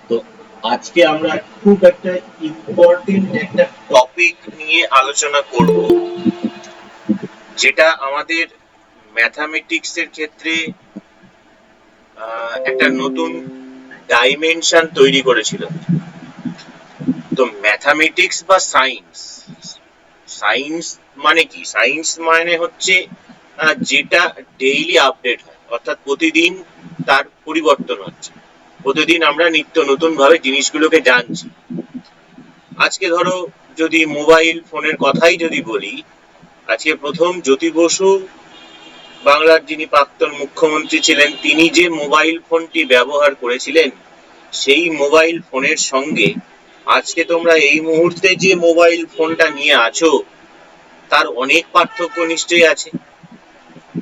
তো আজকে আমরা খুব একটা ইম্পর্টেন্ট একটা টপিক নিয়ে আলোচনা করব, যেটা আমাদের ম্যাথামেটিক্স এর ক্ষেত্রে একটা নতুন ডাইমেনশন তৈরি করেছিল। তো ম্যাথামেটিক্স বা সায়েন্স, সায়েন্স মানে কি? সায়েন্স মানে হচ্ছে যেটা ডেইলি আপডেট হয়, অর্থাৎ প্রতিদিন তার পরিবর্তন হচ্ছে, প্রতিদিন আমরা নিত্য নতুন ভাবে জিনিসগুলোকে জানছি। আজকে ধরো যদি মোবাইল ফোনের কথাই যদি বলি, আজকে প্রথম জ্যোতি বসু, বাংলার যিনি প্রাক্তন মুখ্যমন্ত্রী ছিলেন, তিনি যে মোবাইল ফোনটি ব্যবহার করেছিলেন, সেই মোবাইল ফোনের সঙ্গে আজকে তোমরা এই মুহূর্তে যে মোবাইল ফোনটা নিয়ে আছো তার অনেক পার্থক্য নিশ্চয়ই আছে।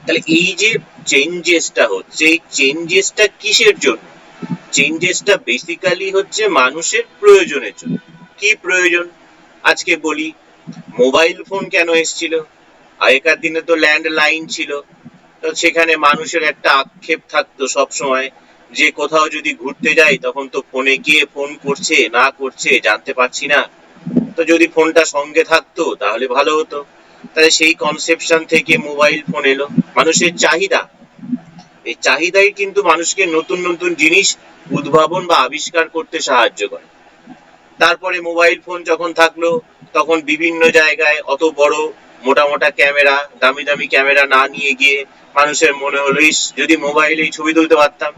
তাহলে এই যে চেঞ্জেসটা হচ্ছে, এই চেঞ্জেসটা কিসের জন্য? চেঞ্জেসটা বেসিক্যালি হচ্ছে মানুষের প্রয়োজনের জন্য। কি প্রয়োজন? আজকে বলি, মোবাইল ফোন কেন এসেছিল? আগেকার দিনে তো ল্যান্ড লাইন ছিল, তো সেখানে মানুষের একটা আক্ষেপ থাকতো সব সময় যে কোথাও যদি ঘুরতে যাই তখন তো ফোনে কে ফোন করছে না করছে জানতে পারছি না, তো যদি ফোনটা সঙ্গে থাকতো তাহলে ভালো হতো। তাহলে সেই কনসেপশন থেকে মোবাইল ফোন এলো। মানুষের চাহিদা, এই চাহিদাই কিন্তু মানুষকে নতুন নতুন জিনিস উদ্ভাবন বা আবিষ্কার করতে সাহায্য করে। তারপরে মোবাইল ফোন যখন থাকলো, তখন বিভিন্ন জায়গায় অত বড় মোটা মোটা ক্যামেরা, দামি দামি ক্যামেরা না নিয়ে গিয়ে মানুষের মনে হলো, ইস যদি মোবাইলেই ছবি তুলতে পারতাম।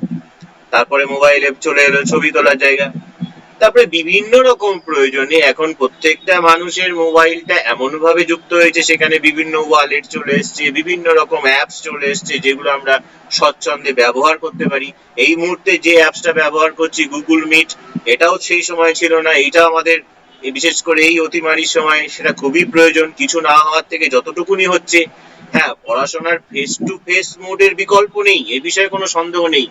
তারপরে মোবাইলে চলে এলো ছবি তোলার জায়গা। তারপরে বিভিন্ন রকম প্রয়োজনে এখন প্রত্যেকটা মানুষের মোবাইলটা এমন ভাবে যুক্ত হয়েছে, সেখানে বিভিন্ন ওয়ালেট চলে এসছে, বিভিন্ন রকম অ্যাপস চলে এসছে, যেগুলো আমরা স্বচ্ছন্দে ব্যবহার করতে পারি। এই মুহূর্তে যে অ্যাপসটা ব্যবহার করছি, গুগল মিট, এটাও সেই সময় ছিল না। এইটা আমাদের বিশেষ করে এই অতিমারির সময় সেটা খুবই প্রয়োজন। কিছু না হওয়ার থেকে যতটুকুনি হচ্ছে, হ্যাঁ পড়াশোনার ফেস টু ফেস মোডের বিকল্প নেই, এ বিষয়ে কোনো সন্দেহ নেই,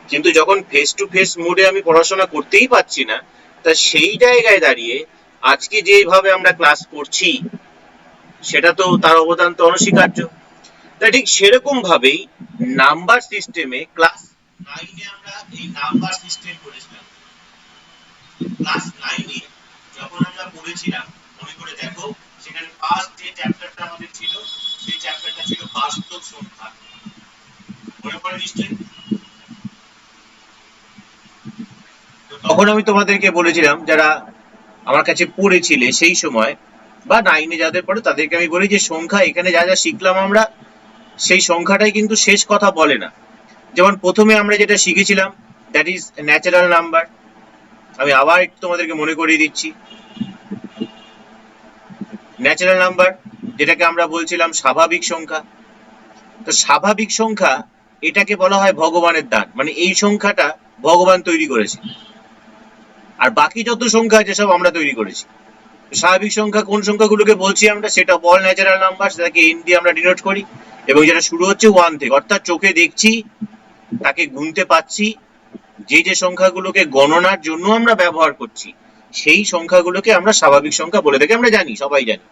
কিন্তু যখন ফেস টু ফেস মোডে আমি পড়াশোনা করতেই পারছি না, তা সেই জায়গায় দাঁড়িয়ে আজকে যেভাবে আমরা ক্লাস করছি, সেটা তো তার অবদান তো অনস্বীকার্য। তা ঠিক সেরকম ভাবেই নাম্বার সিস্টেমে ক্লাস 9 এ আমরা এই নাম্বার সিস্টেম করেছিলাম। ক্লাস 9 এ যখন আমরা পড়েছিলাম, মনে করে দেখো, সেখানে ফার্স্ট যে চ্যাপ্টারটা আমাদের ছিল, সেই চ্যাপ্টারটা ছিল বাস্তব সংখ্যা। মনে পড়ে নিশ্চয়ই? তখন আমি তোমাদেরকে বলেছিলাম, যারা আমার কাছে পড়েছিলে সেই সময়, বা 9 এ যাদের পড়ে তাদেরকে আমি বলি যে সংখ্যা এখানে যা যা শিখলাম আমরা, সেই সংখ্যাটাই কিন্তু শেষ কথা বলে না। যেমন প্রথমে আমরা যেটা শিখেছিলাম, দ্যাট ইজ ন্যাচারাল নাম্বার। আমি আবার একটু তোমাদেরকে মনে করিয়ে দিচ্ছি। ন্যাচারাল নাম্বার, যেটাকে আমরা বলছিলাম স্বাভাবিক সংখ্যা। তো স্বাভাবিক সংখ্যা, এটাকে বলা হয় ভগবানের দান, মানে এই সংখ্যাটা ভগবান তৈরি করেছে, আর বাকি যত সংখ্যা আছে সব আমরা তৈরি করেছি। স্বাভাবিক সংখ্যা কোন সংখ্যাগুলোকে বলছি আমরা, সেটা অল ন্যাচারাল নাম্বার, সেটাকে এন দিয়ে আমরা ডিনোট করি, এবং যেটা শুরু হচ্ছে 1 থেকে, অর্থাৎ চোখে দেখছি, তাকে গুনতে পাচ্ছি, যে যে সংখ্যাগুলোকে গণনার জন্য আমরা ব্যবহার করছি, সেই সংখ্যাগুলোকে আমরা স্বাভাবিক সংখ্যা বলে থাকি, আমরা জানি, সবাই জানি।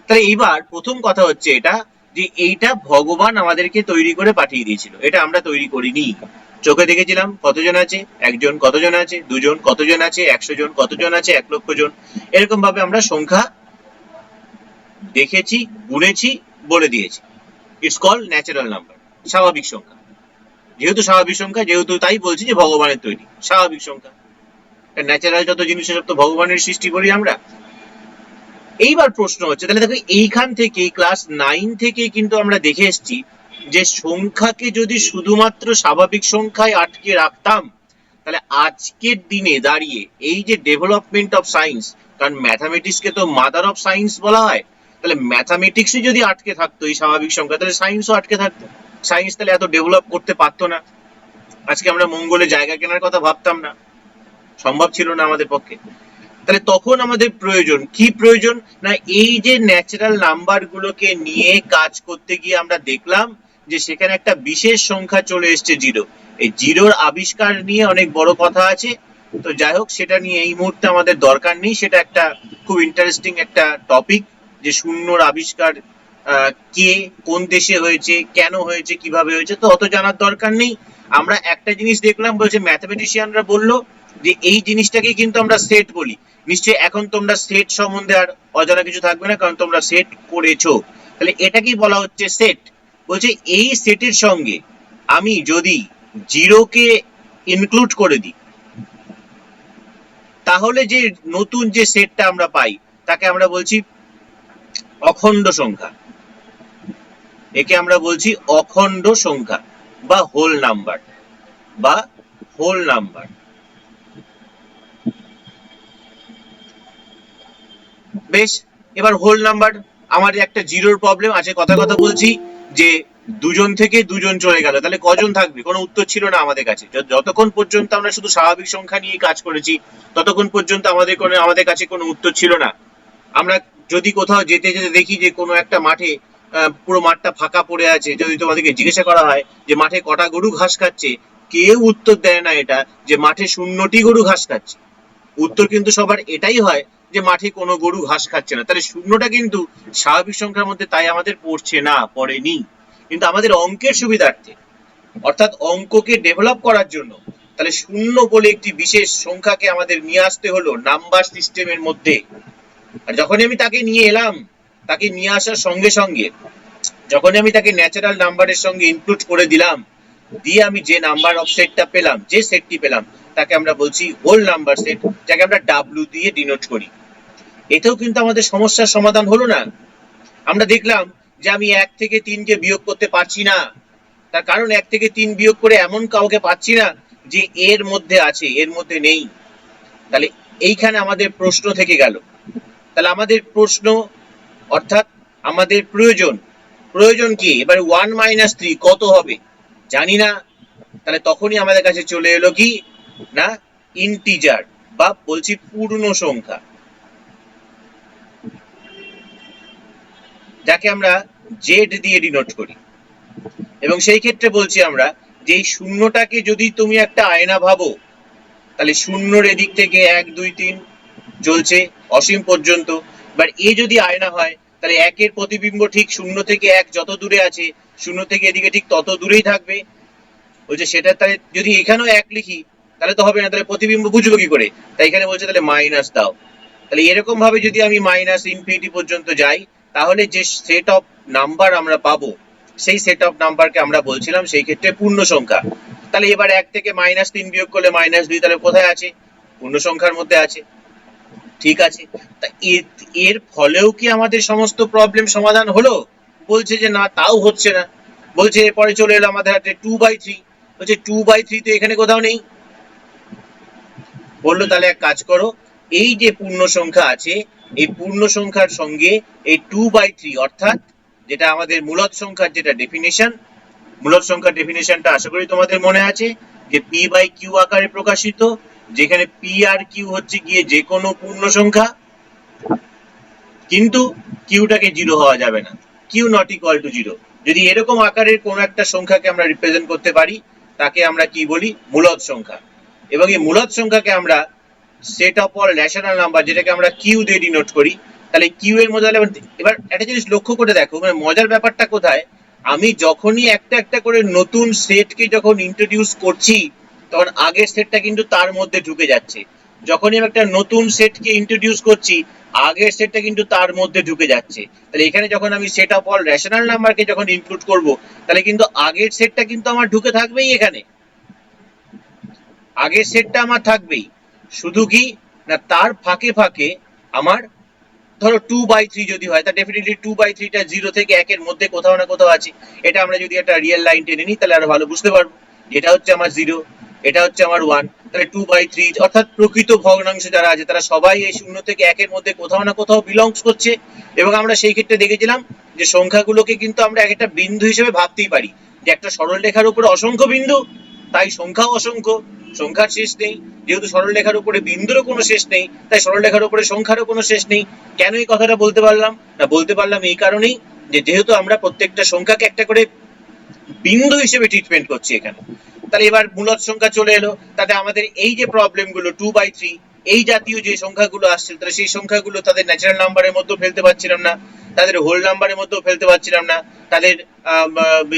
তাহলে এইবার প্রথম কথা হচ্ছে এটা, যে এইটা ভগবান আমাদেরকে তৈরি করে পাঠিয়ে দিয়েছিল, এটা আমরা তৈরি করিনি। চোখে দেখেছিলাম কতজন আছে, একজন, কতজন আছে দুজন, কতজন আছে 100 জন, কতজন আছে 1 লক্ষ জন, এরকম ভাবে আমরা সংখ্যা দেখেছি, গুনেছি, বলে দিয়েছি। ইটস কল্ড ন্যাচারাল নাম্বার, স্বাভাবিক সংখ্যা। যেহেতু স্বাভাবিক সংখ্যা, যেহেতু তাই বলছি যে ভগবানের তৈরি স্বাভাবিক সংখ্যা। ন্যাচারাল যত জিনিস সব তো ভগবানের সৃষ্টি করি আমরা। এইবার প্রশ্ন হচ্ছে, তাহলে দেখো এইখান থেকে ক্লাস 9 থেকে কিন্তু আমরা দেখে এসেছি যে সংখ্যাকে যদি শুধুমাত্র স্বাভাবিক সংখ্যায় আটকে রাখতাম, তাহলে আজকের দিনে দাঁড়িয়ে এই যে ডেভেলপমেন্ট অফ সায়েন্স, কারণ ম্যাথামেটিক্সকে তো মাদার অফ সায়েন্স বলা হয়, তাহলে ম্যাথামেটিক্সই যদি আটকে থাকতো এই স্বাভাবিক সংখ্যা, তাহলে সায়েন্সও আটকে থাকতো। সায়েন্স তাহলে এত ডেভেলপ করতে পারতো না, আজকে আমরা মঙ্গলে জায়গা কেনার কথা ভাবতাম না, সম্ভব ছিল না আমাদের পক্ষে। তাহলে তখন আমাদের প্রয়োজন কি? প্রয়োজন না এই যে ন্যাচারাল নাম্বার গুলোকে নিয়ে কাজ করতে গিয়ে আমরা দেখলাম যে সেখানে একটা বিশেষ সংখ্যা চলে এসছে, জিরো। এই জিরোর আবিষ্কার নিয়ে অনেক বড় কথা আছে, তো যাই হোক, সেটা নিয়ে এই মুহূর্তে আমাদের দরকার নেই। সেটা একটা খুব ইন্টারেস্টিং একটা টপিক, যে শূন্যর আবিষ্কার কে, কোন দেশে হয়েছে, কেন হয়েছে, কিভাবে হয়েছে, তো অত জানার দরকার নেই। আমরা একটা জিনিস দেখলাম, বলছে ম্যাথমেটিশিয়ানরা বললো যে এই জিনিসটাকে কিন্তু আমরা সেট বলি। নিশ্চয়ই এখন তোমরা সেট সম্বন্ধে আর অজানা কিছু থাকবে না, কারণ তোমরা সেট করেছো। তাহলে এটা কি বলা হচ্ছে? সেট। বলছে এই সেটের সঙ্গে আমি যদি জিরোকে ইনক্লুড করে দিই, তাহলে যে নতুন যে সেটটা আমরা পাই তাকে আমরা বলছি অখণ্ড সংখ্যা। একে আমরা বলছি অখণ্ড সংখ্যা বা হোল নাম্বার বা হোল নাম্বার। বেশ, এবার হোল নাম্বার, আমার একটা জিরোর প্রবলেম আছে, কথা কথা বলছি যে দুজন থেকে দুজন চলে গেল, তাহলে কজন থাকবে? কোনো উত্তর ছিল না আমাদের কাছে। যতক্ষণ পর্যন্ত আমরা শুধু স্বাভাবিক সংখ্যা নিয়ে কাজ করেছি ততক্ষণ পর্যন্ত আমাদের কাছে কোনো উত্তর ছিল না। আমরা যদি কোথাও যেতে যেতে দেখি যে কোনো একটা মাঠে পুরো মাঠটা ফাঁকা পড়ে আছে, যদি তোমাদেরকে জিজ্ঞাসা করা হয় যে মাঠে কটা গরু ঘাস খাচ্ছে, কেউ উত্তর দেয় না এটা যে মাঠে 0টি গরু ঘাস খাচ্ছে। উত্তর কিন্তু সবার এটাই হয় যে মাঠে কোনো গরু ঘাস খাচ্ছে না। তাহলে শূন্যটা কিন্তু স্বাভাবিক সংখ্যার মধ্যে তাই আমাদের পড়ছে না, পড়েনি। কিন্তু আমাদের অঙ্কের সুবিধার্থে, অর্থাৎ অঙ্ককে ডেভেলপ করার জন্য, তাহলে শূন্য বলে একটি বিশেষ সংখ্যাকে আমাদের নিয়ে আসতে হলো নাম্বার সিস্টেমের মধ্যে। আর যখনই আমি তাকে নিয়ে এলাম, তাকে নিয়ে আসার সঙ্গে সঙ্গে যখন আমি তাকে ন্যাচারাল নাম্বারের সঙ্গে ইনক্লুড করে দিলাম, দিয়ে আমি যে নাম্বার অফ সেটটা পেলাম, যে সেটটি পেলাম, তাকে আমরা বলছি হোল নাম্বার সেট, যাকে আমরা ডাব্লিউ দিয়ে ডিনোট করি। এতেও কিন্তু আমাদের সমস্যার সমাধান হলো না। আমরা দেখলাম যে আমি 1 থেকে 3কে বিয়োগ করতে পারছি না, তার কারণ 1 থেকে 3 বিয়োগ করে এমন কাউকে পাচ্ছি না যে এর মধ্যে আছে, এর মধ্যে নেই। তাহলে এইখানে আমাদের প্রশ্ন থেকে গেল। তাহলে আমাদের প্রশ্ন, অর্থাৎ আমাদের প্রয়োজন কি? এবার 1 - 3 কত হবে জানি না। তাহলে তখনই আমাদের কাছে চলে এলো কি না, ইন্টিজার বা বলছি পূর্ণ সংখ্যা, যাকে আমরা জেড দিয়ে ডিনোট করি। এবং সেই ক্ষেত্রে বলছি আমরা যে এই শূন্যটাকে যদি তুমি একটা আয়না ভাবো, তাহলে শূন্যর এদিক থেকে 1 2 3 চলছে অসীম পর্যন্ত। এবার এ যদি আয়না হয়, তাহলে 1-এর প্রতিবিম্ব ঠিক 0 থেকে 1 যত দূরে আছে, 0 থেকে এদিকে ঠিক তত দূরেই থাকবে। বলছে সেটা, তাহলে যদি এখানেও 1 লিখি তাহলে তো হবে না, তাহলে প্রতিবিম্ব বুঝবো কি করে? তাই এখানে বলছে তাহলে মাইনাস দাও। তাহলে এরকম ভাবে যদি আমি মাইনাস ইনফিনিটি পর্যন্ত যাই, তাহলে যে সেট অফ নাম্বার আমরা পাবো, সেই সেট অফ নাম্বারকে আমরা বলছিলাম সেই ক্ষেত্রে পূর্ণ সংখ্যা। তাহলে এবার 1 থেকে -3 বিয়োগ করলে -2, তাহলে কোথায় আছে? পূর্ণ সংখ্যার মধ্যে আছে। ঠিক আছে, তা এর ফলেও কি আমাদের সমস্ত প্রবলেম সমাধান হলো? বলছে যে না, তাও হচ্ছে না। বলছে এরপরে চলে এলো আমাদের হাতে 2/3। বলছে 2/3 তো এখানে কোথাও নেই। বললো তাহলে এক কাজ করো, এই যে পূর্ণ সংখ্যা আছে, এই পূর্ণ সংখ্যার সঙ্গে এই 2/3, অর্থাৎ যেটা আমাদের মূলদ সংখ্যার যেটা ডেফিনেশন, মূলদ সংখ্যার ডেফিনেশনটা আশা করি তোমাদের মনে আছে, যে p/q আকারে প্রকাশিত, যেখানে p আর q হচ্ছে গিয়ে যে কোনো পূর্ণ সংখ্যা, কিন্তু কিউটাকে 0 হওয়া যাবে না, q নট ইকুয়াল টু 0। যদি এরকম আকারের কোন একটা সংখ্যাকে আমরা রিপ্রেজেন্ট করতে পারি, তাকে আমরা কি বলি? মূলদ সংখ্যা। এবং এই মূলদ সংখ্যাকে আমরা set of all rational number, যেটাকে আমরা কিউ দিয়ে ডিনোট করি। তাহলে কিউ এর মধ্যে এবার একটা জিনিস লক্ষ্য করে দেখো, মানে মজার ব্যাপারটা কোথায়, আমি যখনই একটা একটা করে নতুন সেটকে যখন ইন্ট্রোডিউস করছি, তখন আগের সেটটা কিন্তু তার মধ্যে ঢুকে যাচ্ছে। যখনই আমি একটা নতুন সেটকে ইন্ট্রোডিউস করছি, আগের সেটটা কিন্তু তার মধ্যে ঢুকে যাচ্ছে। তাহলে এখানে যখন আমি সেট অফ অল রেশনাল নাম্বারকে যখন ইনক্লুড করব, তাহলে কিন্তু আগের সেটটা কিন্তু আমার ঢুকে থাকবেই, এখানে আগের সেটটা আমার থাকবেই। শুধু কি না, তার ফাঁকে ফাঁকে আমার ধরো 2/3 যদি হয়, তা ডেফিনেটলি 2/3টা 0 থেকে 1 এর মধ্যে কোথাও না কোথাও আছে। এটা আমরা যদি একটা রিয়েল লাইন টেনে নিই, তাহলে আরো ভালো বুঝতে পারবো। এটা হচ্ছে আমার 0, এটা হচ্ছে আমার 1, তাহলে 2/3, অর্থাৎ প্রকৃত ভগ্নাংশ যারা আছে তারা সবাই এই 0 থেকে 1 এর মধ্যে কোথাও না কোথাও বিলংস করছে। এবং আমরা সেই ক্ষেত্রে দেখেছিলাম যে সংখ্যাগুলোকে কিন্তু আমরা একটা বিন্দু হিসেবে ভাবতেই পারি, যে একটা সরল রেখার উপরে অসংখ্য বিন্দু, তাই সংখ্যাও অসংখ্য, সংখ্যার শেষ নেই। যেহেতু সরলরেখার উপরে বিন্দুরও কোনো শেষ নেই, তাই সরলরেখার উপরে সংখ্যারও কোনো শেষ নেই। কেন এই কথাটা বলতে পারলাম না? বলতে পারলাম এই কারণেই যে যেহেতু আমরা প্রত্যেকটা সংখ্যাকে একটা করে বিন্দু হিসেবে ট্রিটমেন্ট করছি এখানে। তাহলে এবার মূলদ সংখ্যা চলে এলো, তাতে আমাদের এই যে প্রবলেমগুলো 2/3, এই জাতীয় যে সংখ্যাগুলো আসছিল তাহলে সেই সংখ্যাগুলো তাদের ন্যাচারাল নাম্বারের মধ্যেও ফেলতে পারছিলাম না, তাদের হোল নাম্বারের মধ্যেও ফেলতে পারছিলাম না, তাদের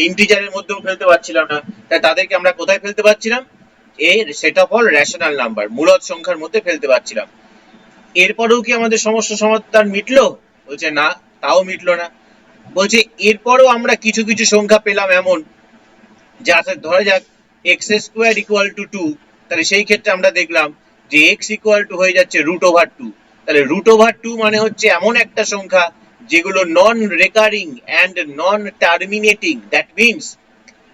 ইন্টিজারের মধ্যেও ফেলতে পারছিলাম না। তাই তাদেরকে আমরা কোথায় ফেলতে পারছিলাম? এর set of all rational number, মূলদ সংখ্যার মধ্যে ফেলতে পারছিলাম। এরপরেও কি আমাদের সমস্যা সমাধান মিটলো? বলছে না, তাও মিটলো না। বলছে এরপরও আমরা কিছু কিছু সংখ্যা পেলাম এমন, যা ধরা যাক এক্স স্কোয়ার ইকুয়াল টু 2, তাহলে সেই ক্ষেত্রে আমরা দেখলাম যে এক্স ইকুয়াল টু হয়ে যাচ্ছে √2। তাহলে √2 মানে হচ্ছে এমন একটা সংখ্যা যেগুলো non recurring and non terminating. That means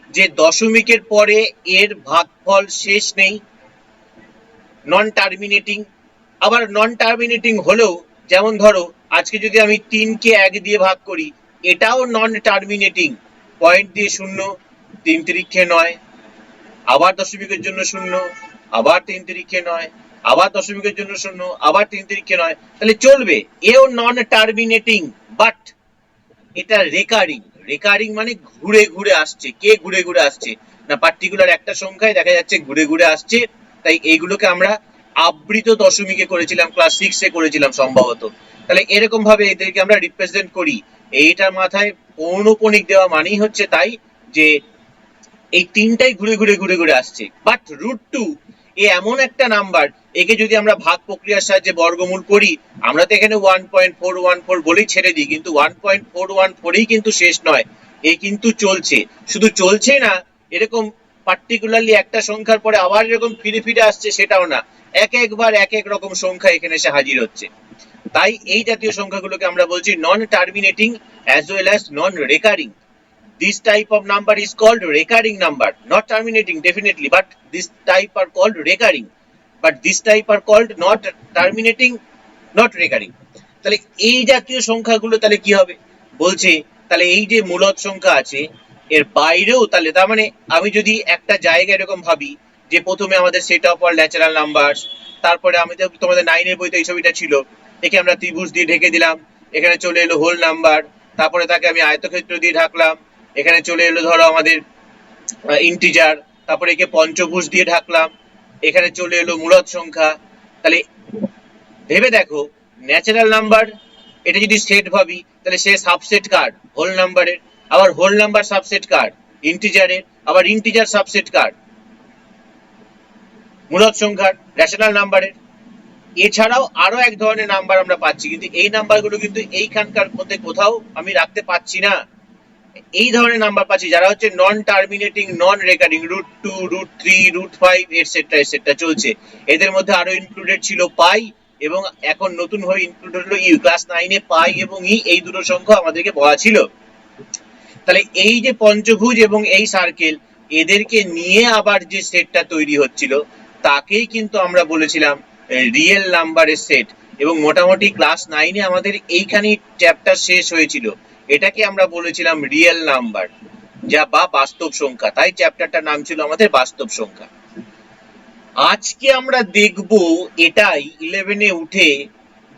যে দশমিকের পরে এর ভাগফল শেষ নেই, নন টার্মিনেটিং। আবার নন টার্মিনেটিং হলেও, যেমন ধরো আজকে যদি আমি 3 কে 1 দিয়ে ভাগ করি, এটাও নন টার্মিনেটিং, পয়েন্ট দিয়ে 0, 3 তিরিক্ষে 9, আবার দশমিকের জন্য 0, আবার 3 তিরিক্ষে 9, আবার দশমিকের জন্য 0, আবার 3 তিরিক্ষে 9, তাহলে চলবে। এও নন টার্মিনেটিং, বাট এটা রেকারিং। রেকারিং মানে ঘুরে ঘুরে আসছে। কে ঘুরে ঘুরে আসছে? না, পার্টিকুলার একটা সংখ্যায় দেখা যাচ্ছে ঘুরে ঘুরে আসছে। তাই এইগুলোকে আমরা আবৃত দশমিকে করেছিলাম, ক্লাস 6 এ করেছিলাম সম্ভবত। তাহলে এরকম ভাবে এদেরকে আমরা রিপ্রেজেন্ট করি। এইটার মাথায় পৌনঃপুনিক দেওয়া মানেই হচ্ছে তাই যে এই তিনটাই ঘুরে ঘুরে ঘুরে ঘুরে আসছে। বাট √2 এ এমন একটা নাম্বার, একে যদি আমরা ভাগ প্রক্রিয়ার সাহায্যে বর্গমূল করি, আমরা তো এখানে 1.414 বলেই ছেড়ে দিই, কিন্তু 1.414ই কিন্তু শেষ নয়, এ কিন্তু চলছে। শুধু চলছে না, এরকম পার্টিকুলারলি একটা সংখ্যার পরে আবার এরকম ফিরে ফিরে আসছে সেটাও না, এক একবার এক এক রকম সংখ্যা এখানে এসে হাজির হচ্ছে। তাই এই জাতীয় সংখ্যাগুলোকে আমরা বলছি non terminating as well as non recurring. This type of number is called recurring number, not terminating definitely, but this type are called recurring. But this type are called not terminating, not recurring. তাহলে এই জাতীয় সংখ্যাগুলো তাহলে কি হবে? বলছে তাহলে এই যে মূলদ সংখ্যা আছে এর বাইরেও, তাহলে তার মানে আমি যদি একটা জায়গা এরকম ভাবি যে প্রথমে আমাদের set of all natural numbers, তারপরে আমাদের তোমাদের 9 এর বইতে এই ছবিটা ছিল, একে আমরা ত্রিভুজ দিয়ে ঢেকে দিলাম, এখানে চলে এলো হোল নাম্বার, তারপরে তাকে আমি আয়তক্ষেত্র দিয়ে ঢাকলাম, এখানে চলে এলো ধরো আমাদের ইন্টিজার, তারপরে একে পঞ্চভুজ দিয়ে ঢাকলাম, এখানে চলে এলো মূলদ সংখ্যা। তাহলে ভেবে দেখো, ন্যাচারাল নাম্বার এটা যদি সেট ভাবি, তাহলে সে সাবসেট কার? হোল নাম্বারের। আবার হোল নাম্বার সাবসেট কার? ইন্টিজারের। আবার ইন্টিজার সাবসেট কার? মূলদ সংখ্যার, রেশনাল নাম্বারের। এছাড়াও আরো এক ধরনের নাম্বার আমরা পাচ্ছি, কিন্তু এই নাম্বারগুলো কিন্তু এইখানকার মধ্যে কোথাও আমি রাখতে পাচ্ছি না। এই ধরনের নাম্বার পাচ্ছি যারা হচ্ছে নন টার্মিনেটিং, নন রেকারিং, √2, √3, √5 এটসেট্রা এটসেট্রা চলছে। এদের মধ্যে আরো ইনক্লুডেড ছিল পাই, এবং এখন নতুন হয়ে ইনক্লুডেড হলো ইউ। ক্লাস 9 এ পাই এবং ই এই দুটো সংখ্যা আমাদেরকে বলা ছিল। তাহলে এই যে পঞ্চভুজ এবং এই সার্কেল, এদেরকে নিয়ে আবার যে সেটটা তৈরি হচ্ছিল তাকেই কিন্তু আমরা বলেছিলাম রিয়েল নাম্বারের সেট। এবং মোটামুটি ক্লাস 9 এ আমাদের এইখানেই চ্যাপ্টার শেষ হয়েছিল। এটাকে আমরা বলেছিলাম রিয়েল নাম্বার, যা বা বাস্তব সংখ্যা। তাই চ্যাপ্টারটার নাম ছিল আমাদের বাস্তব সংখ্যা। আজকে আমরা দেখব এটাই 11 এ উঠে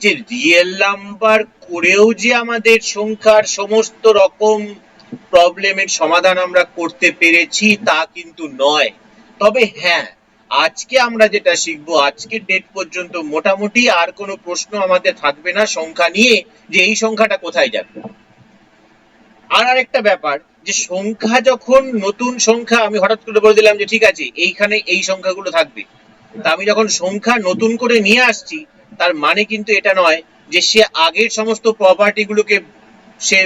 যে রিয়েল নাম্বার করেও যে আমাদের সংখ্যার সমস্ত রকম প্রবলেমের সমাধান আমরা করতে পেরেছি তা কিন্তু নয়। তবে হ্যাঁ, আজকে আমরা যেটা শিখবো, আজকের ডেট পর্যন্ত মোটামুটি আর কোনো প্রশ্ন আমাদের থাকবে না সংখ্যা নিয়ে যে এই সংখ্যাটা কোথায় যাবে। আর আরেকটা ব্যাপার, যে সংখ্যা যখন নতুন সংখ্যা আমি হঠাৎ করে বলে দিলাম যে ঠিক আছে এইখানে এই সংখ্যাগুলো থাকবে, তা আমি যখন সংখ্যা নতুন করে নিয়ে আসছি তার মানে কিন্তু এটা নয় যে সে আগের সমস্ত প্রপার্টি গুলোকে সে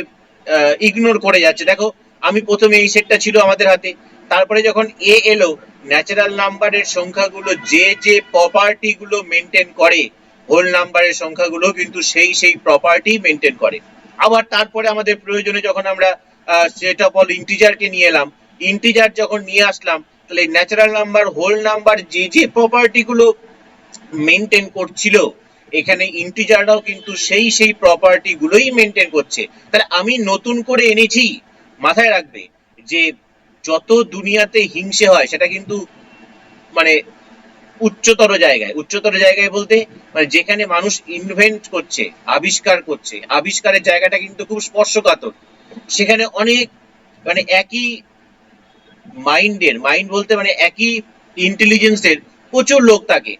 ইগনোর করে যাচ্ছে। দেখো, আমি প্রথমে এই সেটটা ছিল আমাদের হাতে, তারপরে যখন এ এলো, ন্যাচারাল নাম্বারের সংখ্যাগুলো যে যে প্রপার্টি গুলো মেনটেন করে, হোল নাম্বারের সংখ্যাগুলো কিন্তু সেই সেই প্রপার্টি মেনটেন করে। আবার তারপরে আমাদের প্রয়োজনে যখন আমরা সেট অফ অল ইন্টিজারকে নিয়ে এলাম, ইন্টিজার যখন নিয়ে আসলাম, তাহলে ন্যাচারাল নাম্বার, হোল নাম্বার যে যে প্রপার্টি গুলো মেনটেন করছিল, এখানে ইন্টিজারটাও কিন্তু সেই সেই প্রপার্টি গুলোই মেনটেন করছে। তাহলে আমি নতুন করে এনেছি। মাথায় রাখবে যে যত দুনিয়াতে হিংসে হয় সেটা কিন্তু মানে উচ্চতর জায়গায় বলতে মানে যেখানে মানুষ ইনভেন্ট করছে, আবিষ্কার করছে, আবিষ্কারের জায়গাটা কিন্তু খুব স্পর্শকাতর। সেখানে অনেক মানে একই মাইন্ড বলতে মানে একই ইন্টেলিজেন্সের প্রচুর লোক থাকে।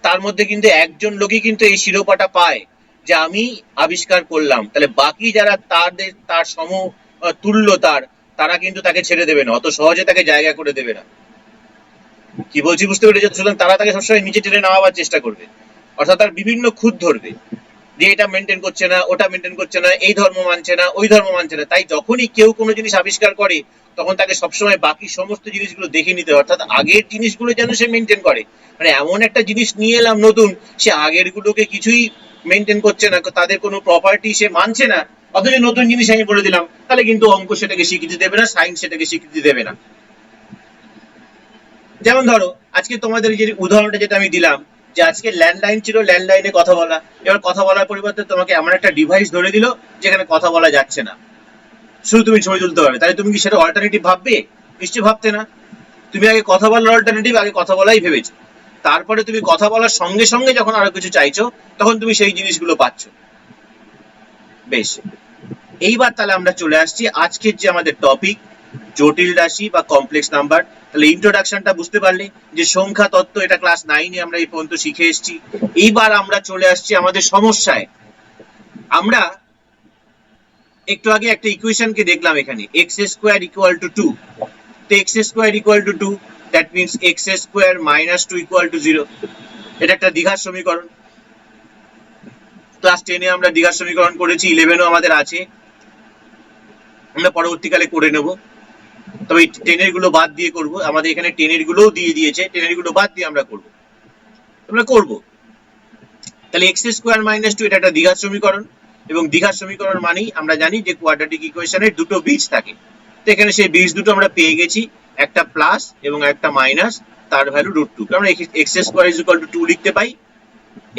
তার মধ্যে কিন্তু একজন লোকই কিন্তু এই শিরোপাটা পায় যে আমি আবিষ্কার করলাম, তাহলে বাকি যারা তার সম তুল্য তারা কিন্তু তাকে ছেড়ে দেবে না, অত সহজে তাকে জায়গা করে দেবে না। কি বলছি বুঝতে পেরেছো? সুতরাং তারা তাকে সবসময় নিচে টেনে নামাবার চেষ্টা করবে, অর্থাৎ তার বিভিন্ন খুঁত ধরবে যে এটা মেনটেন করছে না, ওটা মেনটেন করছে না, এই ধর্ম মানছে না, ওই ধর্ম মানছে না। তাই যখনই কেউ কোনো জিনিস আবিষ্কার করে তখন তাকে সবসময় বাকি সমস্ত জিনিসগুলো দেখে নিতে হয়, অর্থাৎ আগের জিনিসগুলো যেন সে মেনটেন করে। মানে এমন একটা জিনিস নিয়ে এলাম নতুন, সে আগের গুলোকে কিছুই মেনটেন করছে না, তাদের কোনো প্রপার্টি সে মানছে না, অথচ নতুন জিনিস আমি বলে দিলাম, তাহলে কিন্তু অঙ্ক সেটাকে স্বীকৃতি দেবে না, সায়েন্স সেটাকে স্বীকৃতি দেবে না। যেমন ধরো আজকে তোমাদের যে উদাহরণটা যেটা আমি দিলাম, যে আজকে ল্যান্ডলাইন ছিল, ল্যান্ডলাইনে কথা বলা, এবার কথা বলার পরিবর্তে তোমাকে এমন একটা ডিভাইস ধরে দিল যেখানে কথা বলা যাচ্ছে না, শুধু তুমি ছবি তুলতে পারবে, তাহলে তুমি কি সেটা অল্টারনেটিভ ভাববে? নিশ্চয়ই ভাবতে না। তুমি আগে কথা বলার অল্টারনেটিভ আগে কথা বলাই ভেবেছো, তারপরে তুমি কথা বলার সঙ্গে সঙ্গে যখন আরো কিছু চাইছো তখন তুমি সেই জিনিসগুলো পাচ্ছ। বেশ, এইবার তাহলে আমরা চলে আসছি আজকের যে আমাদের টপিক, জটিল রাশি বা কমপ্লেক্স নাম্বার। তাহলে ইন্ট্রোডাকশনটা বুঝতে পারলে যে সংখ্যা তত্ত্ব, এটা ক্লাস 9-এ আমরা এই পর্যন্ত শিখে এসেছি। এইবার আমরা চলে আসছি আমাদের সমস্যায়। আমরা একটু আগে একটা ইকুয়েশনকে দেখলাম, এখানে x স্কয়ার ইকুয়াল টু 2, তো x square equal to 2, that means x square minus 2 equal to 0। এটা একটা দ্বিঘাত সমীকরণ। ক্লাস 10-এ আমরা দ্বিঘাত সমীকরণ করেছি, 11-ও আমাদের আছে, আমরা পরবর্তীকালে করে নেব। তবে 10-এর গুলো বাদ দিয়ে করব, আমাদের এখানে 10-এর গুলোও দিয়ে দিয়েছে, 10-এর গুলো বাদ দিয়ে আমরা করব, আমরা করব। তাহলে x স্কয়ার মাইনাস 2 এটা একটা দ্বিঘাত সমীকরণ, এবং দ্বিঘাত সমীকরণ মানেই আমরা জানি যে কোয়াড্রেটিক ইকুয়েশনের দুটো বীজ থাকে। তো এখানে সেই বীজ দুটো আমরা পেয়ে গেছি, একটা প্লাস এবং একটা মাইনাস, তার ভ্যালু √2। আমরা x square is equal two 2 লিখতে পাই,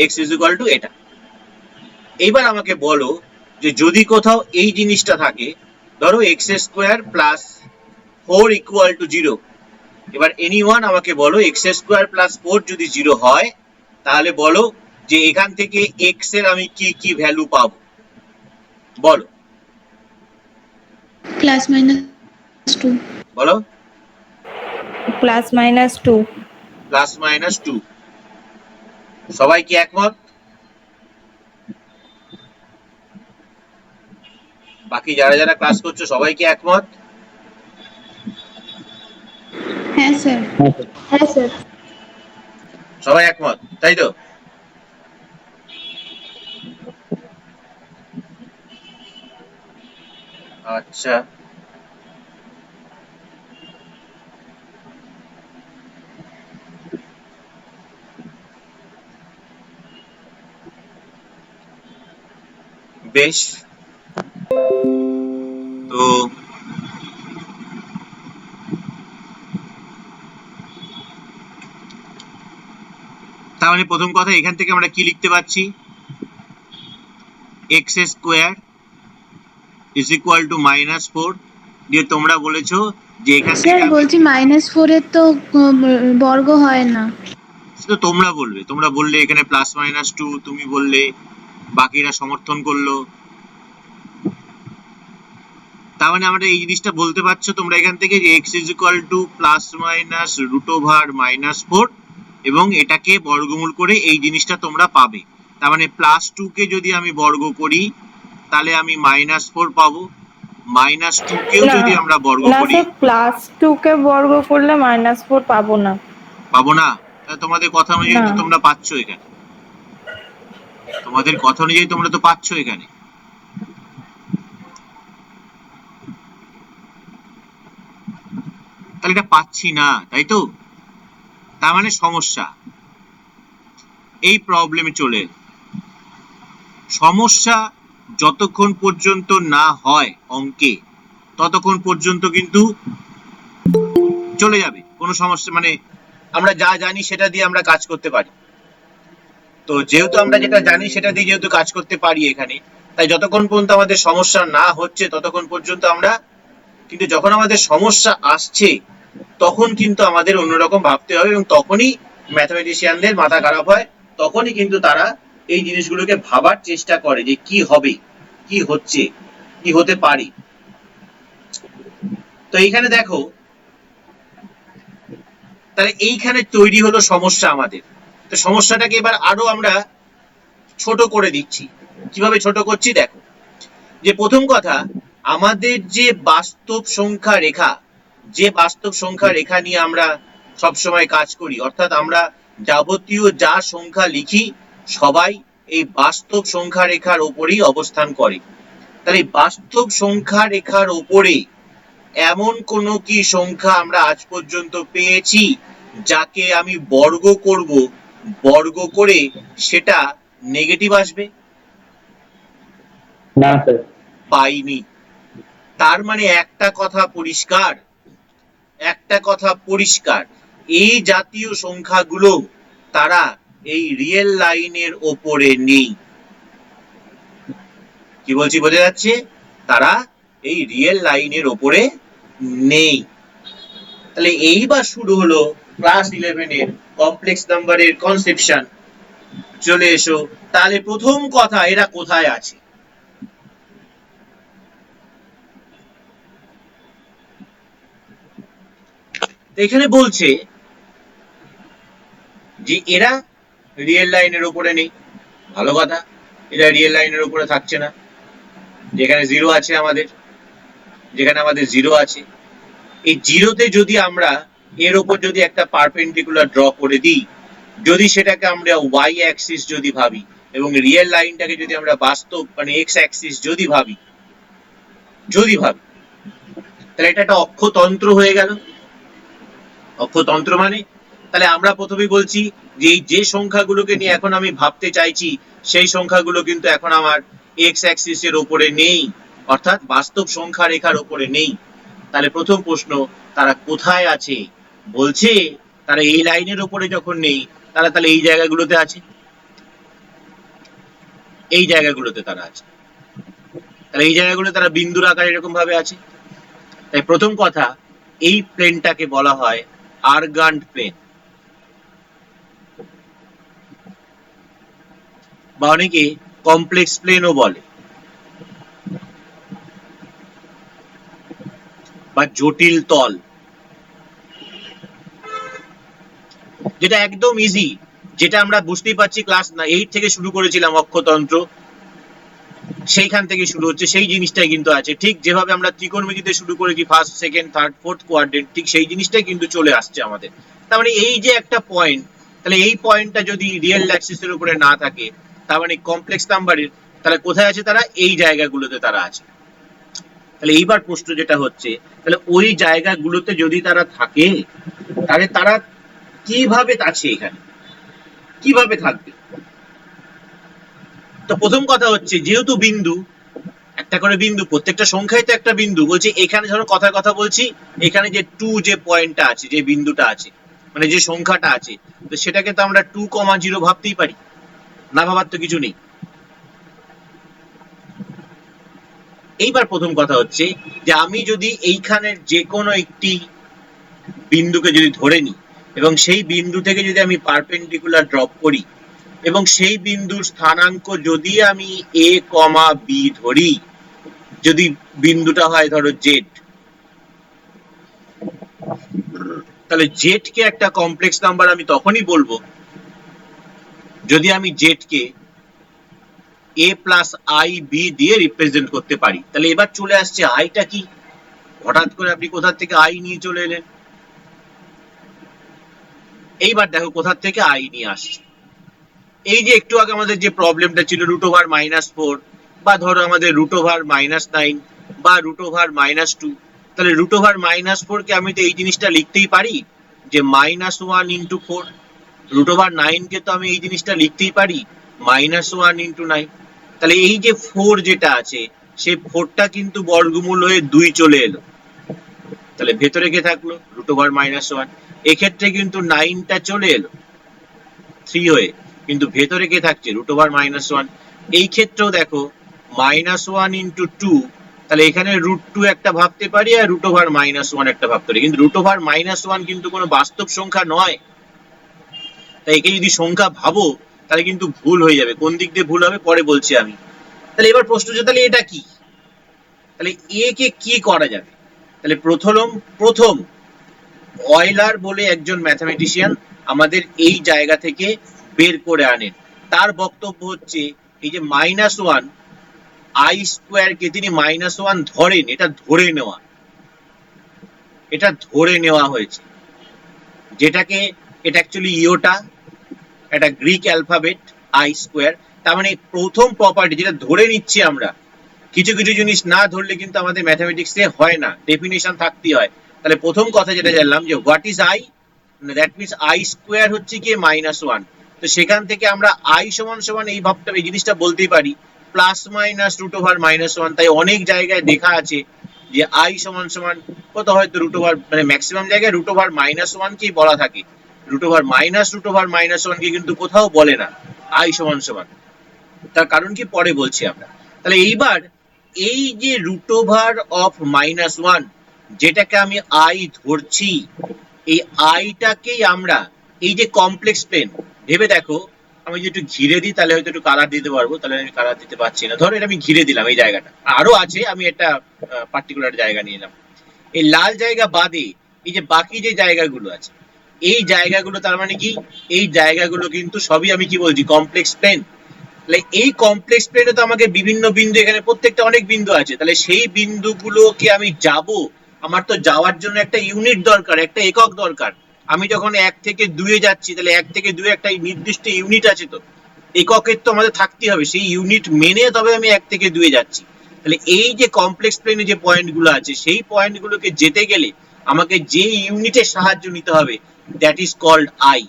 x ইজ ইকুয়াল টু এটা। এইবার আমাকে বলো যে যদি কোথাও এই জিনিসটা থাকে, ধরো x square plus 4 equal to 0, এবার এনিওয়ান আমাকে বলো x স্কয়ার প্লাস 4 যদি 0 হয়, তাহলে বলো যে এখান থেকে x এর আমি কি কি ভ্যালু পাবো, বলো। প্লাস মাইনাস 2, বলো প্লাস মাইনাস 2। Plus minus 2। সবাই কি একমত? বাকি যারা যারা ক্লাস করছো সবাই কি একমত? হ্যাঁ স্যার। হ্যাঁ স্যার। সবাই একমত, তাই তো? আচ্ছা, বেশ। তো তার মানে প্রথম কথা, এখান থেকে আমরা কি লিখতে পাচ্ছি, x square is equal two -4, দিয়ে তোমরা বলেছো যে এখান থেকে স্যার বলছি -4 এর তো বর্গ হয় না। সেটা তোমরা বলবে, তোমরা বললে এখানে প্লাস মাইনাস 2, তুমি বললে, বাকিরা সমর্থন করলো। তার মানে আমরা এই জিনিসটা বলতে পারছো তোমরা এখান থেকে যে x is equal two plus minus √/-4, এবং এটাকে বর্গমূল করে এই জিনিসটা তোমরা পাবে। তার মানে +2 কে যদি আমি বর্গ করি তাহলে আমি -4 পাবো, -2 কেও যদি আমরা বর্গ করি, +2 কে বর্গ করলে -4 পাবো না। পাবো না? তাহলে তোমাদের কথা অনুযায়ী তো তোমরা পাচ্ছ এখানে, তোমাদের কথা অনুযায়ী তোমরা তো পাচ্ছ এখানে। তাহলে এটা পাচ্ছি না, তাই তো? তার মানে সমস্যা, এই প্রবলেমে চলে। সমস্যা যতক্ষণ পর্যন্ত না হয় অঙ্কে, ততক্ষণ পর্যন্ত কিন্তু চলে যাবে, কোনো সমস্যা, মানে আমরা যা জানি সেটা দিয়ে আমরা কাজ করতে পারি। তো যেহেতু আমরা যেটা জানি সেটা দিয়ে যেহেতু কাজ করতে পারি এখানে, তাই যতক্ষণ পর্যন্ত আমাদের সমস্যা না হচ্ছে ততক্ষণ পর্যন্ত আমরা, কিন্তু যখন আমাদের সমস্যা আসছে তখন কিন্তু আমাদের অন্যরকম ভাবতে হবে, এবং তখনই ম্যাথমেটিশিয়ানদের মাথা খারাপ হয়, তখনই কিন্তু তারা এই জিনিসগুলোকে ভাবার চেষ্টা করে যে কি হবে, কি হচ্ছে, কি হতে পারে। তো এইখানে দেখো, তাহলে এইখানে তৈরি হলো সমস্যা আমাদের। তো সমস্যাটাকে এবার আরো আমরা ছোট করে দিচ্ছি। কিভাবে ছোট করছি দেখো, যে প্রথম কথা, আমাদের যে বাস্তব সংখ্যা রেখা, যে বাস্তব সংখ্যা রেখা নিয়ে আমরা সবসময় কাজ করি, অর্থাৎ আমরা যাবতীয় যা সংখ্যা লিখি সবাই এই বাস্তব সংখ্যা রেখার উপরেই অবস্থান করে। তাহলে বাস্তব সংখ্যা রেখার উপরে এমন কোনো কি সংখ্যা আমরা আজ পর্যন্ত পেয়েছি যাকে আমি বর্গ করব, বর্গ করে সেটা নেগেটিভ আসবে? না স্যার। পাইনি। তার মানে একটা কথা পরিষ্কার, একটা কথা পরিষ্কার, এই জাতীয় সংখ্যাগুলো তারা এই রিয়েল লাইনের ওপরে নেই। কি বলছি বোঝা যাচ্ছে? তারা এই রিয়েল লাইনের ওপরে নেই। তাহলে এইবার শুরু হলো ক্লাস 11 এর কমপ্লেক্স নাম্বারের কনসেপশন। চলে এসো। তাহলে প্রথম কথা, এরা কোথায় আছে? এখানে বলছে যে এরা রিয়েল লাইনের উপরে নেই। ভালো কথা, এরা রিয়েল লাইনের উপরে থাকছে না। যেখানে জিরো আছে আমাদের, যেখানে আমাদের জিরো আছে, এই জিরোতে যদি আমরা এর উপর যদি একটা পারপেন্ডিকুলার ড্র করে দিই, যদি সেটাকে আমরা ওয়াই অ্যাক্সিস যদি ভাবি এবং রিয়েল লাইনটাকে যদি আমরা বাস্তব মানে এক্স অ্যাক্সিস যদি ভাবি, তাহলে এটা একটা অক্ষতন্ত্র হয়ে গেল। অক্ষতন্ত্র মানে, তাহলে আমরা প্রথমেই বলছি যে এই যে সংখ্যাগুলোকে নিয়ে এখন আমি ভাবতে চাইছি সেই সংখ্যাগুলো কিন্তু এখন আমার এক্স অ্যাক্সিসের উপরে নেই, অর্থাৎ বাস্তব সংখ্যা রেখার উপরে নেই। তাহলে প্রথম প্রশ্ন, তারা কোথায় আছে? বলছে তারা এই লাইনের উপরে যখন নেই, তাহলে এই জায়গাগুলোতে আছে, এই জায়গাগুলোতে তারা আছে। তাহলে এই জায়গাগুলো তারা বিন্দুর আকারে এরকম ভাবে আছে। তাই প্রথম কথা, এই প্লেনটাকে বলা হয় আর্গান্ড প্লেন, বা অনেকে কমপ্লেক্স প্লেনও বলে, বা জটিল তল। যেটা একদম ইজি, যেটা আমরা বুঝতেই পারছি ক্লাস 8 থেকে শুরু করেছিলাম অক্ষতন্ত্র, সেইখান থেকে শুরু হচ্ছে, সেই জিনিসটাই কিন্তু আছে। ঠিক যেভাবে আমরা ত্রিকোণমিতিতে শুরু করেছি first, second, third, fourth quadrant, ঠিক সেই জিনিসটাই কিন্তু চলে আসছে আমাদের। তার মানে এই যে একটা পয়েন্ট, তাহলে এই পয়েন্টটা যদি রিয়েল অ্যাক্সিসের উপরে না থাকে, তার মানে কমপ্লেক্স নাম্বারের তাহলে কোথায় আছে? তারা এই জায়গাগুলোতে তারা আছে। তাহলে এইবার প্রশ্ন যেটা হচ্ছে, তাহলে ওই জায়গাগুলোতে যদি তারা থাকে, তাহলে তারা কিভাবে আছে, এখানে কিভাবে থাকবে? তো প্রথম কথা হচ্ছে, যেহেতু বিন্দু, একটা করে বিন্দু, প্রত্যেকটা সংখ্যায় তো একটা বিন্দু, বলছে এখানে ধরো কথার কথা বলছি, এখানে যে 2 যে পয়েন্টটা আছে, যে বিন্দুটা আছে, মানে যে সংখ্যাটা আছে, তো সেটাকে তো আমরা 2,0 ভাবতেই পারি না, ভাবার তো কিছু নেই। এইবার প্রথম কথা হচ্ছে যে আমি যদি এইখানের যে কোনো একটি বিন্দুকে যদি ধরে নিই এবং সেই বিন্দু থেকে যদি আমি পারপেন্ডিকুলার ড্রপ করি এবং সেই বিন্দুর স্থানাঙ্ক যদি আমি a, b ধরি, যদি বিন্দুটা হয় ধরো জেড, তাহলে জেড কে একটা কমপ্লেক্স নাম্বার আমি তখনই বলবো যদি আমি জেড কে a প্লাস আই বি দিয়ে রিপ্রেজেন্ট করতে পারি। তাহলে এবার চলে আসছে আইটা কি? হঠাৎ করে আপনি কোথা থেকে আই নিয়ে চলে এলেন? এইবার দেখো কোথা থেকে আই নিয়ে আসছে। এই যে একটু আগে আমাদের যে প্রবলেমটা ছিল √4, বা ধরো আমাদের √9 বা √2, তাহলে √4 কে আমি তো এই জিনিসটা লিখতেই পারি যে -1 × 4, √9 কে তো আমি এই জিনিসটা লিখতেই পারি -1 × 9। তাহলে এই যে 4 যেটা আছে, সেই 4টা কিন্তু বর্গমূল হয়ে 2 চলে এলো, তাহলে ভেতরে কে থাকলো? √1। এক্ষেত্রে কিন্তু 9টা চলে এলো 3 হয়ে, কিন্তু ভেতরে কে থাকছে? √1। এই ক্ষেত্রেও দেখো -1 × 2, তাহলে এখানে √2 একটা ভাবতে পারি আর √1 একটা ভাবতে পারি, কিন্তু √1 কিন্তু কোনো বাস্তব সংখ্যা নয়। তাই একে যদি সংখ্যা ভাবো তাহলে কিন্তু ভুল হয়ে যাবে। কোন দিক দিয়ে ভুল হবে পরে বলছি আমি। তাহলে এবার প্রশ্ন হচ্ছে, তাহলে এটা কি? তাহলে এ কে কি করা যাবে? তাহলে প্রথম অয়লার বলে একজন ম্যাথমেটিশিয়ান আমাদের এই জায়গা থেকে বের করে আনেন। তার বক্তব্য হচ্ছে এই যে -1 আই স্কোয়ার কে তিনি -1 ধরেন, এটা ধরে নেওয়া, এটা ধরে নেওয়া হয়েছে, যেটাকে এটা অ্যাকচুয়ালি ইওটা, একটা গ্রিক অ্যালফাবেট আই স্কোয়ার। তার মানে প্রথম প্রপার্টি যেটা ধরে নিচ্ছি আমরা, কিছু কিছু জিনিস না ধরলে কিন্তু আমাদের ম্যাথামেটিক্সে হয় না, ডেফিনিশন থাকতেই হয়। তাহলে প্রথম কথা যেটা জানলাম যে what is I, that means I square হচ্ছে কি -1। তো সেখান থেকে আমরা আই সমান সমান এই ভাবটা, এই জিনিসটা বলতেই পারি +-√1। তাই অনেক জায়গায় দেখা আছে যে আই সমান সমান কত, হয়তো √, মানে ম্যাক্সিমাম জায়গায় √1 কেই বলা থাকে, √1 কে কিন্তু কোথাও বলে না আই সমান সমান। তার কারণ কি পরে বলছি আমরা। তাহলে এইবার এই যে √1 যেটাকে আমি আই ধরছি, এই আইটাকেই আমরা এই যে কমপ্লেক্স প্লেন, ভেবে দেখো আমি যদি একটু ঘিরে দিই তাহলে হয়তো একটু কালার দিতে পারবো, তাহলে আমি কালার দিতে পারছি না, ধরো এটা আমি ঘিরে দিলাম এই জায়গাটা, আরো আছে, আমি একটা পার্টিকুলার জায়গা নিয়ে নিলাম। এই লাল জায়গা বাদে এই যে বাকি যে জায়গাগুলো আছে, এই জায়গাগুলো তার মানে কি, এই জায়গাগুলো কিন্তু সবই আমি কি বলছি কমপ্লেক্স প্লেন। তাহলে এই কমপ্লেক্স প্লেনে তো আমাকে বিভিন্ন বিন্দু, এখানে প্রত্যেকটা অনেক বিন্দু আছে, তাহলে সেই বিন্দুগুলোকে আমি যাব, আমার তো যাওয়ার জন্য একটা ইউনিট দরকার, একটা একক দরকার। আমি যখন 1 থেকে 2 যাচ্ছি, তাহলে 1 থেকে 2 একটা নির্দিষ্ট ইউনিট আছে, তো এককের তো আমাদের থাকতেই হবে, সেই ইউনিট মেনে তবে আমি 1 থেকে 2 যাচ্ছি। তাহলে এই যে কমপ্লেক্স প্লেনে যে পয়েন্টগুলো আছে, সেই পয়েন্টগুলোকে যেতে গেলে আমাকে যে ইউনিটের সাহায্য নিতে হবে, দ্যাট ইজ কল্ড আই,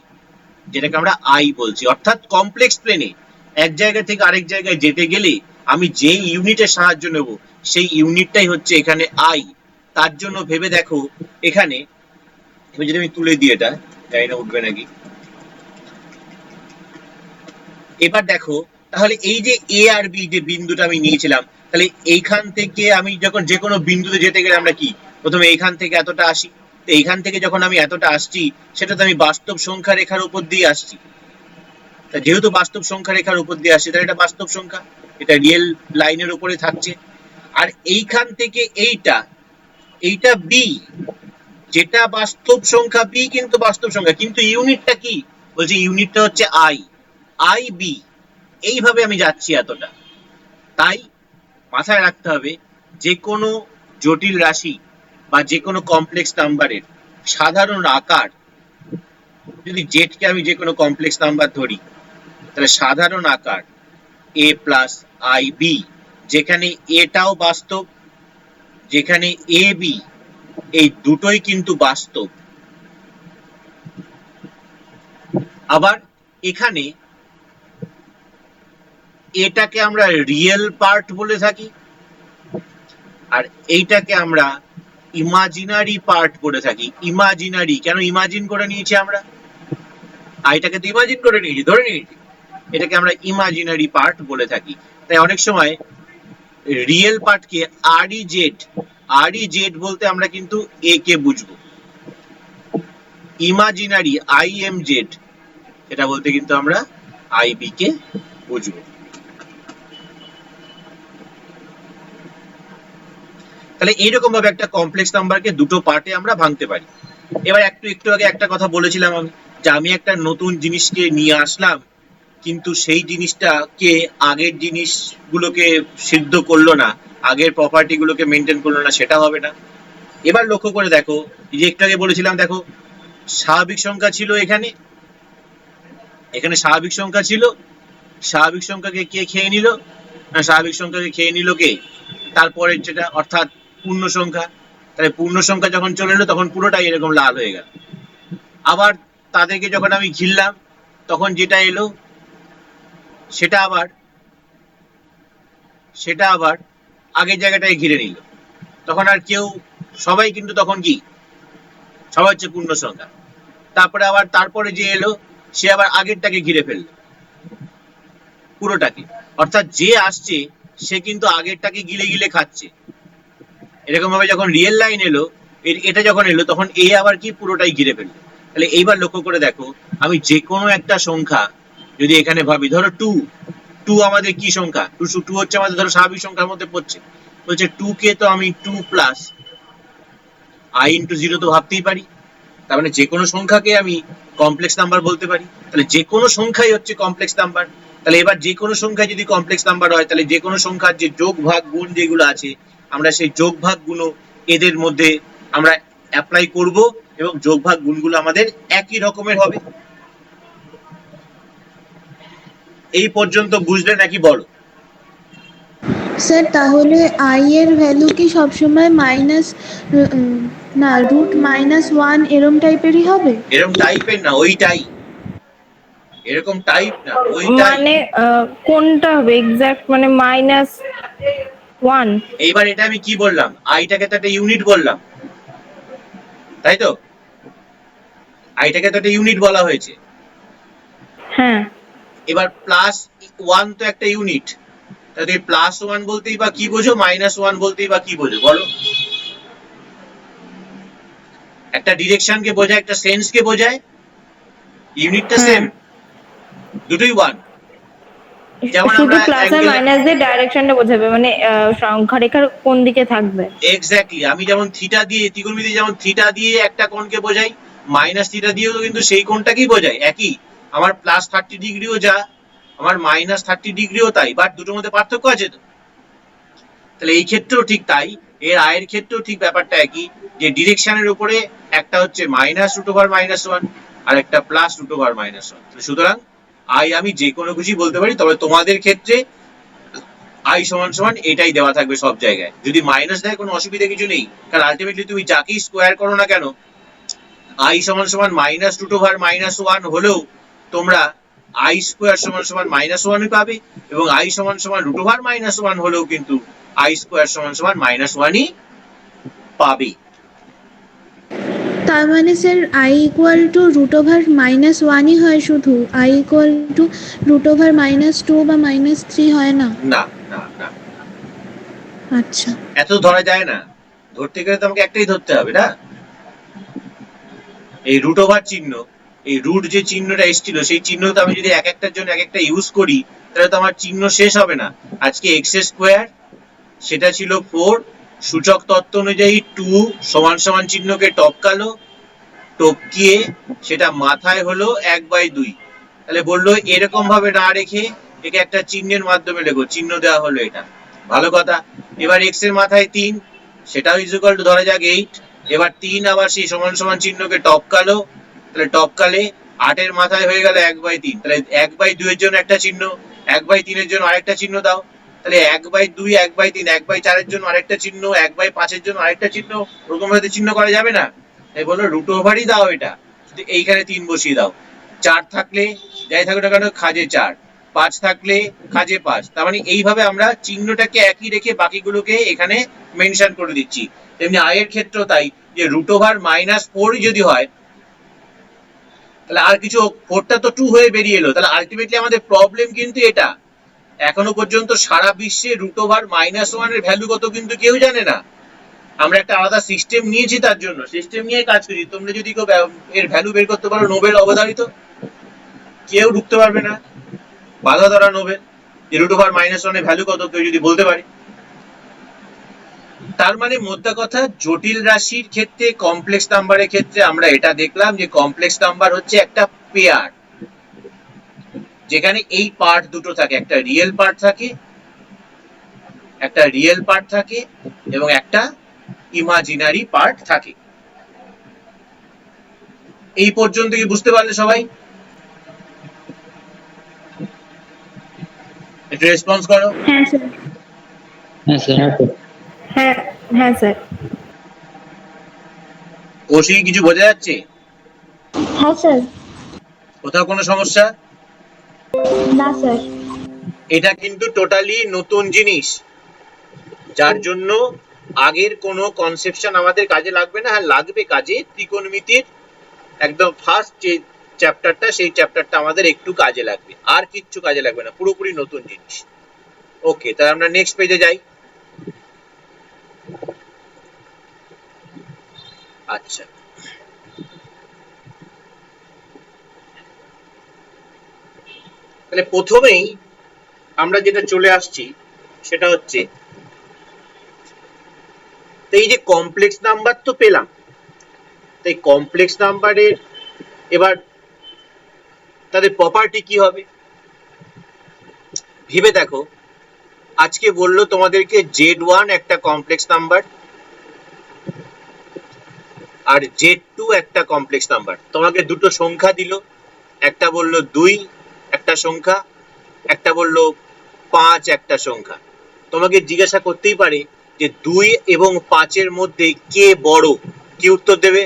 যেটাকে আমরা আই বলছি। অর্থাৎ কমপ্লেক্স প্লেনে এক জায়গা থেকে আরেক জায়গায় যেতে গেলে আমি যে ইউনিটের সাহায্য নেব, সেই ইউনিটটাই হচ্ছে এখানে আই। তার জন্য ভেবে দেখো এখানে যদি আমি তুলে দিই, এটা জানি না উঠবে নাকি, এবার দেখো তাহলে এই যে এ আর বি যে বিন্দুটা আমি নিয়েছিলাম, তাহলে এইখান থেকে আমি যখন যে কোনো বিন্দুতে যেতে গেলে আমরা কি প্রথমে এইখান থেকে এতটা আসি, তো এইখান থেকে যখন আমি এতটা আসছি, সেটা তো আমি বাস্তব সংখ্যা রেখার উপর দিয়ে আসছি, যেহেতু বাস্তব সংখ্যা রেখার উপর দিয়ে আসছে, তাহলে এটা বাস্তব সংখ্যা, এটা রিয়েল লাইনের উপরে থাকছে। আর এইখান থেকে এইটা বি, যেটা বাস্তব সংখ্যা, বি কিন্তু বাস্তব সংখ্যা, কিন্তু ইউনিটটা কি বলছে, ইউনিটটা হচ্ছে আই, আই বি, এইভাবে আমি যাচ্ছি এতটা। তাই মাথায় রাখতে হবে যে কোনো জটিল রাশি বা যে কোনো কমপ্লেক্স নাম্বারের সাধারণ আকার, যদি জেডকে আমি যে কোনো কমপ্লেক্স নাম্বার ধরি, তাহলে সাধারণ আকার a প্লাস আই বি, যেখানে এটাও বাস্তব, যেখানে এ বি, এই দুটোই কিন্তু বাস্তব। আবার এখানে এটাকে আমরা রিয়েল পার্ট বলে থাকি, আর এইটাকে আমরা ইমাজিনারি পার্ট বলে থাকি। ইমাজিনারি কেন ইমাজিন করে নিয়েছি আমরা, আইটাকে তো ইমাজিন করে নিয়েছি, ধরে নিয়েছি, এটাকে আমরা ইমাজিনারি পার্ট বলে থাকি। তাই অনেক সময় রিয়েল পার্টকে আর ই জেড বলতে আমরা কিন্তু এ কে বুঝবো, ইমাজিনারি আই এম জেড এটা বলতে কিন্তু আমরা আই বি কে বুঝবো। তাহলে এইরকম ভাবে একটা কমপ্লেক্স নাম্বারকে দুটো পার্টে আমরা ভাঙতে পারি। এবার একটু আগে একটা কথা বলেছিলাম আমি, যে আমি একটা নতুন জিনিসকে নিয়ে আসলাম, কিন্তু সেই জিনিসটাকে আগের জিনিসগুলোকে সিদ্ধ করলো না, আগের প্রপার্টি গুলোকে মেনটেন করলো না, সেটা হবে না। এবার লক্ষ্য করে দেখো, যে একটু আগে বলেছিলাম, দেখো স্বাভাবিক সংখ্যা ছিল এখানে, এখানে স্বাভাবিক সংখ্যা ছিল, স্বাভাবিক সংখ্যাকে কে খেয়ে নিল না, স্বাভাবিক সংখ্যাকে খেয়ে নিল কে, তারপরে যেটা অর্থাৎ পূর্ণ সংখ্যা। তাহলে পূর্ণ সংখ্যা যখন চলে এলো তখন পুরোটাই এরকম লাল হয়ে গেল। আবার তাদেরকে যখন আমি ঘিরলাম, তখন যেটা এলো সেটা আবার আগের জায়গাটায় ঘিরে নিল, তখন আর কেউ, সবাই কিন্তু তখন কি, সবাই হচ্ছে পূর্ণ সংখ্যা। তারপরে আবার তারপরে যে এলো সে আবার আগেরটাকে ঘিরে ফেললো পুরোটাকে, অর্থাৎ যে আসছে সে কিন্তু আগেরটাকে গিলে গিলে খাচ্ছে। এরকম ভাবে যখন রিয়েল লাইন এলো, এটা যখন এলো, তখন এ আবার কি পুরোটাই ঘিরে ফেললো। তাহলে এইবার লক্ষ্য করে দেখো, আমি যে কোনো একটা সংখ্যা যদি এখানে ভাবি, ধরো টু আমাদের কি সংখ্যা, টু হচ্ছে আমাদের ধরো স্বাভাবিক সংখ্যার মধ্যে পড়ছে, বলছে টু কে তো আমি 2 প্লাস আই ইন্টু 0 তো ভাবতেই পারি, তার মানে যে কোনো সংখ্যাকে আমি কমপ্লেক্স নাম্বার বলতে পারি। তাহলে যে কোনো সংখ্যাই হচ্ছে কমপ্লেক্স নাম্বার। তাহলে এবার যে কোনো সংখ্যা যদি কমপ্লেক্স নাম্বার হয়, তাহলে যে কোনো সংখ্যার যে যোগ ভাগ গুণ যেগুলো আছে, আমরা সেই যোগ ভাগ গুণ এদের মধ্যে আমরা অ্যাপ্লাই করব, এবং যোগ ভাগ গুণগুলো আমাদের একই রকমের হবে। এই পর্যন্ত বুঝলে নাকি বলো? স্যার তাহলে আই এর ভ্যালু কি সবসময় মাইনাস, না √-1 এরম টাইপেরই হবে? এরকম টাইপের না, ওইটাই। এরকম টাইপ না, ওইটাই। মানে কোনটা হবে এক্সাক্ট, মানে -1? এইবার এটা আমি কি বললাম, আইটাকে তো একটা ইউনিট বললাম, তাই তো? আইটাকে তো একটা ইউনিট বলা হয়েছে। হ্যাঁ। এবার +1 তো একটা ইউনিট, তাহলে +1 বলতেই বা কি বোঝো, -1 বলতেই বা কি বোঝো বলো? একটা ডিরেকশনকে বোঝায়, একটা সেন্সকে বোঝায়, ইউনিটটা সেম, দুটোই 1। যেমন শুধু আমরা প্লাস আর মাইনাস দিয়ে ডাইরেকশনটা বোঝাবে, মানে সংখ্যা রেখার কোন দিকে থাকবে। এক্স্যাক্টলি, আমি যেমন থিটা দিয়ে, ত্রিকোণমিতি যেমন থিটা দিয়ে একটা কোণকে বোঝাই, মাইনাস থিটা দিয়েও কিন্তু সেই কোণটাকেই বোঝায়, একই। আমার +30 ডিগ্রিও যা, আমার -30 ডিগ্রিও তাই, বাট দুটোর মধ্যে পার্থক্য আছে তো। তাহলে এই ক্ষেত্রেও ঠিক তাই, এর আয়ের ক্ষেত্রেও ঠিক ব্যাপারটা একই, যে ডিরেকশনের উপরে একটা হচ্ছে -√1 আর একটা +√1। সুতরাং আই আমি যে কোনো খুশি বলতে পারি, তবে তোমাদের ক্ষেত্রে আই সমান সমান এটাই দেওয়া থাকবে সব জায়গায়। যদি মাইনাস দেয় কোনো অসুবিধা কিছু নেই, কারণ আলটিমেটলি তুমি যাকেই স্কোয়ার করো না কেন, আই সমান সমান -√1 হলেও তোমরা আই স্কোয়ার সমান সমান -1ই পাবে, এবং আই সমান সমান √1 হলেও কিন্তু আই স্কোয়ার সমান সমান -1ই পাবে। তার মানে স্যার i = √(-1) হয় শুধু, i = √(-2) বা -3 হয় না? না না না, আচ্ছা। এত ধরা যায় না। ধরতে গেলে তোমাকে একটাই ধরতে হবে না, এই √ওভার চিহ্ন, এই রুট যে চিহ্নটা এসেছিল, সেই চিহ্ন তো আমি যদি এক একটার জন্য এক একটা ইউজ করি, তাহলে তো আমার চিহ্ন শেষ হবে না। আজকে x² সেটা ছিল 4, সূচক তত্ত্ব অনুযায়ী 2 সমান সমান চিহ্নকে টপকালো, টপকিয়ে সেটা মাথায় হলো 1/2। তাহলে বললো এরকম ভাবে না রেখে একে একটা চিহ্নের মাধ্যমে লেখো, চিহ্ন দেওয়া হলো এটা, ভালো কথা। এবার x এর মাথায় 3, সেটাও ইকুয়াল টু ধরা যাক 8। এবার 3 আবার সেই সমান সমান চিহ্নকে টপকালো, তাহলে টপকালে 8 এর মাথায় হয়ে গেল 1/3। তাহলে 1/2 এর জন্য একটা চিহ্ন, 1/3 এর জন্য আরেকটা চিহ্ন দাও। তাহলে 1/2, 1/3, 1/4 এর জন্য আরেকটা চিহ্ন, 1/5 এর জন্য আরেকটা চিহ্ন, ওরকম ভাবে চিহ্ন করা যাবে না। তাই বললো √ওভারই দাও এটা, এইখানে 3 বসিয়ে দাও। 4 থাকলে যাই থাকুক না কেন খাজে 4, 5 থাকলে খাজে 5। তার মানে এইভাবে আমরা চিহ্নটাকে একই রেখে বাকিগুলোকে এখানে মেনশন করে দিচ্ছি। তেমনি আয়ের ক্ষেত্রেও তাই, যে √(-4) যদি হয়, তাহলে আর কিছু, 4টা তো 2 হয়ে বেরিয়ে এলো। তাহলে আলটিমেটলি আমাদের প্রবলেম কিন্তু এটা, এখনো পর্যন্ত সারা বিশ্বে √(-1) এর ভ্যালু কত কিন্তু কেউ জানে না। আমরা একটা আলাদা সিস্টেম নিয়েছি, তার জন্য সিস্টেম নিয়ে কাজ করি। তোমরা যদি কেউ এর ভ্যালু বের করতে পারো, নোবেল অবধারিত, কেউ ঢুকতে পারবে না, বাধা ধরা নোবেল, যে √(-1) এর ভ্যালু কত কেউ যদি বলতে পারে। তার মানে মোদ্দা কথা, জটিল রাশির ক্ষেত্রে, কমপ্লেক্স নাম্বারের ক্ষেত্রে আমরা এটা দেখলাম যে কমপ্লেক্স নাম্বার হচ্ছে একটা পেয়ার, যেখানে এই পার্ট দুটো থাকে, একটা রিয়েল পার্ট থাকে এবং একটা ইমাজিনারি পার্ট থাকে। এই পর্যন্ত কি বুঝতে পারলে সবাই? একটু রেসপন্স করো। হ্যাঁ স্যার। হ্যাঁ স্যার। হ্যাঁ হ্যাঁ স্যার। কৌশিক কিছু বোঝা যাচ্ছে? হ্যাঁ স্যার। কোথাও কোনো সমস্যা? না স্যার। এটা কিন্তু টোটালি নতুন জিনিস, যার জন্য আগের কোনো কনসেপশন আমাদের কাজে লাগবে না। হ্যাঁ লাগবে কাজে, ত্রিকোণমিতির একদম ফার্স্ট যে চ্যাপ্টারটা, সেই চ্যাপ্টারটা আমাদের একটু কাজে লাগবে, আর কিচ্ছু কাজে লাগবে না, পুরোপুরি নতুন জিনিস। ওকে, তাহলে আমরা নেক্সট পেজে যাই। আচ্ছা, তাহলে প্রথমেই আমরা যেটা চলে আসছি সেটা হচ্ছে, এই যে কমপ্লেক্স নাম্বার তো পেলাম, তো তাই কমপ্লেক্স নাম্বারের এবার তাদের প্রপার্টি কি হবে ভেবে দেখো। আজকে বললো তোমাদেরকে Z1 একটা কমপ্লেক্স নাম্বার আর Z2 একটা কমপ্লেক্স নাম্বার, তোমাকে দুটো সংখ্যা দিল, একটা বললো 2 একটা সংখ্যা, একটা বললো 5 একটা সংখ্যা। তোমাকে জিজ্ঞাসা করতেই পারে যে 2 এবং 5 এর মধ্যে কে বড়, কি উত্তর দেবে?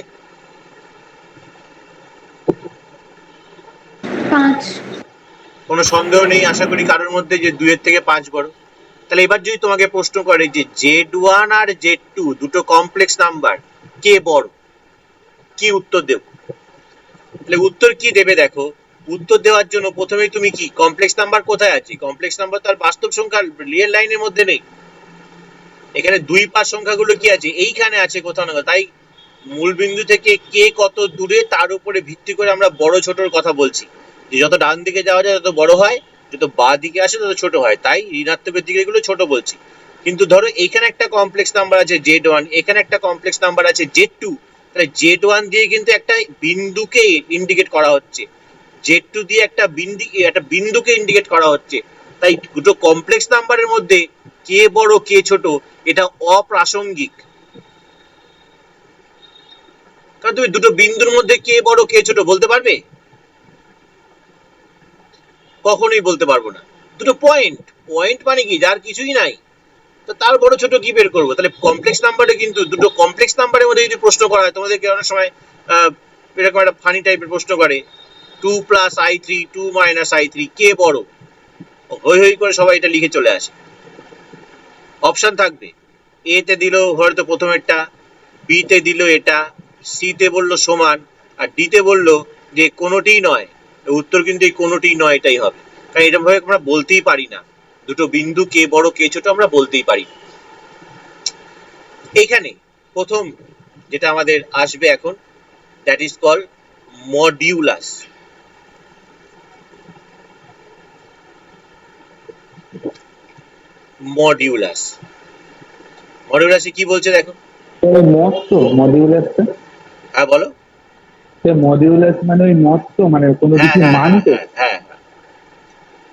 5। কোনো সন্দেহ নেই আশা করি কারোর মধ্যে যে 2 এর থেকে 5 বড়। তাহলে এবার যদি তোমাকে প্রশ্ন করে যে Z1 আর Z2 দুটো কমপ্লেক্স নাম্বার, কে বড়, কি উত্তর দেব? তাহলে উত্তর কি দেবে দেখো। উত্তর দেওয়ার জন্য প্রথমেই তুমি কি কমপ্লেক্স নাম্বার কোথায় আছে, কমপ্লেক্স নাম্বার তো আর বাস্তব সংখ্যা রিয়েল লাইনের মধ্যে নেই, এখানে 2 5 সংখ্যাগুলো কি আছে, এইখানে আছে কোথাও না। তাই মূল বিন্দু থেকে কে কত দূরে তার উপরে ভিত্তি করে আমরা বড় ছোটর কথা বলছি, যে যত ডান দিকে যাওয়া যায় তত বড় হয়, যত বাঁ দিকে আসে তত ছোট হয়, তাই ঋণাত্মকের দিকে এগুলো ছোট বলছি। কিন্তু ধরো এখানে একটা কমপ্লেক্স নাম্বার আছে Z1, এখানে একটা কমপ্লেক্স নাম্বার আছে Z2, তাহলে Z1 দিয়ে কিন্তু একটা বিন্দুকে ইন্ডিকেট করা হচ্ছে, Z2 দিয়ে একটা বিন্দুকে ইন্ডিকেট করা হচ্ছে। তাই দুটো কমপ্লেক্স নাম্বারের মধ্যে কে বড় কে ছোট এটা অপ্রাসঙ্গিক, কারণ তুমি দুটো বিন্দুর মধ্যে কে বড় কে ছোট বলতে পারবে? কখনোই বলতে পারবো না। দুটো পয়েন্ট, পয়েন্ট মানে কি, যার কিছুই নাই, তো তার বড় ছোট কি বের করবো? তাহলে কমপ্লেক্স নাম্বারে কিন্তু দুটো কমপ্লেক্স নাম্বারের মধ্যে যদি প্রশ্ন করা হয়, তোমাদেরকে অনেক সময় এরকম একটা ফানি টাইপের প্রশ্ন করে, 2 + i3 2 - i3 কে বড়, হই হই করে সবাই এটা লিখে চলে আসে। অপশন থাকবে, এ তে দিল হয়তো প্রথমেরটা, বি তে দিল এটা, সি তে বললো সমান, আর ডি তে বললো যে কোনোটিই নয়। উত্তর কিন্তু এই কোনোটিই নয় এটাই হবে, কারণ এরকম ভাবে আমরা বলতেই পারি না দুটো বিন্দু কে বড় কে ছোট, আমরা বলতেই পারি। এইখানে প্রথম যেটা আমাদের আসবে এখন, that is called modulus. Modulus, মডিউলাসে কি বলছে দেখো। ওই মত তো মডিউলাসটা, হ্যাঁ বলো। মডিউলাস মানে ওই মত তো, মানে কোনো হ্যাঁ কিছু হ্যাঁ মান হ্যাঁ তো। হ্যাঁ হ্যাঁ,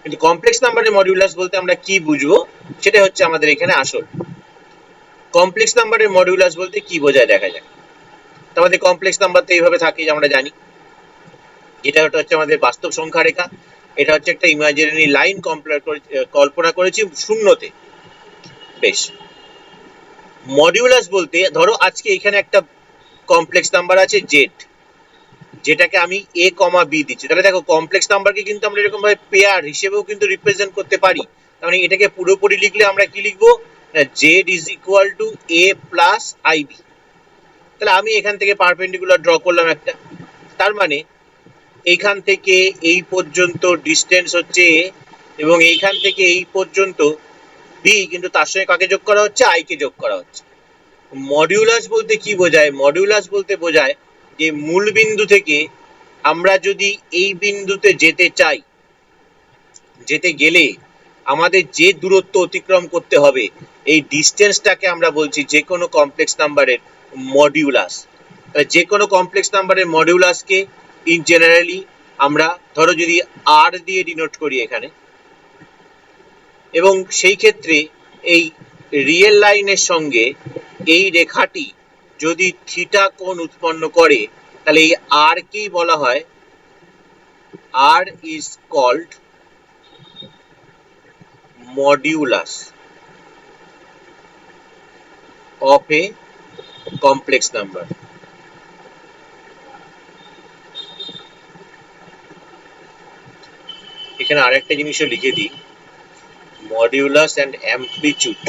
কিন্তু কমপ্লেক্স নাম্বারের মডিউলাস বলতে আমরা কি বুঝবো সেটা হচ্ছে আমাদের এখানে আসল। কমপ্লেক্স নাম্বারের মডিউলাস বলতে কি বোঝায় দেখা যাক। আমাদের কমপ্লেক্স নাম্বার তো এইভাবে থাকে যে আমরা জানি, এটা হচ্ছে আমাদের বাস্তব সংখ্যা রেখা, এটা হচ্ছে একটা ইমাজিনারি লাইন কল্পনা করেছি শূন্যতে। বেশ, মডিউলাস বলতে ধরো আজকে এখানে একটা কমপ্লেক্স নাম্বার আছে জেড, যেটাকে আমি এ কমা বি দিচ্ছি। তাহলে দেখো কমপ্লেক্স নাম্বারকে কিন্তু আমরা এরকম ভাবে পেয়ার হিসেবেও কিন্তু রিপ্রেজেন্ট করতে পারি। তার মানে এটাকে পুরোপুরি লিখলে আমরা কি লিখবো, Z is equal to A plus I B. তাহলে আমি এখান থেকে পারপেন্ডিকুলার ড্র করলাম একটা, তার মানে এইখান থেকে এই পর্যন্ত ডিস্টেন্স হচ্ছে এ, এবং এইখান থেকে এই পর্যন্ত বি, কিন্তু তার সঙ্গে কাকে যোগ করা হচ্ছে, আই কে যোগ করা হচ্ছে। মডিউলাস বলতে কি বোঝায়, মডিউলাস বলতে বোঝায় যে মূল বিন্দু থেকে আমরা যদি এই বিন্দুতে যেতে চাই, যেতে গেলে আমাদের যে দূরত্ব অতিক্রম করতে হবে, এই ডিস্টেন্সটাকে আমরা বলছি যে কোনো কমপ্লেক্স নাম্বারের মডিউলাস। যে কোনো কমপ্লেক্স নাম্বারের মডিউলাসকে ইন জেনারেলি আমরা ধরো যদি আর দিয়ে ডিনোট করি এখানে, এবং সেই ক্ষেত্রে এই রিয়েল লাইনের সঙ্গে এই রেখাটি যদি থিটা কোণ উৎপন্ন করে, তাহলে এই আর কেই বলা হয়, R is called modulus of a complex number. এখানে আরেকটা জিনিসও লিখে দিই, modulus and amplitude.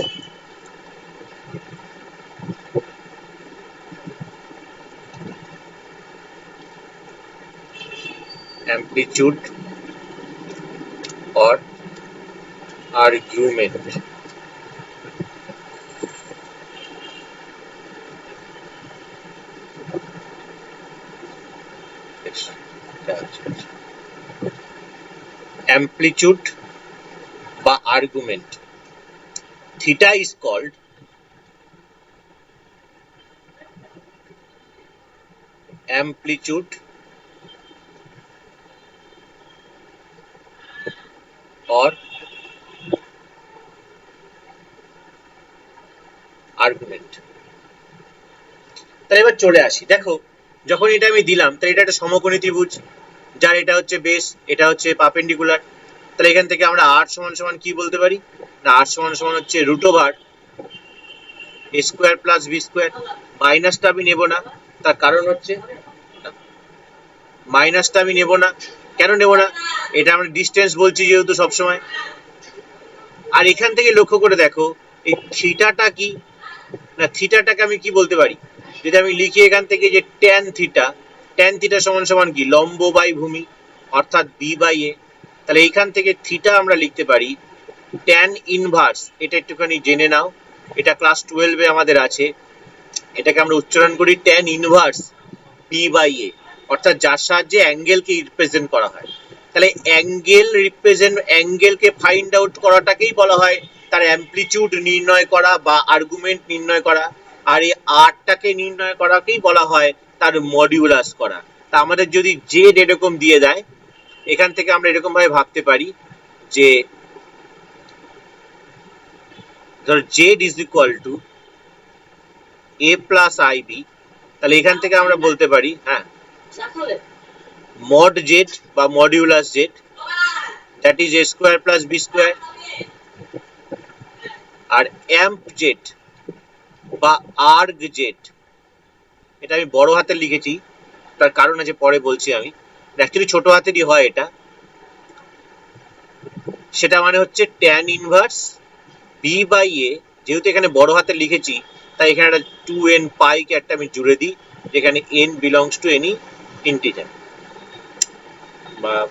Amplitude or argument. Amplitude বা argument. Theta is called amplitude or argument। তাহলে এবার চলে আসি, দেখো যখন এটা আমি দিলাম তাহলে এটা একটা সমকোণী ত্রিভুজ, যার এটা হচ্ছে বেস, এটা হচ্ছে পারপেন্ডিকুলার। তাহলে এখান থেকে আমরা r সমান সমান কি বলতে পারি না, r সমান সমান হচ্ছে root over a square plus B square. মাইনাসটা আমি নেব না, তার কারণ হচ্ছে মাইনাসটা আমি নেব না, কেন নেব না, এটা আমরা ডিস্টেন্স বলছি যেহেতু সবসময়। আর এখান থেকে লক্ষ্য করে দেখো এই থিটাটা কি না, থিটাটাকে আমি কি বলতে পারি, যদি আমি লিখি এখান থেকে যে ট্যান থিটা, ট্যান থিটা সমান সমান কি লম্ব বাই ভূমি অর্থাৎ বি বাই এ। তাহলে এইখান থেকে থিটা আমরা লিখতে পারি ট্যান ইনভার্স, এটা একটুখানি জেনে নাও, এটা ক্লাস 12 এ আমাদের আছে, এটাকে আমরা উচ্চারণ করি ট্যান ইনভার্স বি বাই এ, অর্থাৎ যার সাহায্যে অ্যাঙ্গেলকে রিপ্রেজেন্ট করা হয়। তাহলে অ্যাঙ্গেলকে ফাইন্ড আউট করাটাকেই বলা হয় তার অ্যামপ্লিটিউড নির্ণয় করা বা আর্গুমেন্ট নির্ণয় করা, আর এই আরটাকে নির্ণয় করাকেই বলা হয় তার মডিউলাস করা। তা আমাদের যদি জেড এরকম দিয়ে দেয়, এখান থেকে আমরা এরকম ভাবে ভাবতে পারি যে ধর Z is equal to A plus I B, তাহলে এখান থেকে আমরা বলতে পারি হ্যাঁ mod z বা modulus z, that is a square plus b square, আর amp z বা arg z, এটা আমি বড় হাতে লিখেছি, তার কারণ আছে পরে বলছি আমি, অ্যাকচুয়ালি ছোট হাতেরই হয় এটা, সেটা মানে হচ্ছে tan inverse b by a, যেহেতু এখানে বড় হাতে লিখেছি তাই এখানে একটা 2n পাই কে একটা আমি জুড়ে দিই, যেখানে n belongs to any integer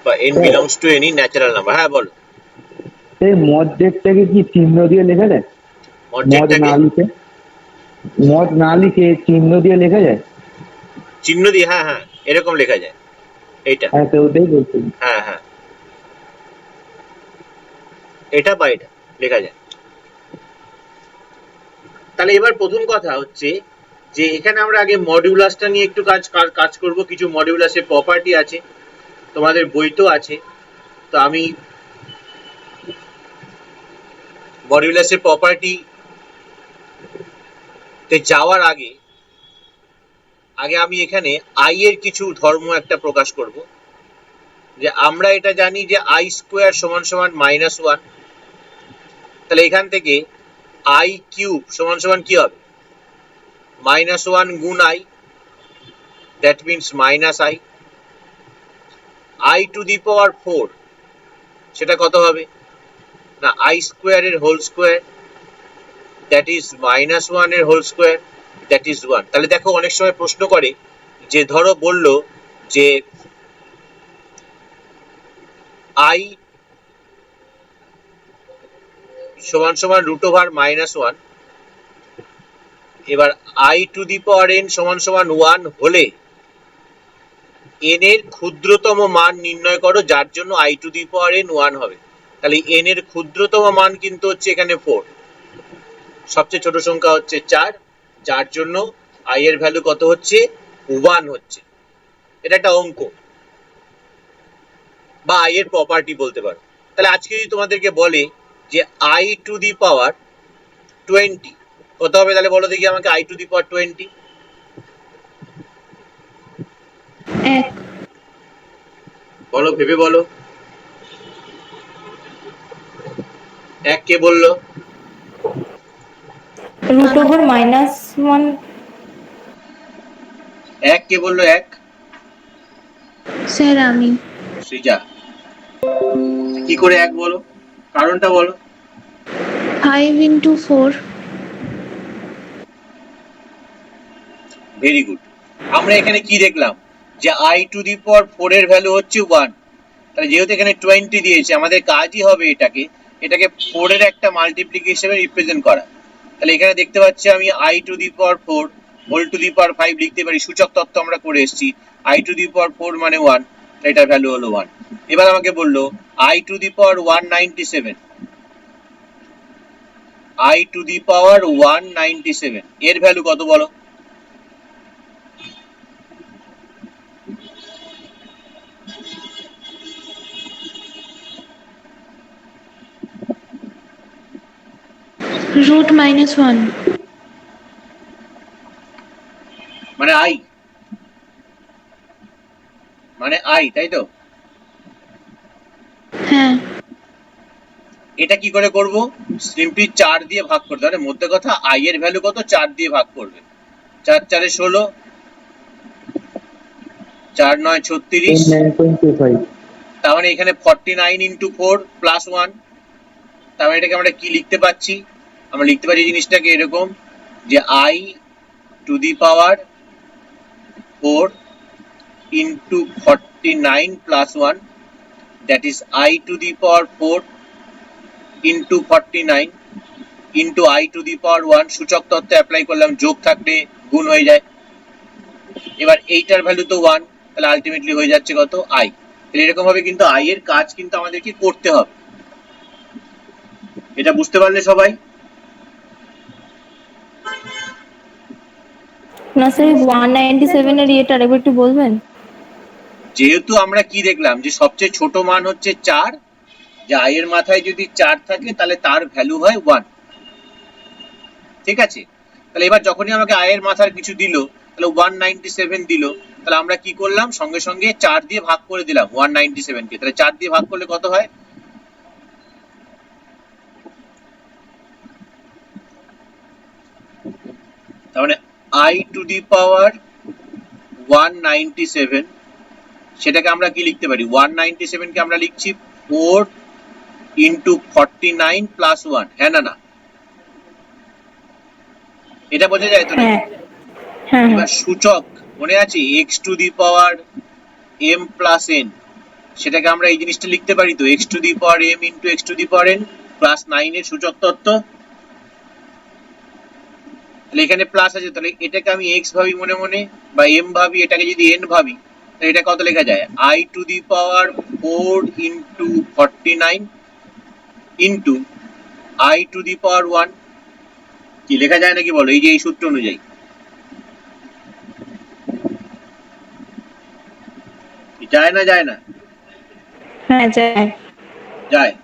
বা n belongs to any natural number। হ্যাঁ বলো। এই মডেলটাকে কি চিহ্ন দিয়ে লেখা যায়? মড না লিখে, মড না লিখে চিহ্ন দিয়ে লেখা যায়? চিহ্ন দিয়ে, হ্যাঁ হ্যাঁ এরকম লেখা যায়, এইটা হ্যাঁ তো ওটাই বলছি। হ্যাঁ হ্যাঁ এটা বা এটা লেখা যায়। তাহলে এবার প্রথম কথা হচ্ছে যে এখানে আমরা আগে মডিউলাসটা নিয়ে একটু কাজ করব, কিছু মডিউলাসের প্রপার্টি আছে, তোমাদের বইতেও আছে। তো আমি মডিউলাসের প্রপার্টি তে যাওয়ার আগে আমি এখানে আই এর কিছু ধর্ম একটা প্রকাশ করব, যে আমরা এটা জানি যে আই স্কোয়ার সমান সমান -1, তাহলে এখান থেকে আই কিউব সমান সমান কি হবে -1 গুণ i, that means -i, i to the power 4 সেটা কত হবে না আই স্কোয়ার এর হোল স্কোয়ার, দ্যাট ইজ -1 এর হোল স্কোয়ার, দ্যাট ইজ 1। তাহলে দেখো অনেক সময় প্রশ্ন করে যে ধরো বললো যে i সমান সমান √1, এবার i to the power n সমান সমান 1 হলে n এর ক্ষুদ্রতম মান নির্ণয় করো, যার জন্য i to the power n 1 হবে। তাহলে n এর ক্ষুদ্রতম মান কিন্তু হচ্ছে এখানে 4, সবচেয়ে ছোট সংখ্যা হচ্ছে 4, যার জন্য i এর ভ্যালু কত হচ্ছে 1 হচ্ছে। এটা একটা অঙ্ক বা i এর প্রপার্টি বলতে পারো। তাহলে আজকে যদি তোমাদেরকে বলে যে i টু দি পাওয়ার 20 কত হবে, তাহলে বলো দেখি আমাকে i টু দি পাওয়ার 20। 1। বলো, ভেবে বলো। 1 কে বললো? √1 1 কে বললো? 1 স্যার আমি। সৃজা, কি করে 1 বলো, কারণটা বলো। 5 × 4। Very good. আমরা এখানে কি দেখলাম যে i টু দি পাওয়ার 4 এর ভ্যালু হচ্ছে 1, তাহলে যেহেতু এখানে 20 দিয়েছে আমাদের কাজই হবে এটাকে 4 এর একটা মাল্টিপ্লিকেশন হিসেবে রিপ্রেজেন্ট করা। তাহলে এখানে দেখতে পাচ্ছি আমি i to the power 4 whole to the power 5 লিখতে পারি, সূচক তত্ত্ব আমরা করে এসেছি, i টু দি পাওয়ার 4 মানে 1, এটার ভ্যালু হলো 1। এবার আমাকে বললো i to the power 197, i to the power 197 এর ভ্যালু কত বলো। root minus 1. মানে আই, মানে আই, তাই তো? হ্যাঁ, এটা কি করে করব? সিম্পলি 4 দিয়ে ভাগ করতে হবে। মধ্যে কথা আই এর ভ্যালু কত? 4 দিয়ে ভাগ করবে। 4 4 16, 4 9 36, 9.25 তার মানে এখানে 49 ইন্টু 4 প্লাস 1। তার মানে এটাকে আমরা কি লিখতে পাচ্ছি? আমরা লিখতে পারি জিনিসটাকে এরকম যে i to the power 4 into 49 plus 1, that is i to the power 4 into 49 into i to the power 1। সূচক তত্ত্ব অ্যাপ্লাই করলাম, যোগ থাকলে গুণ হয়ে যায়। এবার এইটার ভ্যালু তো 1, তাহলে আলটিমেটলি হয়ে যাচ্ছে কত? আই। তাহলে এরকম ভাবে কিন্তু আই এর কাজ কিন্তু আমাদেরকে করতে হবে। এটা বুঝতে পারলে সবাই? না স্যার 197 এর ইয়েটা আরেকবার একটু বলবেন? যেহেতু আমরা কি দেখলাম যে সবচেয়ে ছোট মান হচ্ছে 4, যে আই এর মাথায় যদি 4 থাকে তাহলে তার ভ্যালু হয় 1। ঠিক আছে? তাহলে এবার যখনই আমাকে আই এর মাথার কিছু দিল, তাহলে 197 দিল, তাহলে আমরা কি করলাম? সঙ্গে সঙ্গে 4 দিয়ে ভাগ করে দিলাম 197 কে। তাহলে 4 দিয়ে ভাগ করলে কত হয়? তার মানে আই টু দি পাওয়ার 197, সেটাকে আমরা কি লিখতে পারি? 197 কে আমরা লিখছি 4 ইন্টু 49 প্লাস 1। হ্যাঁ না? এটা বোঝা যায় তো নাকি? হ্যাঁ হ্যাঁ হ্যাঁ। এবার সূচক মনে আছে x two the power m plus n, সেটাকে আমরা এই জিনিসটা লিখতে পারি তো, x two the power m into x two the power n plus 9 এর সূচক তত্ত্ব। তাহলে এখানে প্লাস আছে, তাহলে এটাকে আমি x ভাবি মনে মনে বা m ভাবি, এটাকে যদি n ভাবি, তাহলে এটা কত লেখা যায়? i to the power 4 into 49 into i to the power 1। কি লেখা যায় নাকি বলো? এই যে এই সূত্র অনুযায়ী যায় না যায় না? হ্যাঁ যায়। যায়।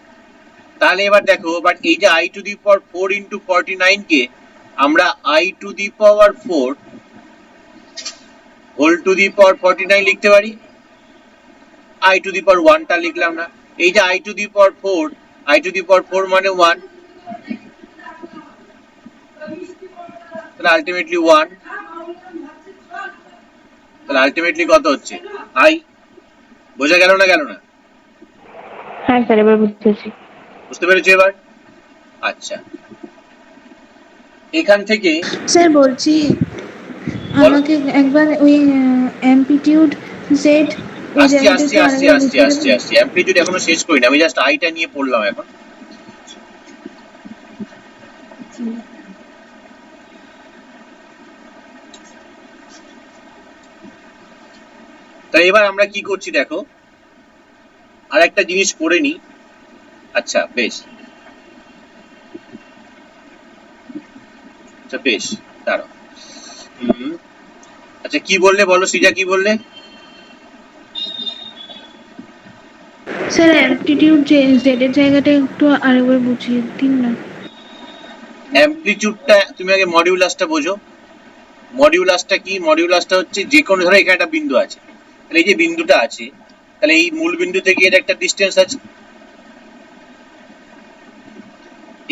তাহলে এবার দেখো, বাট এই যে i to the power 4 into 49 কে আমরা i to the power 4 whole to the power 49 লিখতে পারি। i টু দি পাওয়ার 1 টা লিখলাম না। এই যে i to the power 4, i to the power 4 মানে 1, তাহলে আলটিমেটলি 1। তাহলে আলটিমেটলি কত হচ্ছে? i। বোঝা গেল না? গেল না? হ্যাঁ স্যার এবার বুঝতেছি। বুঝতে পেরেছো এবার? আচ্ছা, এখান থেকে স্যার বলছি আমাকে একবার ওই অ্যাম্পলিটিউড জেড ওই আসছি জায়গাটা আসছি একটু আসছি আরেকবার আসছি বুঝিয়ে আসছি দেবেন? আসছি অ্যাম্পলিটিউড এখনো শেষ করিনি, আমি জাস্ট আইটা নিয়ে পড়লাম এখন। তাই এবার আমরা কি করছি দেখো, আর একটা জিনিস করে নি। আচ্ছা বেশ, আচ্ছা বেশ, দাঁড়াও। আচ্ছা কি বললে বলো সৃজা, কি বললে? স্যার অ্যাম্পলিটিউড জেড এর জায়গাটা একটু আরেকবার বুঝিয়ে দিন না। অ্যাম্পলিটিউডটা তুমি আগে মডিউলাসটা বোঝো। মডিউলাসটা কি? মডিউলাসটা হচ্ছে যে কোনো, ধরো এখানে একটা বিন্দু আছে, তাহলে এই যে বিন্দুটা আছে, তাহলে এই মূল বিন্দু থেকে এর একটা ডিসটেন্স আছে,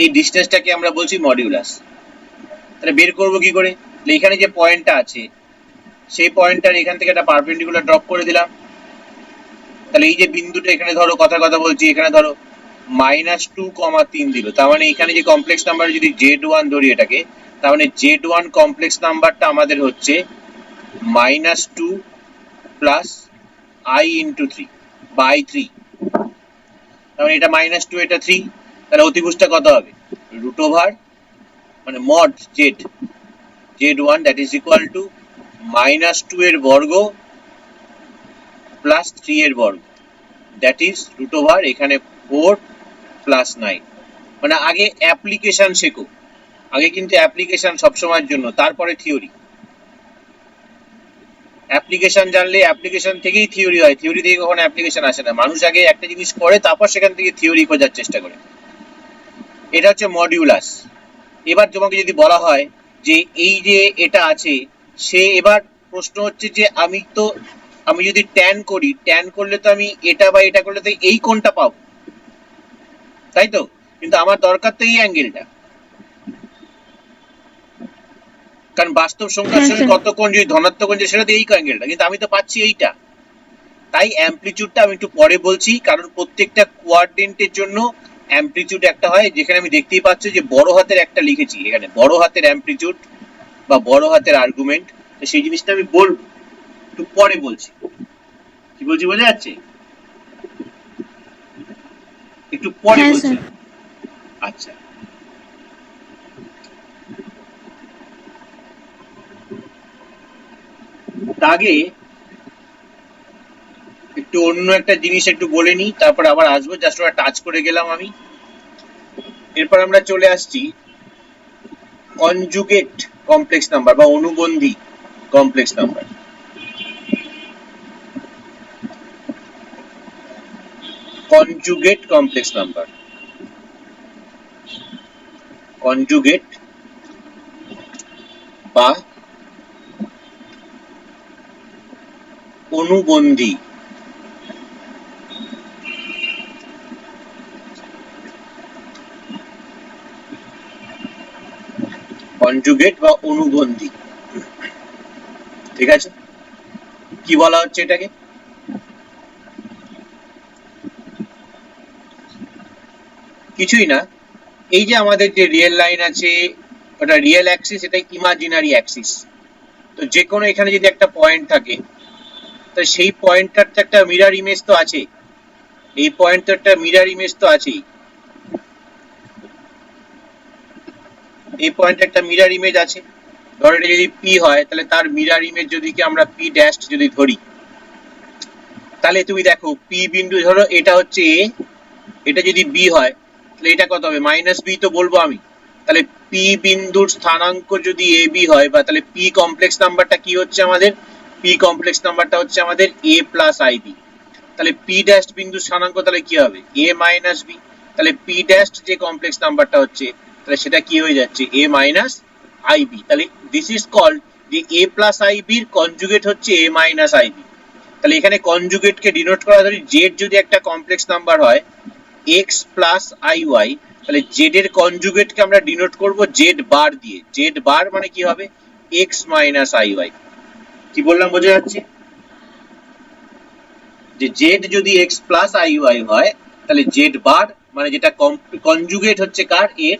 এই ডিসটেন্সটাকে আমরা বলছি মডিউলাস। তাহলে বের করবো কি করে? তাহলে এখানে যে পয়েন্টটা আছে, সেই পয়েন্টটার এখান থেকে একটা পারপেন্ডিকুলার ড্রপ করে দিলাম। তাহলে এই যে বিন্দুটা এখানে ধরো, কথা বলছি, এখানে ধরো -2,3 দিল, তার মানে এখানে যে কমপ্লেক্স নাম্বার যদি z1 ধরি এটাকে, তার মানে z1 কমপ্লেক্স নাম্বারটা আমাদের হচ্ছে -2 প্লাস i ইন্টু 3 বা i3। তার মানে এটা -2, এটা 3, তাহলে অতিভুজটা কত হবে? রুট ওভার মানে mod z1 that is equal two -2 এর বর্গ প্লাস 3 এর বর্গ, দ্যাট ইজ রুট ওভার এখানে 4 প্লাস 9। মানে আগে অ্যাপ্লিকেশন শেখো, আগে কিন্তু অ্যাপ্লিকেশন সবসময়ের জন্য, তারপরে থিওরি। অ্যাপ্লিকেশন জানলে অ্যাপ্লিকেশন থেকেই থিওরি হয়, থিওরি থেকে কখনো অ্যাপ্লিকেশন আসে না। মানুষ আগে একটা জিনিস করে, তারপর সেখান থেকে থিওরি খোঁজার চেষ্টা করে। এটা হচ্ছে মডিউলাস। এবার তোমাকে যদি বলা হয় যে এই যে এটা আছে, সে এবার প্রশ্ন হচ্ছে যে আমি যদি ট্যান করি, ট্যান করলে তো আমি এটা বা এটা করলে তো এই কোণটা পাবো, তাই তো? কিন্তু আমার দরকার তো এই অ্যাঙ্গেলটা, কারণ বাস্তব সংখ্যার হ্যাঁ সঙ্গে স্যার। কত কোণ যদি ধনাত্মক কোণ সেটা তো এই অ্যাঙ্গেলটা, কিন্তু আমি তো পাচ্ছি এইটা। তাই অ্যামপ্লিটিউডটা আমি একটু পরে বলছি, কারণ প্রত্যেকটা কোয়াড্রেন্টের জন্য অ্যামপ্লিটিউড একটা হয়, যেখানে আমি দেখতেই পাচ্ছি যে বড় হাতের একটা লিখেছি এখানে, বড় হাতের অ্যামপ্লিটিউড বা বড় হাতের আর্গুমেন্ট। তো সেই জিনিসটা আমি বলবো, একটু পরে বলছি। কি বলছি বোঝা যাচ্ছে? একটু পরে হ্যাঁ বলছি। স্যার। আচ্ছা, আগে একটু অন্য একটা জিনিস একটু বলে নিই, তারপর আবার আসবো, জাস্ট ওটা টাচ করে গেলাম আমি। এরপর আমরা চলে আসছি কনজুগেট কমপ্লেক্স নাম্বার বা অনুবন্ধী complex number. Conjugate complex number, conjugate বা অনুবন্ধী কনজুগেট বা অনুবন্ধী, ঠিক আছে? কি বলা হচ্ছে এটাকে? কিছুই না, এই যে আমাদের যে রিয়েল লাইন আছে ওটা রিয়েল অ্যাক্সিস, এটা ইমাজিনারি অ্যাক্সিস। তো যে কোনো এখানে যদি একটা পয়েন্ট থাকে, তো সেই পয়েন্টটার তো একটা মিরর ইমেজ তো আছে, এই পয়েন্টটার একটা মিরর ইমেজ তো আছেই, এই পয়েন্টে একটা মিরর ইমেজ আছে। ধর এটা যদি পি হয়, তাহলে তার মিরর ইমেজ যদি কি আমরা পি ড্যাশ যদি ধরি, তাহলে তুমি দেখো পি বিন্দু, ধরো এটা হচ্ছে এ, এটা যদি বি হয় তাহলে এটা কত হবে, মাইনাস বি তো বলবো আমি। তাহলে পি বিন্দুর স্থানাঙ্ক যদি এ বি হয়, বা তাহলে পি কমপ্লেক্স নাম্বারটা কি হচ্ছে আমাদের, পি কমপ্লেক্স নাম্বারটা হচ্ছে আমাদের এ প্লাস আই বি। তাহলে পি ড্যাশ বিন্দুর স্থানাঙ্ক তাহলে কি হবে, এ মাইনাস বি। তাহলে পি ড্যাশ যে কমপ্লেক্স নাম্বারটা হচ্ছে, তাহলে সেটা কি হয়ে যাচ্ছে, এ মাইনাস আই বি। তাহলে দিস ইজ কল্ড যে এ প্লাস আই বির কনজুগেট হচ্ছে এ মাইনাস আই বি। তাহলে এখানে কনজুগেটকে ডিনোট করা, ধরি জেড যদি একটা কমপ্লেক্স নাম্বার হয় এক্স প্লাস আই ওয়াই, তাহলে জেড এর কনজুগেটকে আমরা ডিনোট করব জেড বার দিয়ে। জেড বার মানে কি হবে, এক্স মাইনাস আই ওয়াই। কি বললাম বোঝা যাচ্ছে? যে জেড যদি এক্স প্লাস আই ওয়াই হয়, তাহলে জেড বার মানে যেটা কনজুগেট হচ্ছে কার, এর।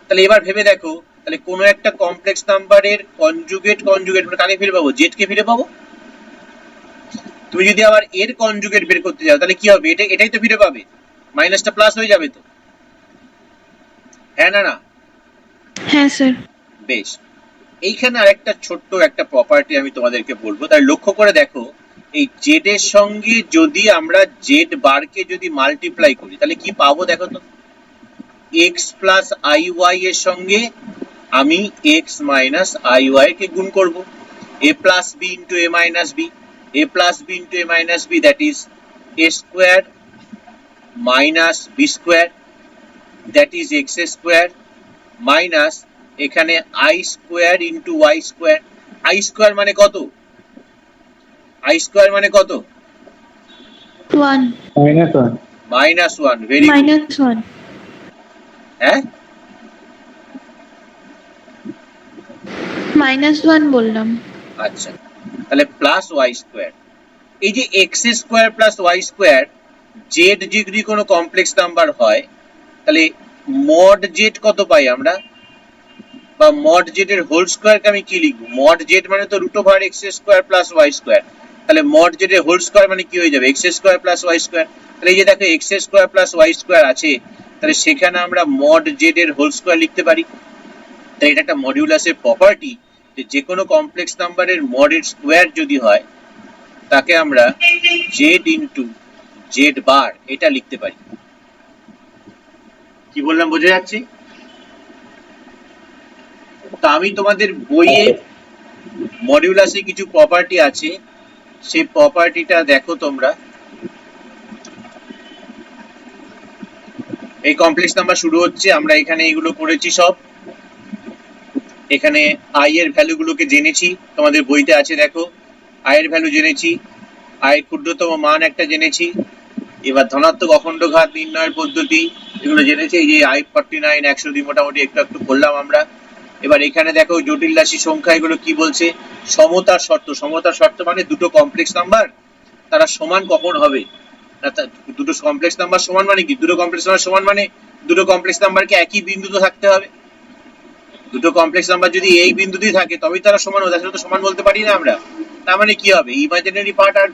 তাহলে এবার ভেবে দেখো, তাহলে কোনো একটা কমপ্লেক্স নাম্বারের কনজুগেট মানে কাকে ফিরে পাবো, জেড কে ফিরে পাবো। তুমি যদি আবার এর কনজুগেট বের করতে যাও, তাহলে কি হবে, এটাই তো ফিরে পাবে, মাইনাসটা প্লাস হয়ে যাবে তো, হ্যাঁ না না? হ্যাঁ স্যার। বেশ, এইখানে আরেকটা ছোট্ট একটা প্রপার্টি আমি তোমাদেরকে বলবো, তাই লক্ষ্য করে দেখো। এই জেড এর সঙ্গে যদি আমরা জেড বারকে যদি মাল্টিপ্লাই করি, তাহলে কি পাবো দেখো তো, এক্স প্লাস আই ওয়াই এর সঙ্গে আমি এক্স মাইনাস আই ওয়াই কে গুণ করব, a plus b into a minus b, a plus b into a minus b, that is a square minus B square, that is x square minus এখানে i square into y square. I square মানে কত, I square মানে কত, 1 -1 minus one. Very good, -1 হ্যাঁ -1 বললাম। আচ্ছা, তাহলে plus Y square. এই যে X square plus Y square, Z যদি কোনো কমপ্লেক্স নাম্বার হয়, তাহলে মড জেড কত পাই আমরা, বা মড জেড এর হোল স্কোয়ারকে আমি কি লিখবো, মড জেড মানে তো root over X square plus Y square. তাহলে মড জেড এর হোল স্কোয়ার মানে কি হয়ে যাবে, X square plus Y square. তাহলে এই যে দেখো X square plus Y square আছে, তাহলে সেখানে আমরা মড জেড এর হোল স্কোয়ার লিখতে পারি। তাই এটা একটা মডিউলাসের প্রপার্টি, যে কোনো কমপ্লেক্স নাম্বারের মডের স্কোয়ার যদি হয়, তাকে আমরা জেড ইন্টু জেড বার এটা লিখতে পারি। কি বললাম বোঝা যাচ্ছে? তা আমি তোমাদের বইয়ে মডিউলাসে কিছু প্রপার্টি আছে, সেই প্রপার্টিটা দেখো তোমরা। এই কমপ্লেক্স নাম্বার শুরু হচ্ছে, আমরা এখানে এগুলো করেছি সব। এখানে আই এর ভ্যালুগুলোকে জেনেছি, তোমাদের বইতে আছে দেখো, আই এর ভ্যালু জেনেছি, আই এর ক্ষুদ্রতম মান একটা জেনেছি। এবার ধনাত্মক অখণ্ড ঘাত নির্ণয়ের পদ্ধতি এগুলো জেনেছি, এই যে I49 102 মোটামুটি একটু একটু করলাম আমরা। এবার এখানে দেখো জটিল রাশি সংখ্যা এগুলো কি বলছে, সমতার শর্ত। সমতার শর্ত মানে দুটো কমপ্লেক্স নাম্বার তারা সমান কখন হবে না, দুটো কমপ্লেক্স নাম্বার সমান মানে কি, দুটো কমপ্লেক্স নাম্বার সমান মানে দুটো কমপ্লেক্স নাম্বারকে একই বিন্দুতে থাকতে হবে। দুটো কমপ্লেক্স নাম্বার যদি এই বিন্দুতেই থাকে তবেই তারা সমান হবে, তাছাড়া তো সমান বলতে পারি না আমরা। তার মানে কি হবে, ইমাজিনারি পার্ট আর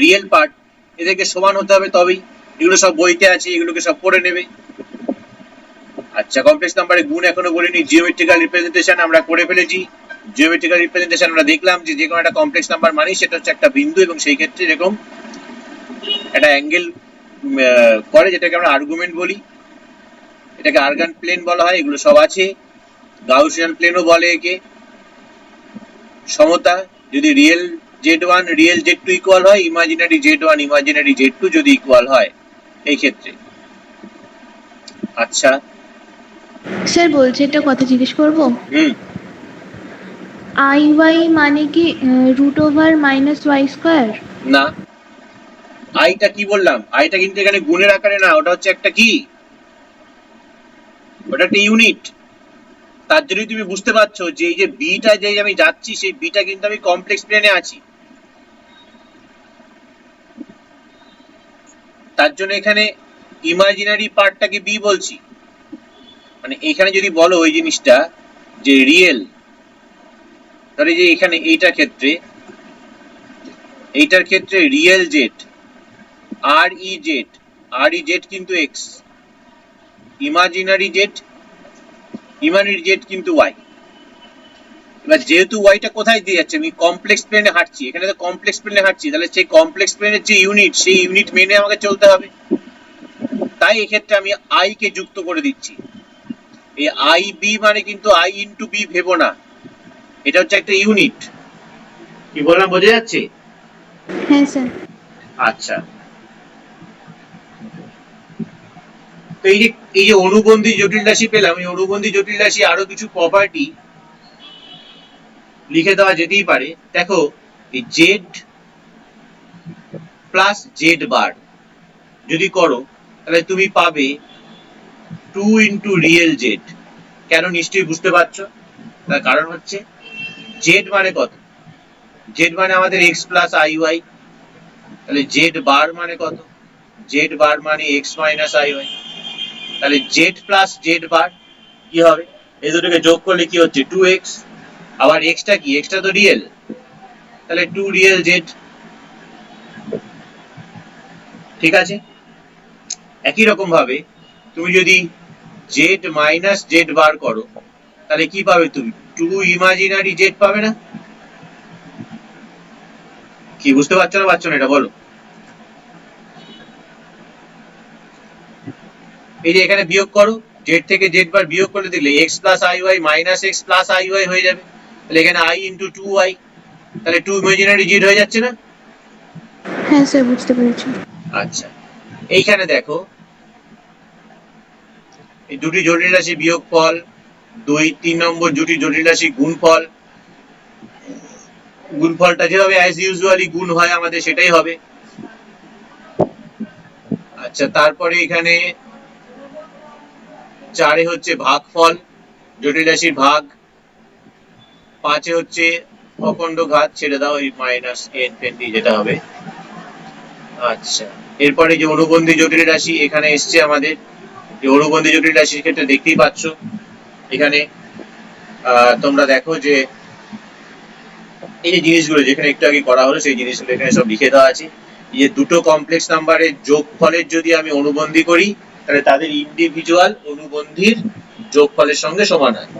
রিয়েল পার্ট এদেরকে সমান হতে হবে তবেই। এগুলো সব বইতে আছে, এগুলোকে সব পড়ে নেবে। আচ্ছা, কমপ্লেক্স নাম্বারের গুণ এখনো বলিনি, জিওমেট্রিক্যাল রিপ্রেজেন্টেশন আমরা করে ফেলেছি। জিওমেট্রিক্যাল রিপ্রেজেন্টেশন আমরা দেখলাম যে যে কোনো একটা কমপ্লেক্স নাম্বার মানে সেটা হচ্ছে একটা বিন্দু, এবং সেই ক্ষেত্রে এরকম একটা অ্যাঙ্গেল করে, যেটাকে আমরা আর্গুমেন্ট বলি, এটাকে আর্গান প্লেন বলা হয়। এগুলো সব আছে, গাউসিয়ান প্লেনও বলে একে। সমতা যদি real z1 real z2 equal হয়, ইমাজিনারি z1 ইমাজিনারি z2 যদি ইকুয়াল হয় এই ক্ষেত্রে। আচ্ছা স্যার বলছি একটা কথা জিজ্ঞেস করবো। আই ওয়াই মানে কি √/-y²? না, আইটা কি বললাম, আইটা কিন্তু এখানে গুণের আকারে না, ওটা হচ্ছে একটা কি, ওটা একটা ইউনিট। তার জন্যই তুমি বুঝতে পারছো যে এই যে বিটা যে আমি যাচ্ছি সেই বিটা কিন্তু আমি কমপ্লেক্স প্লেনে আছি, তার জন্য এখানে ইমাজিনারি পার্টটাকে বি বলছি। মানে এখানে যদি বলো ওই জিনিসটা যে রিয়েল, তাহলে যে এখানে এইটার ক্ষেত্রে রিয়েল জেড আর ই জেড কিন্তু এক্স, ইমাজিনারি জেড কিন্তু ওয়াই। এবার যেহেতু ওয়াইটা কোথায় দিয়ে যাচ্ছে, আমি কমপ্লেক্স প্লেনে হাঁটছি, এখানে তো কমপ্লেক্স প্লেনে হাঁটছি, তাহলে সেই কমপ্লেক্স প্লেনের যে ইউনিট সেই ইউনিট মেনে আমাকে চলতে হবে। তাই এক্ষেত্রে আমি আই কে যুক্ত করে দিচ্ছি। এই আই বি মানে কিন্তু আই ইন্টু বি ভেবো না, এটা হচ্ছে একটা ইউনিট। কি বললাম বোঝা যাচ্ছে? হ্যাঁ স্যার। আচ্ছা, তো এই যে অনুবন্ধী জটিল রাশি পেলাম, এই অনুবন্ধী জটিল রাশি আরো কিছু প্রপার্টি লিখে দেওয়া যেতেই পারে। দেখো এই জেড প্লাস জেড বার যদি করো তাহলে তুমি পাবে 2 ইন্টু রিয়েল জেড। কেন নিশ্চয়ই বুঝতে পারছো, তার কারণ হচ্ছে জেড মানে কত, জেড মানে আমাদের এক্স প্লাস আই ওয়াই, তাহলে জেড বার মানে কত, জেড বার মানে এক্স মাইনাস আই ওয়াই। তাহলে জেড প্লাস জেড বার কি হবে, এই দুটোকে যোগ করলে কি হচ্ছে 2x, আবার এক্সটা কি, এক্সটা তো রিয়েল, তাহলে 2 রিয়েল জেড। ঠিক আছে, একই রকম ভাবে তুমি যদি জেড মাইনাস জেড বার করো তাহলে কি পাবে, তুমি 2 ইমাজিনারি জেড পাবে না? কি বুঝতে পারছো না এটা বলো। এই যে এখানে বিয়োগ করো, জেড থেকে জেড বার বিয়োগ করলে দেখলে X plus I Y minus X plus I Y হয়ে যাবে, তাহলে এখানে আই ইন্টু 2y, তাহলে 2 ইমাজিনারি জেড হয়ে যাচ্ছে না? হ্যাঁ স্যার বুঝতে পেরেছি। আচ্ছা, এইখানে দেখো এই দুটি জটিল রাশি বিয়োগফল, 2-3 নম্বর দুটি জটিল রাশি গুণফল, গুণফলটা যেভাবে অ্যাজ ইউজুয়ালি গুণ হয় আমাদের সেটাই হবে। আচ্ছা, তারপরে এখানে 4 হচ্ছে ভাগফল, জটিল রাশির ভাগ, 5 হচ্ছে অখণ্ড ঘাত, ছেড়ে দাও এই মাইনাস এন ফেন দিয়ে যেটা হবে। আচ্ছা, এরপরে যে অনুবন্ধী জটিল রাশি এখানে এসছে আমাদের, এই অনুবন্ধী জটিল রাশির ক্ষেত্রে দেখতেই পাচ্ছ এখানে তোমরা দেখো যে এই যে জিনিসগুলো যেখানে একটু আগে করা হলো সেই জিনিসগুলো এখানে সব লিখে দেওয়া আছে। এই যে দুটো কমপ্লেক্স নাম্বারের যোগফলের যদি আমি অনুবন্ধী করি তাহলে তাদের ইন্ডিভিজুয়াল অনুবন্ধীর যোগফলের সঙ্গে সমান হয়।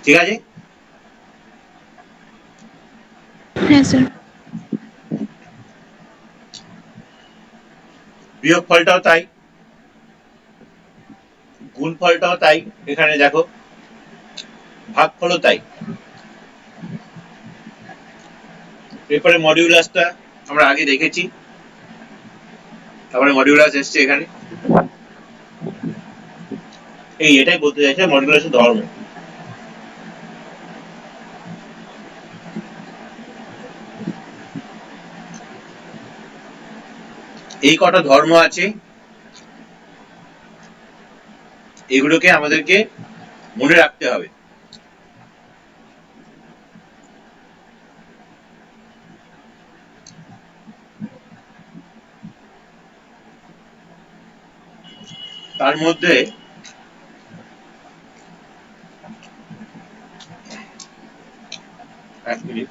ঠিক আছে? হ্যাঁ স্যার। বিয়োগফলটাও তাই, গুণফলটাও তাই, এখানে দেখো ভাগফলও তাই। এরপরে মডিউলাসটা আমরা আগে দেখেছি, তারপরে মডিউলাস এসছে এখানে। এটাই বলতে চাইছে মডিউলাসের ধর্ম। এই কটা ধর্ম আছে, এগুলোকে আমাদেরকে মনে রাখতে হবে। তার মধ্যে এক মিনিট,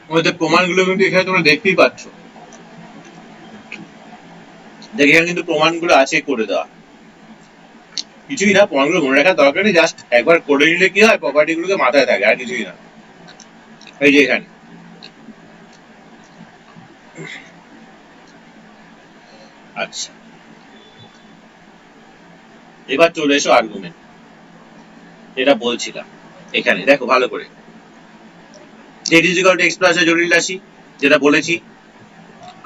আমাদের প্রমাণগুলো কিন্তু এখানে তোমরা দেখতেই পাচ্ছ। দেখে এখানে কিন্তু প্রমাণগুলো আছে করে দেওয়া, কিছুই না, প্রমাণগুলো মনে রাখার দরকার নেই, জাস্ট একবার করে নিলে কি হয়, প্রপার্টি গুলোকে মাথায় থাকে, আর কিছুই না। এই যে এখানে আচ্ছা, এবার চলে এসো আর্গুমেন্ট, যেটা বলছিলাম। এখানে দেখো ভালো করে, z is equal to x plus জটিল রাশি, যেটা বলেছি,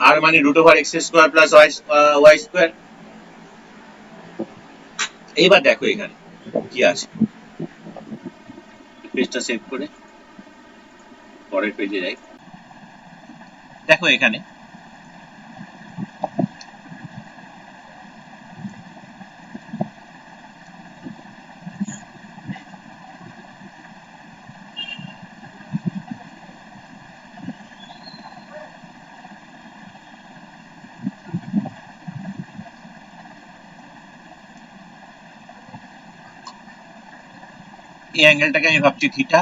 আর মানে root over X square plus Y square. এইবার দেখো এখানে কি আছে, পেজটা সেভ করে পরের পেজে যাই। দেখো এখানে এই অ্যাঙ্গেলটাকে আমি ভাবছি থিটা,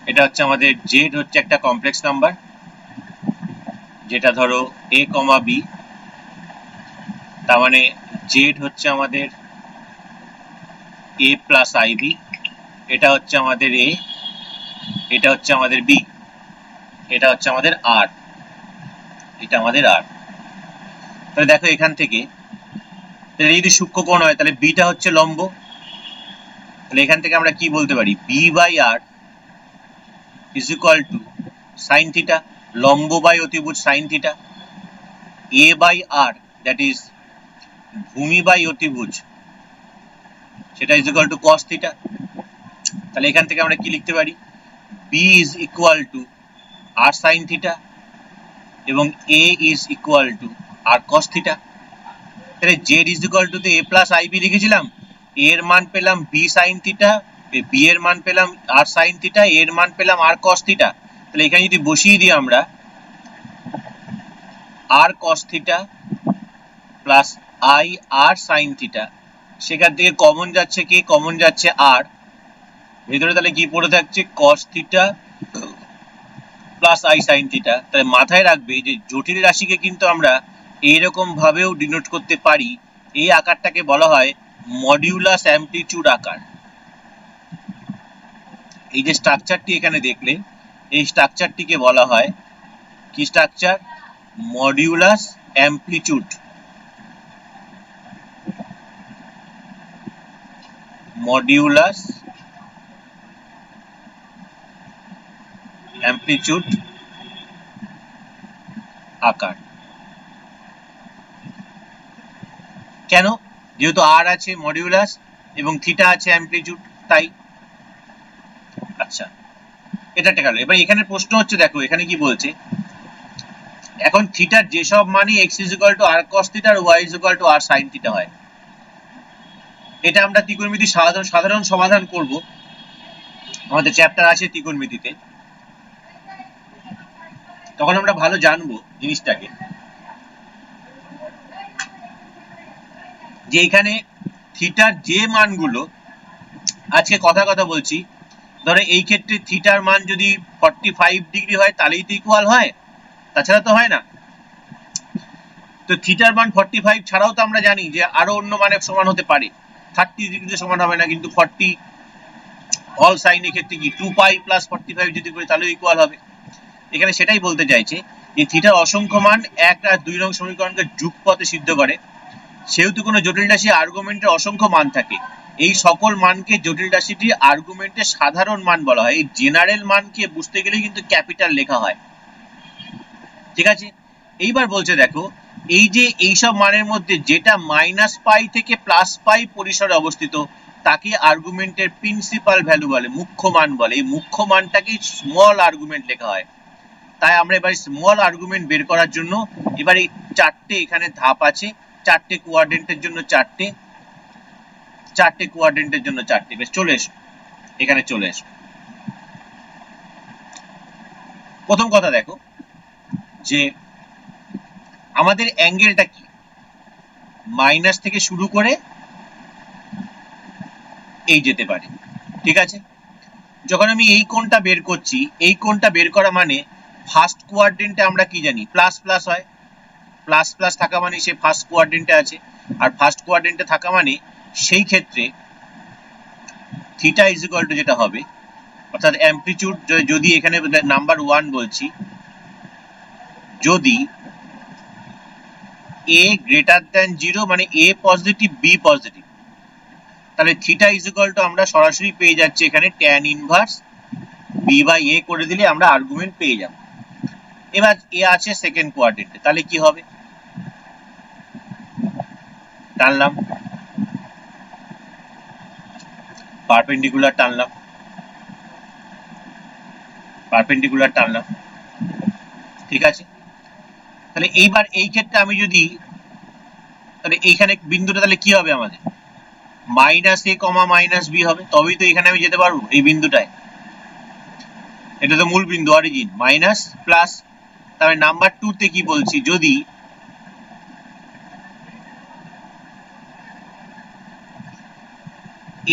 এটা হচ্ছে আমাদের জেড, হচ্ছে একটা কমপ্লেক্স নাম্বার, যেটা ধরো a, b, তার মানে জেড হচ্ছে আমাদের a প্লাস ib, এটা হচ্ছে আমাদের a, এটা হচ্ছে আমাদের b, এটা হচ্ছে আমাদের r, এটা আমাদের r। তাহলে দেখো এখান থেকে, তাহলে যদি সূক্ষ্মকোণ হয় তাহলে বিটা হচ্ছে লম্ব, তাহলে এখান থেকে আমরা কি বলতে পারি, b by r is equal to sine theta, লম্ব বাই অতিভুজ sine theta, a by r that is ভূমি বাই অতিভুজ, সেটা is equal to cos theta. তাহলে এখান থেকে আমরা কি লিখতে পারি, b is equal to r sine theta এবং a is equal to r cos theta. তাহলে z is equal to a plus ib লিখেছিলাম, a এর মান পেলাম b সাইন থিটা, b এর মান পেলাম r সাইন থিটা, a এর মান পেলাম r cos থিটা। তাহলে এখানে যদি বসিয়ে দিই আমরা r cos theta plus i r sine theta, সেখান থেকে কমন যাচ্ছে কি, কমন যাচ্ছে r, ভেতরে তাহলে কি পড়ে থাকছে cos theta plus i sine theta. তাহলে মাথায় রাখবে যে জটিল রাশিকে কিন্তু আমরা এইরকম ভাবেও ডিনোট করতে পারি, এই আকারটাকে বলা হয় মডিউলাস অ্যামপ্লিটিউড আকার। এই যে স্ট্রাকচারটি এখানে দেখলে, এই স্ট্রাকচারটিকে বলা হয় কি structure, modulus amplitude, modulus amplitude আকার। কেন, যেহেতু আর আছে মডিউলাস এবং থিটা আছে অ্যামপ্লিটিউড, তাই। আচ্ছা, এটা গেল। এবার এখানে প্রশ্ন হচ্ছে, দেখো এখানে কি বলছে, এখন থিটার যেসব মানই x is equal to r cos theta আর y is equal to r sin theta হয়, এটা আমরা ত্রিকোণমিতি সাধারণ সমাধান করব, আমাদের চ্যাপ্টার আছে ত্রিকোণমিতিতে, তখন আমরা ভালো জানবো জিনিসটাকে, যে এখানে থিটার যে মানগুলো, আজকে কথা বলছি, ধরো এই ক্ষেত্রে থিটার মান যদি 45 ডিগ্রি হয় তাহলেই তো ইকুয়াল হয়, তাছাড়া তো হয় না। তো থিটার মান 45 ছাড়াও তো আমরা জানি যে আরো অন্য মানের সমান হতে পারে, 30 ডিগ্রিতে সমান হবে না, কিন্তু 40 অল সাইন এর ক্ষেত্রে কি 2 পাই প্লাস 45 যদি করি তাহলে ইকুয়াল হবে। এখানে সেটাই বলতে চাইছে যে থিটার অসংখ্য মান 1 আর 2 নং সমীকরণকে যুগপথে সিদ্ধ করে, সেহেতু কোনো জটিল রাশি আর্গুমেন্টের অসংখ্য মান থাকে। এই সকল মানকে জটিল রাশিটির আর্গুমেন্টের সাধারণ মান বলা হয়। এই জেনারেল মানকে বুঝতে গেলে কিন্তু ক্যাপিটাল লেখা হয়, ঠিক আছে। এইবার বলছে দেখো, এই যে এইসব মানের মধ্যে যেটা মাইনাস পাই থেকে প্লাস পাই পরিসরে অবস্থিত তাকে আর্গুমেন্টের প্রিন্সিপাল ভ্যালু বলে, মুখ্য মান বলে। এই মুখ্য মানটাকে স্মল আর্গুমেন্ট লেখা হয়। তাই আমরা এবার স্মল আর্গুমেন্ট বের করার জন্য এবার এই চারটে এখানে ধাপ আছে, চারটে কোয়াড্রেন্টের জন্য চারটে কোয়াড্রেন্টের জন্য চারটে। বেশ, চলে এসো, এখানে চলে এসো। প্রথম কথা দেখো যে আমাদের অ্যাঙ্গেলটা কি, মাইনাস থেকে শুরু করে এই যেতে পারে, ঠিক আছে। যখন আমি এই কোণটা বের করছি, এই কোণটা বের করা মানে ফার্স্ট কোয়াড্রেন্টে আমরা কি জানি, প্লাস প্লাস হয়। প্লাস প্লাস থাকা মানে সে ফার্স্ট কোয়াড্রেন্টে আছে, আর ফার্স্ট কোয়াড্রেন্টে থাকা মানে সেই ক্ষেত্রে থিটা ইজ ইকুয়াল টু যেটা হবে, অর্থাৎ অ্যামপ্লিটিউড যদি এখানে নাম্বার 1 বলছি, যদি a গ্রেটার দ্যান 0 মানে a পজিটিভ b পজিটিভ, তাহলে থিটা ইজ ইকুয়াল টু আমরা সরাসরি পেয়ে যাচ্ছি এখানে tan inverse b by a করে দিলে আমরা আর্গুমেন্ট পেয়ে যাব। এবার a আছে সেকেন্ড কোয়াড্রেন্টে, তাহলে কি হবে, টানলাম পারপেন্ডিকুলার, টানলাম, ঠিক আছে। তাহলে এইবার এই ক্ষেত্রে আমি যদি, তাহলে এইখানে বিন্দুটা তাহলে কি হবে আমাদের, মাইনাস এ কমা মাইনাস বি হবে, তবেই তো এখানে আমি যেতে পারবো এই বিন্দুটায়। এটা তো মূল বিন্দু, অরিজিন, মাইনাস প্লাস। তাহলে নাম্বার 2 তে কি বলছি, যদি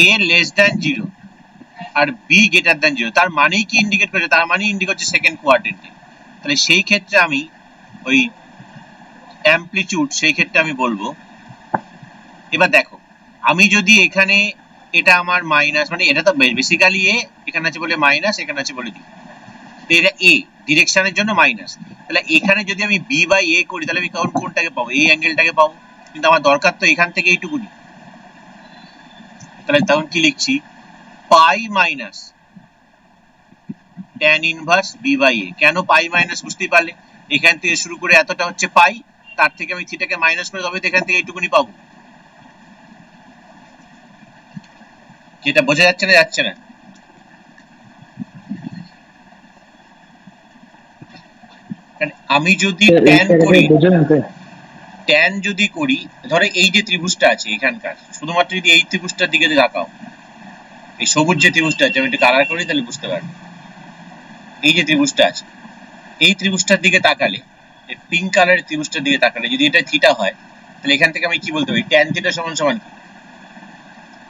a লেস দ্যান 0 আর b গ্রেটার দ্যান 0, তার মানেই কি ইন্ডিকেট করছে, তার মানে ইন্ডিকেট করছে সেকেন্ড কোয়াড্রেন্টে। তাহলে সেই ক্ষেত্রে আমি ওই অ্যামপ্লিটিউড, সেই ক্ষেত্রে আমি বলবো, এবার দেখো আমি যদি এখানে, এটা আমার মাইনাস, মানে এটা তো বেসিক্যালি এ, এখানে আছে বলে মাইনাস, এখানে আছে বলে বি, তো এটা এ ডিরেকশনের জন্য মাইনাস। তাহলে এখানে যদি আমি বি বাই এ করি, তাহলে আমি কোনটাকে পাবো, এই অ্যাঙ্গেলটাকে পাবো, কিন্তু আমার দরকার তো এখান থেকে এইটুকুনি। তাহলে তখন কি লিখছি, pi minus tan inverse b by a। কেন পাই মাইনাস, বুঝতেই পারলে, এখান থেকে শুরু করে এতটা হচ্ছে পাই, তার থেকে আমি থিটাকে মাইনাস করে তবে তো এখান থেকে এইটুকুনি পাবো। যেটা বোঝা যাচ্ছে না, যাচ্ছে না? আমি যদি tan করি, tan যদি করি, ধরো এই যে ত্রিভুজটা আছে এখানকার, শুধুমাত্র যদি এই ত্রিভুজটার দিকে তাকাও, এই সবুজ যে ত্রিভুজটা আছে, আমি একটু কালার করি তাহলে বুঝতে পারবে। এই যে ত্রিভুজটা আছে, এই ত্রিভুজটার দিকে তাকালে, এই পিঙ্ক কালারের ত্রিভুজটার দিকে তাকালে যদি এটা থিটা হয়, তাহলে এখান থেকে আমি কি বলতে পারি, tan থিটা সমান সমান কি,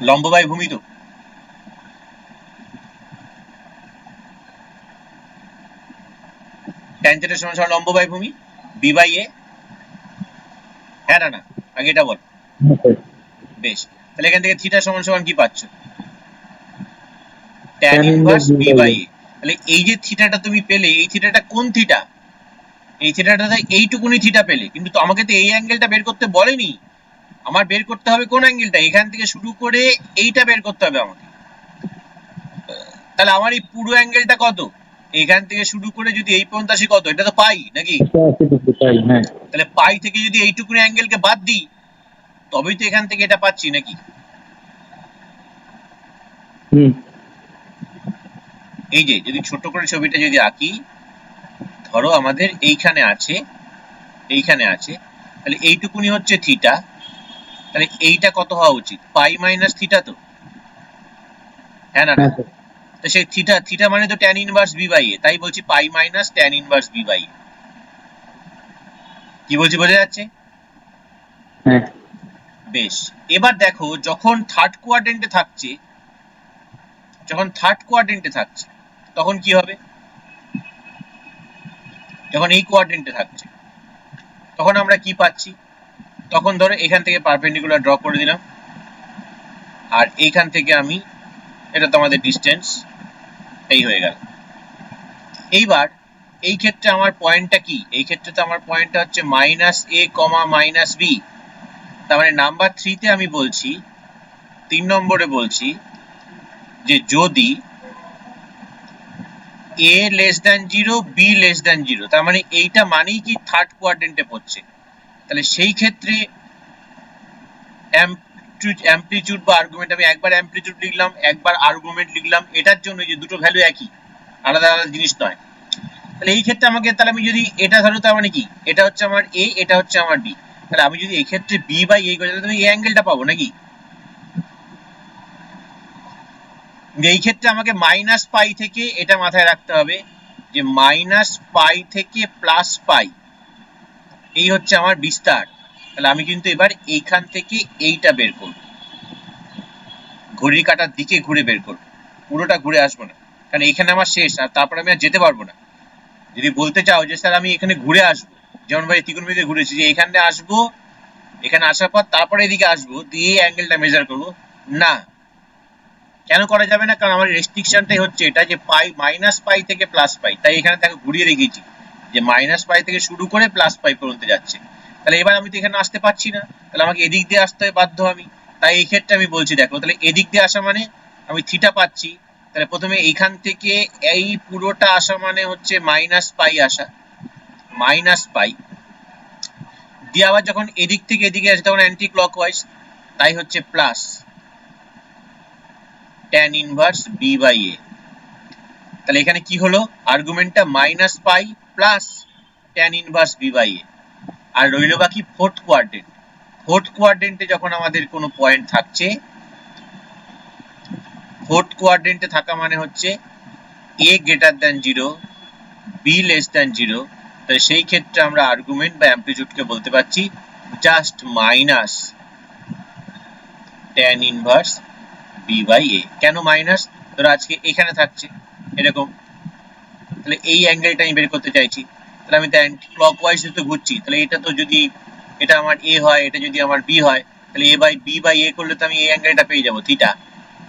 লম্ব বাই ভূমি। তো tan থিটা সমান সমান লম্ব বাই ভূমি, b বাই a। হ্যাঁ না, আগে এটা বল। বেশ, তাহলে এখান থেকে থিটা সমান সমান কি পাচ্ছ, tan inverse b by a। তাহলে এই যে থিটাটা তুমি পেলে, এই থিটাটা কোন থিটা, এই থিটাটাতে এইটুকুনি থিটা পেলে, কিন্তু তো আমাকে তো এই অ্যাঙ্গেলটা বের করতে বলেনি, আমার বের করতে হবে কোন অ্যাঙ্গেলটা, এখান থেকে শুরু করে এইটা বের করতে হবে আমাকে। তাহলে আমার এই পুরো অ্যাঙ্গেলটা কত, এখান থেকে শুরু করে যদি এই পর্যন্ত আসি কত, এটা তো পাই নাকি, তাহলে পাই থেকে যদি এইটুকুনি অ্যাঙ্গেলকে বাদ দিই তবেই তো এখান থেকে এটা পাচ্ছি নাকি। এই যে যদি ছোট করে ছবিটা যদি আঁকি, ধরো আমাদের এইখানে আছে, তাহলে এইটুকুনি হচ্ছে থিটা, তাহলে এইটা কত হওয়া উচিত, পাই মাইনাস থিটা। তো হ্যাঁ না, তো সেই থিটা মানে তো tan inverse b by a, তাই বলছি pi minus tan inverse b by a। কি বলছি বোঝা যাচ্ছে? হ্যাঁ। বেশ, এবার দেখো যখন থার্ড কোয়াড্রেন্টে থাকছে, তখন কি হবে, যখন এই কোয়াড্রেন্টে থাকছে তখন আমরা কি পাচ্ছি, তখন ধরো এখান থেকে পারপেন্ডিকুলার ড্র করে দিলাম, আর এইখান থেকে আমি, এটা তো আমাদের ডিসটেন্স, এই হয়ে গেল। এইবার এই ক্ষেত্রে আমার পয়েন্টটা কি, এই ক্ষেত্রে তো আমার পয়েন্টটা হচ্ছে মাইনাস এ কমা মাইনাস বি, তার মানে নাম্বার 3 তে আমি বলছি, 3 নম্বরে বলছি যে যদি a less than 0 b less than 0, তার মানে এইটা মানেই কি থার্ড কোয়াড্রেন্টে পড়ছে, তাহলে সেই ক্ষেত্রে অ্যামপ্লিটিউড বা আর্গুমেন্ট, আমি একবার অ্যামপ্লিটিউড লিখলাম একবার আর্গুমেন্ট লিখলাম, এটার জন্য যে দুটো ভ্যালু একই, আলাদা আলাদা জিনিস নয়। তাহলে এই ক্ষেত্রে আমাকে, তাহলে আমি যদি এটা ধরো, তার মানে কি এটা হচ্ছে আমার a, এটা হচ্ছে আমার b, তাহলে আমি যদি এই ক্ষেত্রে b বাই a করি তাহলে আমি এই অ্যাঙ্গেলটা পাবো নাকি? এই ক্ষেত্রে আমাকে মাইনাস পাই থেকে, এটা মাথায় রাখতে হবে যে মাইনাস পাই থেকে প্লাস পাই, এই হচ্ছে আমার বিস্তার। তাহলে আমি কিন্তু এবার এইখান থেকে এইটা বের করব, ঘড়ির কাঁটার দিকে ঘুরে বের করব, পুরোটা ঘুরে আসবো না, কারণ এইখানে আমার শেষ, আর তারপর আমি আর যেতে পারবো না। যদি বলতে চাও যে স্যার আমি এখানে ঘুরে আসবো, যেমন ভাই ত্রিকোণমিতিতে ঘুরেছি, যে এখানে আসবো, এখানে আসার পর তারপরে এদিকে আসবো, দিয়ে এই অ্যাঙ্গেলটা মেজার করবো, না, কেন করা যাবে না? কারণ আমার রেস্ট্রিকশনটাই হচ্ছে এটা যে পাই, মাইনাস পাই থেকে প্লাস পাই, তাই এখানে তাকে ঘুরিয়ে রেখেছি যে মাইনাস পাই থেকে শুরু করে প্লাস পাই পর্যন্ত যাচ্ছে। তাহলে এবার আমি তো এখানে আসতে পারছি না, তাহলে আমাকে এদিক দিয়ে আসতে বাধ্য আমি, তাই এই ক্ষেত্রে আমি বলছি দেখো, তাহলে এদিক দিয়ে আসা মানে আমি থিটা পাচ্ছি, তাহলে প্রথমে এইখান থেকে এই পুরোটা আসা মানে হচ্ছে মাইনাস পাই আসা, মাইনাস পাই দিয়ে আবার যখন এদিক থেকে এদিকে আসে তখন অ্যান্টি ক্লকওয়াইজ, তাই হচ্ছে plus tan inverse b by a। তাহলে এখানে কি হলো, আর্গুমেন্টটা minus pi plus tan inverse b by a, আর রইল বাকি ফোর্থ কোয়াড্রেন্ট। ফোর্থ কোয়াড্রেন্টে যখন আমাদের কোনো পয়েন্ট থাকছে, ফোর্থ কোয়াড্রেন্টে থাকা মানে হচ্ছে a greater than 0 b less than 0, তাহলে সেই ক্ষেত্রে আমরা আর্গুমেন্ট বা অ্যামপ্লিটিউডকে বলতে পারছি just minus tan inverse b by a। কেন মাইনাস? ধরো আজকে এখানে থাকছে এরকম, তাহলে এই অ্যাঙ্গেলটা আমি বের করতে চাইছি, তাহলে আমি ক্লকওয়াইজ তো ঘুরছি, তাহলে এটা তো যদি এটা আমার a হয়, এটা যদি আমার b হয়, তাহলে a by b by a করলে তো আমি এই অ্যাঙ্গেলটা পেয়ে যাবো থিটা,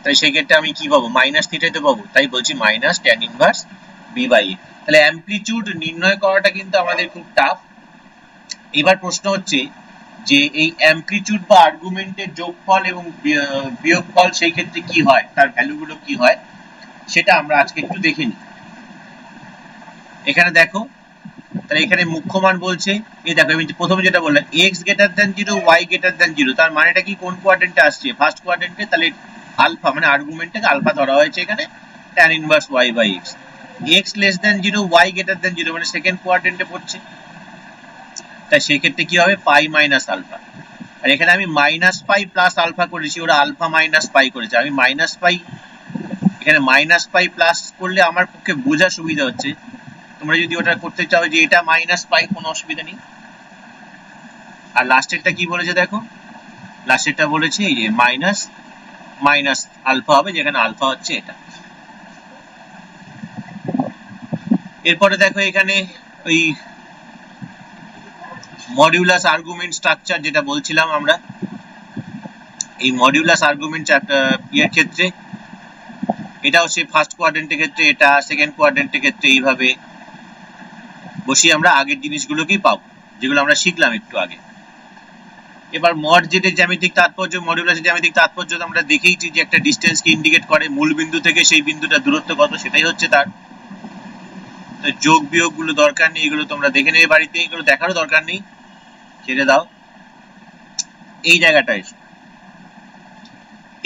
তাহলে সেই ক্ষেত্রে আমি কি পাবো, মাইনাস থিটাই তো পাবো, তাই বলছি minus tan inverse b by a। তাহলে অ্যামপ্লিটিউড নির্ণয় করাটা কিন্তু আমাদের খুব টাফ। এবার প্রশ্ন হচ্ছে যে এই অ্যামপ্লিটিউড বা আর্গুমেন্টের যোগফল এবং বিয়োগফল সেই ক্ষেত্রে কি হয়, তার ভ্যালুগুলো কি হয়, সেটা আমরা আজকে একটু দেখে নিই। এখানে দেখো, তাহলে এখানে মুখ্য মান বলছে, এই দেখো আমি প্রথমে যেটা বললাম x greater than 0 y greater than 0, তার মানেটা কি, কোন কোয়াড্রেন্টে আসছে, ফার্স্ট কোয়াড্রেন্টে, তাহলে আলফা মানে আর্গুমেন্টটাকে আলফা ধরা হয়েছে এখানে, tan inverse y by x। x less than 0 y greater than 0 মানে সেকেন্ড কোয়াড্রেন্টে পড়ছে, তাই সেই ক্ষেত্রে কি হবে, পাই মাইনাস আলফা। আর এখানে আমি মাইনাস পাই প্লাস আলফা করেছি, ওরা আলফা মাইনাস পাই করেছে, আমি মাইনাস পাই, এখানে মাইনাস পাই প্লাস করলে আমার পক্ষে বোঝা সুবিধা হচ্ছে, তোমরা যদি ওটা করতে চাও যে এটা মাইনাস পাই কোনো অসুবিধা নেই। আর লাস্টেরটা কি বলেছে দেখো, লাস্টেরটা বলেছে এই যে মাইনাস মাইনাস আলফা হবে, যেখানে আলফা হচ্ছে এটা। এরপরে দেখো এখানে ওই মডিউলাস আর্গুমেন্ট স্ট্রাকচার যেটা বলছিলাম আমরা, এই মডিউলাস আর্গুমেন্ট এর ক্ষেত্রে এটা হচ্ছে ফার্স্ট কোয়াড্রেন্টের ক্ষেত্রে, এটা সেকেন্ড কোয়াড্রেন্টের ক্ষেত্রে, এইভাবে বসিয়ে আমরা আগের জিনিসগুলোকেই পাবো যেগুলো আমরা শিখলাম একটু আগে। এবার মড জেডের জ্যামিতিক তাৎপর্য, মডিউলাসের জ্যামিতিক তাৎপর্য আমরা দেখেইছি যে একটা ডিসটেন্সকে ইন্ডিকেট করে, মূল বিন্দু থেকে সেই বিন্দুটা দূরত্ব কত সেটাই হচ্ছে তার। যোগ বিয়োগ গুলো দরকার নেই, এগুলো তোমরা দেখে নেবে বাড়িতে, এগুলো দেখারও দরকার নেই, ছেড়ে দাও। এই জায়গাটা এসো,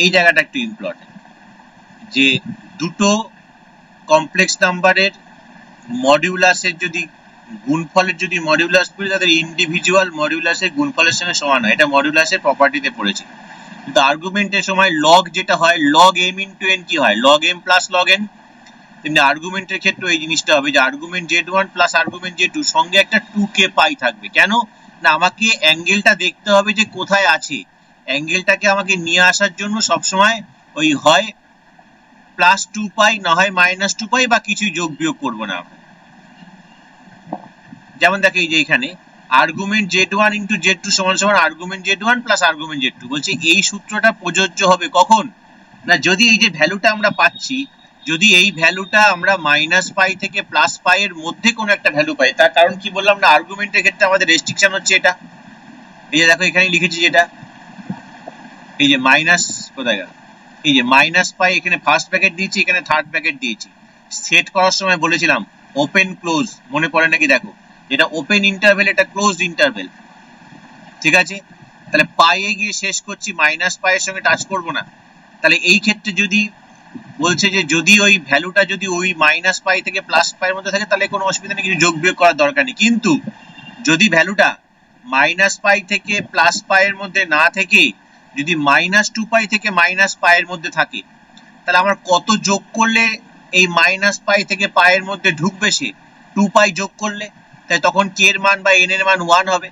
এই জায়গাটা একটু ইম্পর্টেন্ট, যে দুটো কমপ্লেক্স নাম্বারের মডিউলাসের যদি গুণফলের যদি মডিউলাস করি, তাদের ইন্ডিভিজুয়াল মডিউলাসের গুণফলের সঙ্গে সমান হয়, এটা মডিউলাসের প্রপার্টিতে পড়েছি। কিন্তু আর্গুমেন্টের সময় লগ যেটা হয়, লগ m ইন্টু n কি হয়, log m plus log n, তেমনি আর্গুমেন্টের ক্ষেত্রে এই জিনিসটা হবে যে argument z1 plus argument z2 সঙ্গে একটা 2k পাই থাকবে। কেন না, আমাকে অ্যাঙ্গেলটা দেখতে হবে যে কোথায় আছে, অ্যাঙ্গেলটাকে আমাকে নিয়ে আসার জন্য সবসময় ওই হয় প্লাস 2 পাই না হয় মাইনাস 2 পাই, বা কিছুই যোগ বিয়োগ করবো না। যেমন দেখো এই যে এখানে আর্গুমেন্ট z1 ইন্টু z2 সমান সমান argument z1 plus argument z2, বলছে এই সূত্রটা প্রযোজ্য হবে কখন না, যদি এই যে ভ্যালুটা আমরা পাচ্ছি, যদি এই ভ্যালুটা আমরা মাইনাস পাই থেকে প্লাস পাই এর মধ্যে কোনো একটা ভ্যালু পাই। তার কারণ কি বললাম না, আর্গুমেন্টের ক্ষেত্রে আমাদের রেস্ট্রিকশন হচ্ছে এটা, এই যে দেখো এখানে লিখেছি যেটা এই যে মাইনাস কোথায় গেল, এই যে মাইনাস পাই, এখানে ফার্স্ট ব্র্যাকেট দিয়েছি, এখানে থার্ড ব্র্যাকেট দিয়েছি। সেট করার সময় বলেছিলাম ওপেন ক্লোজ, মনে পড়ে নাকি দেখো, এটা ওপেন ইন্টারভেল, এটা ক্লোজড ইন্টারভেল, ঠিক আছে। তাহলে পাইয়ে গিয়ে শেষ করছি, মাইনাস পাইয়ের সঙ্গে টাচ করব না। তাহলে এই ক্ষেত্রে যদি বলছে যে যদি ওই ভ্যালুটা যদি ওই মাইনাস পাই থেকে প্লাস পাইয়ের মধ্যে থাকে তাহলে কোনো অসুবিধা নেই, কিছু যোগ বিয়োগ করার দরকার নেই। কিন্তু যদি ভ্যালুটা মাইনাস পাই থেকে প্লাস পাইয়ের মধ্যে না থেকে যদি মাইনাস 2 পাই থেকে মাইনাস পাইয়ের মধ্যে থাকে, তাহলে আমার কত যোগ করলে এই মাইনাস পাই থেকে পাইয়ের মধ্যে ঢুকবে সে? 2 পাই যোগ করলে, তাই তখন কে এর মান বা এন এর মান 1 হবে।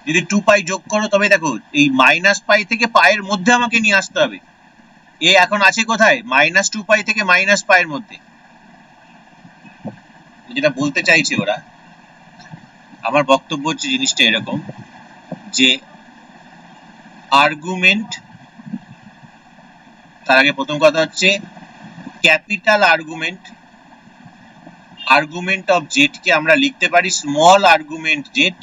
যদি 2 পাই যোগ করো তবে দেখো এই মাইনাস পাই থেকে পাইয়ের মধ্যে আমাকে নিয়ে আসতে হবে। এ এখন আছে কোথায়? মাইনাস 2 পাই থেকে মাইনাস পাইয়ের মধ্যে। যেটা বলতে চাইছে ওরা, আমার বক্তব্য হচ্ছে জিনিসটা এরকম যে আর্গুমেন্ট, তার আগে প্রথম কথা হচ্ছে ক্যাপিটাল আর্গুমেন্ট অফ জেড কে আমরা লিখতে পারি small argument Z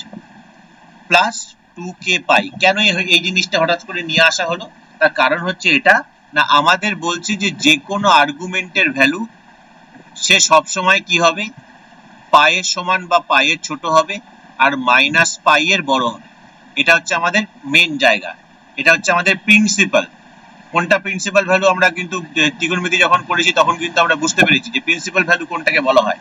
plus 2k পাই। কেন এই জিনিসটা হঠাৎ করে নিয়ে আসা হলো? তার কারণ হচ্ছে এটা না, আমাদের বলছি যে যে কোনো আর্গুমেন্টের ভ্যালু সে সব সময় কি হবে, পাইয়ের সমান বা পাইয়ের ছোট হবে আর মাইনাস পাইয়ের বড় হবে। এটা হচ্ছে আমাদের মেন জায়গা, এটা হচ্ছে আমাদের প্রিন্সিপাল। কোনটা প্রিন্সিপাল ভ্যালু আমরা কিন্তু ত্রিকোণমিতি যখন করেছি তখন কিন্তু আমরা বুঝতে পেরেছি যে প্রিন্সিপাল ভ্যালু কোনটাকে বলা হয়।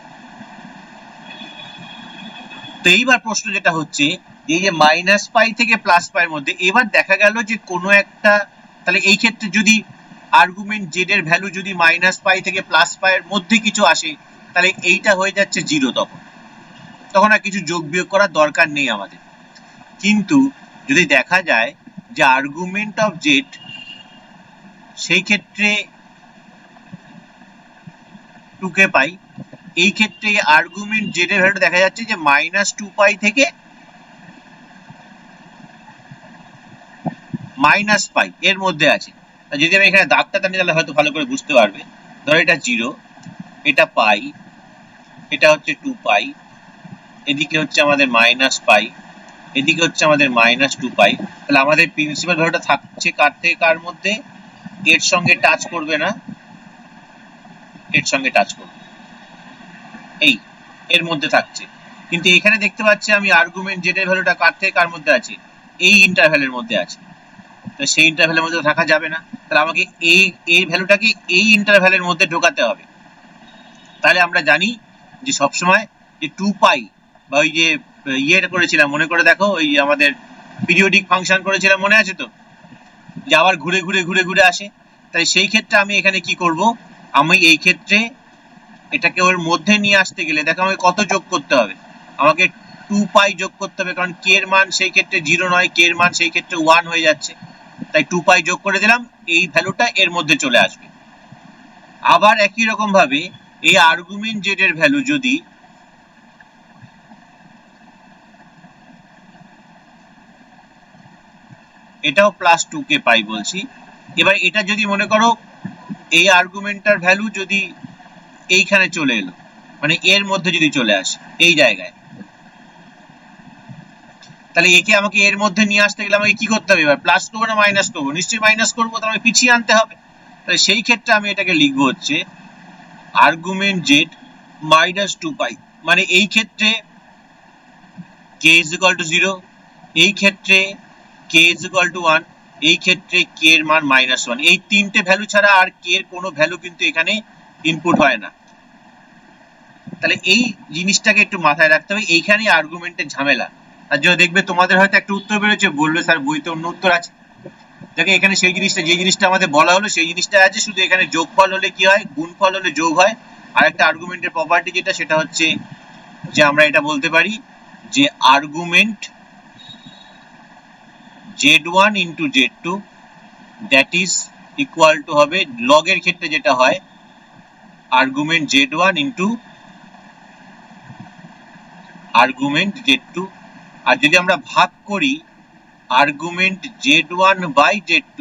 তো এইবার প্রশ্ন যেটা হচ্ছে এই যে মাইনাস পাই থেকে প্লাস পাইয়ের মধ্যে, এবার দেখা গেল যে কোনো একটা, তাহলে এই ক্ষেত্রে যদি আর্গুমেন্ট জেড এর ভ্যালু যদি মাইনাস পাই থেকে প্লাস পাইয়ের মধ্যে কিছু আসে তাহলে এইটা হয়ে যাচ্ছে 0, তখন আর কিছু যোগ বিয়োগ করার দরকার নেই আমাদের। কিন্তু যদি দেখা যায় যে আর্গুমেন্ট অফ জেড, সেই ক্ষেত্রে 2k পাই, এই ক্ষেত্রে আর্গুমেন্ট জেড এর ভ্যালু দেখা যাচ্ছে যে মাইনাস 2 পাই থেকে মাইনাস পাই এর মধ্যে আছে। যদি আমি এখানে দাগটা টানি তাহলে হয়তো ভালো করে বুঝতে পারবে। ধরো এটা 0, এটা পাই, এটা হচ্ছে 2 পাই, এদিকে হচ্ছে আমাদের মাইনাস পাই, এদিকে হচ্ছে আমাদের মাইনাস 2 পাই। তাহলে আমাদের প্রিন্সিপাল ভ্যালুটা থাকছে কার থেকে কার মধ্যে? এর সঙ্গে টাচ করবে না, এর সঙ্গে টাচ করবে, এই এর মধ্যে থাকছে। কিন্তু এখানে দেখতে পাচ্ছি আমি আর্গুমেন্ট জেড এর ভ্যালুটা কার থেকে কার মধ্যে আছে? এই ইন্টারভ্যালের মধ্যে আছে। তো সেই ইন্টারভ্যালের মধ্যে থাকা যাবে না, তাহলে আমাকে এই ভ্যালুটাকে এই ইন্টারভ্যালের মধ্যে ঢোকাতে হবে। তাহলে আমরা জানি যে সবসময় যে 2 পাই বা ওই যে ইয়েটা করেছিলাম মনে করে দেখো, ওই আমাদের পিরিয়ডিক ফাংশন করেছিলাম মনে আছে তো, যে আবার ঘুরে ঘুরে ঘুরে ঘুরে আসে। তাই সেই ক্ষেত্রে আমি এখানে কি করব, আমি এই ক্ষেত্রে এটাকে ওর মধ্যে নিয়ে আসতে গেলে দেখো আমাকে কত যোগ করতে হবে, আমাকে 2 পাই যোগ করতে হবে, কারণ কে এর মান সেই ক্ষেত্রে 0 নয়, কে এর মান সেই ক্ষেত্রে 1 হয়ে যাচ্ছে। তাই 2 পাই যোগ করে দিলাম, এই ভ্যালুটা এর মধ্যে চলে আসবে। আবার একই রকম ভাবে এই আর্গুমেন্ট জেড এর ভ্যালু যদি এটাও প্লাস 2k পাই বলছি, এবার এটা যদি মনে করো এই আর্গুমেন্টটার ভ্যালু যদি এইখানে চলে এলো, মানে এর মধ্যে যদি চলে আসে এই জায়গায়, তাহলে একে আমাকে এর মধ্যে নিয়ে আসতে গেলে আমাকে কি করতে হবে? এবার প্লাস করবো না মাইনাস করবো? নিশ্চয়ই মাইনাস করবো, তাহলে আমাকে পিছিয়ে আনতে হবে। তাহলে সেই ক্ষেত্রে আমি এটাকে লিখবো হচ্ছে আর্গুমেন্ট জেড মাইনাস 2 পাই, মানে এই ক্ষেত্রে k is equal to 0, এই ক্ষেত্রে k is equal to 1, এই ক্ষেত্রে k এর মান -1। এই তিনটে ভ্যালু ছাড়া আর k এর কোনো ভ্যালু কিন্তু এখানে ইনপুট হয় না। তাহলে এই জিনিসটাকে একটু মাথায় রাখতে হবে, এইখানেই আর্গুমেন্টের ঝামেলা। তার জন্য দেখবে তোমাদের হয়তো একটা উত্তর বেরোচ্ছে, বলবে স্যার বইতে অন্য উত্তর আছে। দেখে এখানে সেই জিনিসটা, যে জিনিসটা আমাদের বলা হলো সেই জিনিসটা আছে, শুধু এখানে যোগফল হলে কি হয়, গুণফল হলে যোগ হয়। আর একটা আর্গুমেন্টের প্রপার্টি যেটা, সেটা হচ্ছে যে আমরা এটা বলতে পারি যে argument z1 into z2 that is equal two হবে লগ এর ক্ষেত্রে যেটা হয় argument z1 into argument z2। আর যদি আমরা ভাগ করি আর্গুমেন্ট z1 বাই z2,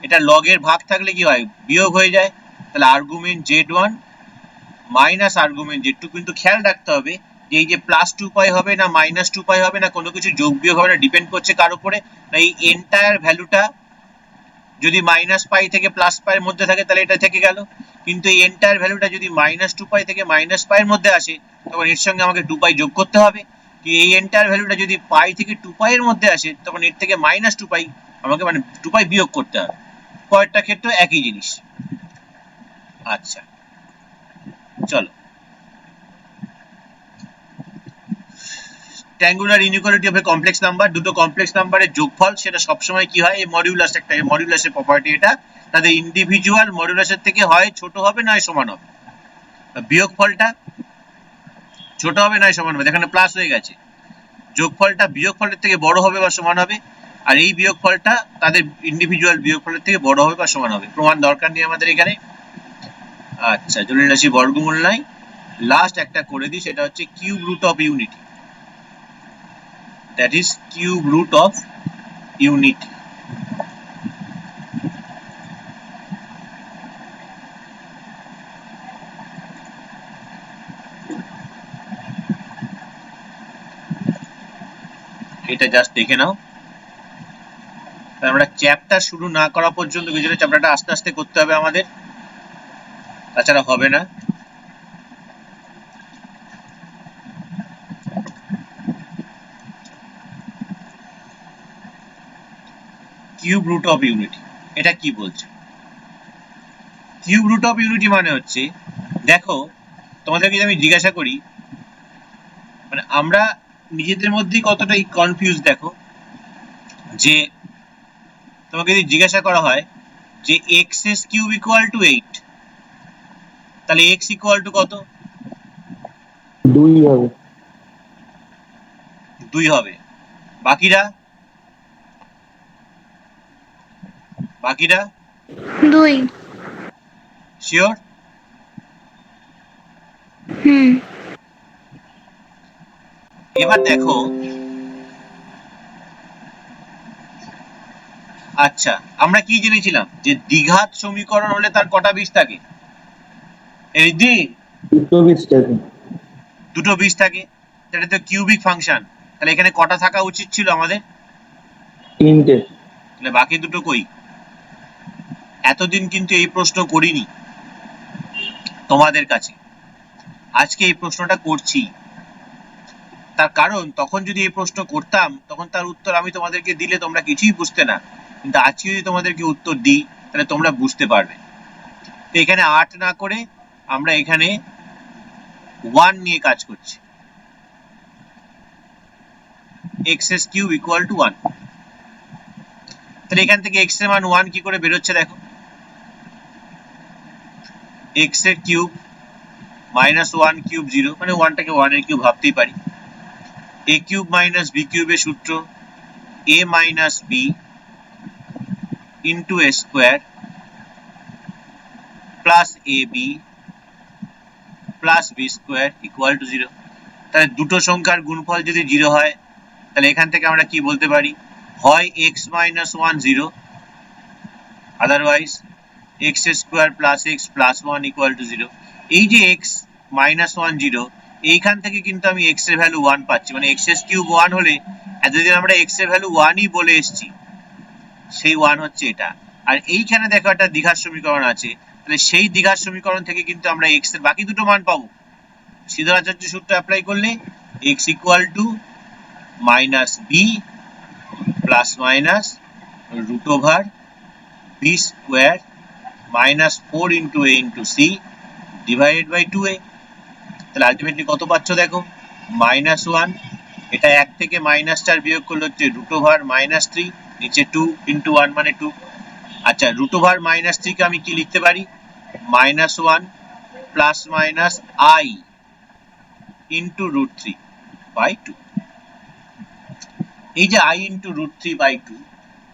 এটা লগ এর ভাগ থাকলে কি হয়, বিয়োগ হয়ে যায়। তাহলে argument z1 minus argument z2, কিন্তু খেয়াল রাখতে হবে যে এই যে প্লাস 2 পাই হবে না মাইনাস 2 পাই হবে না কোনো কিছু যোগ বিয়োগ হবে না, ডিপেন্ড করছে কার উপরে না এই এন্টায়ার ভ্যালুটা যদি মাইনাস পাই থেকে প্লাস পাইয়ের মধ্যে থাকে তাহলে এটা থেকে গেল, কিন্তু এই এন্টায়ার ভ্যালুটা যদি মাইনাস 2 পাই থেকে মাইনাস পাইয়ের মধ্যে আসে তখন এর সঙ্গে আমাকে 2 পাই যোগ করতে হবে। এই এন্টায়ার ভ্যালুটা যদি পাই থেকে 2 পাইয়ের মধ্যে আসে তখন এর থেকে মাইনাস 2 পাই আমাকে মানে 2 পাই বিয়োগ করতে হবে। কয়েকটা ক্ষেত্রে একই জিনিস। আচ্ছা চলো, triangular inequality of a complex number, দুটো কমপ্লেক্স নাম্বারের যোগফল সেটা সবসময় কি হয়, এই মডিউলাস একটা মডিউলাসের প্রপার্টি, এটা তাদের ইন্ডিভিজুয়াল মডিউলাসের থেকে হয় ছোট হবে নয় সমান হবে। বিয়োগফলটা ছোট হবে নয় সমান হবে, এখানে প্লাস হয়ে গেছে, যোগফলটা বিয়োগফলের থেকে বড় হবে বা সমান হবে, আর এই বিয়োগফলটা তাদের ইন্ডিভিজুয়াল বিয়োগফলের থেকে বড় হবে বা সমান হবে। প্রমাণ দরকার নেই আমাদের এখানে। আচ্ছা জটিল রাশি বর্গমূল নাই, লাস্ট একটা করে দিই, সেটা হচ্ছে cube root of unity, that is cube root of unity. এটা জাস্ট দেখে নাও, আমরা চ্যাপ্টার শুরু না করা পর্যন্ত কিছু চ্যাপ্টারটা আস্তে আস্তে করতে হবে আমাদের, তাছাড়া হবে না। কিউব রুট অফ ইউনিটি এটা কি বলছে? কিউব রুট অফ ইউনিটি মানে হচ্ছে, দেখো তোমাদেরকে যদি আমি জিজ্ঞাসা করি, মানে আমরা নিজেদের মধ্যেই কতটা কনফিউজ, দেখো যে তোমাকে যদি জিজ্ঞাসা করা হয় যে x S cube equal to 8, তাহলে এক্স ইকুয়াল টু কত? 2 হবে। 2 হবে। বাকিরা 2 শিওর? হুম এবার দেখো, আচ্ছা আমরা কি জেনেছিলাম যে দ্বিঘাত সমীকরণ হলে তার কটা বীজ থাকে? রিদ্ধি, 2 বিট থাকে। দুটো বীজ থাকে, সেটা তো কিউবিক ফাংশন, তাহলে এখানে কটা থাকা উচিত ছিল আমাদের? 3টে। তাহলে বাকি দুটো কই? এতদিন কিন্তু এই প্রশ্ন করিনি তোমাদের কাছে, আজকে এই প্রশ্নটা করছি। তার কারণ তখন যদি এই প্রশ্ন করতাম তখন তার উত্তর আমি তোমাদেরকে দিলে তোমরা কিছুই বুঝতে না, কিন্তু আজকে যদি তোমাদেরকে উত্তর দিই তাহলে তোমরা বুঝতে পারবে। তো এখানে 8 না করে আমরা এখানে 1 নিয়ে কাজ করছি, এক্স কিউব ইকুয়াল টু 1। তাহলে এখান থেকে এক্স এর মান 1 কি করে বেরোচ্ছে দেখো, এক্স এর কিউব মাইনাস 1 কিউব 0, মানে 1টাকে 1 এর কিউব ভাবতেই পারি। এ কিউব মাইনাস বি কিউবের সূত্র a minus b into a square plus a b plus B square equal to 0। তাহলে দুটো সংখ্যার গুণফল যদি 0 হয় তাহলে এখান থেকে আমরা কি বলতে পারি, হয় x minus 1 0, otherwise x square plus x plus 1 equal to 0। এই যে এক্স মাইনাস 1 0, এইখান থেকে কিন্তু আমি এক্স এর ভ্যালু 1 পাচ্ছি, মানে এক্স এর কিউব 1 হলে এতদিন আমরা এক্স এর ভ্যালু 1ই বলে এসেছি, সেই 1 হচ্ছে এটা। আর এইখানে দেখো একটা দ্বিঘাত সমীকরণ আছে, তাহলে সেই দ্বিঘাত সমীকরণ থেকে কিন্তু আমরা এক্স এর বাকি দুটো মান পাবো। সিদ্ধারাচার্য সূত্র অ্যাপ্লাই করলে X equal to minus B plus minus root over B square minus 4 into A into C divided by 2a। তাহলে আলটিমেটলি কত পাচ্ছ দেখো, মাইনাস 1, এটা 1 থেকে মাইনাস 4 বিয়োগ করলে হচ্ছে রুট ওভার মাইনাস 3, নিচে 2 ইন্টু 1 মানে 2। আচ্ছা রুট ওভার মাইনাস 3 কে আমি কি লিখতে পারি, minus 1 plus minus I into root 3 by 2। এই যে আই ইন্টু রুট 3 বাই 2,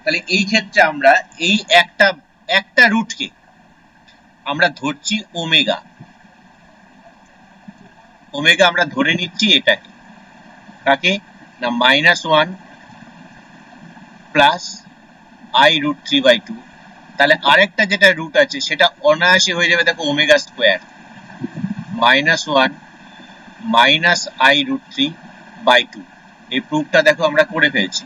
তাহলে এই ক্ষেত্রে আমরা এই একটা রুটকে আমরা ধরছি ওমেগা, ওমেগা আমরা ধরে নিচ্ছি এটাকে, কাকে না minus 1 plus I root 3 by 2। তাহলে আরেকটা যেটা রুট আছে সেটা অনায়াসে হয়ে যাবে দেখো omega square, minus 1 minus I root three by two. এই প্রুফটা দেখো আমরা করে ফেলছি।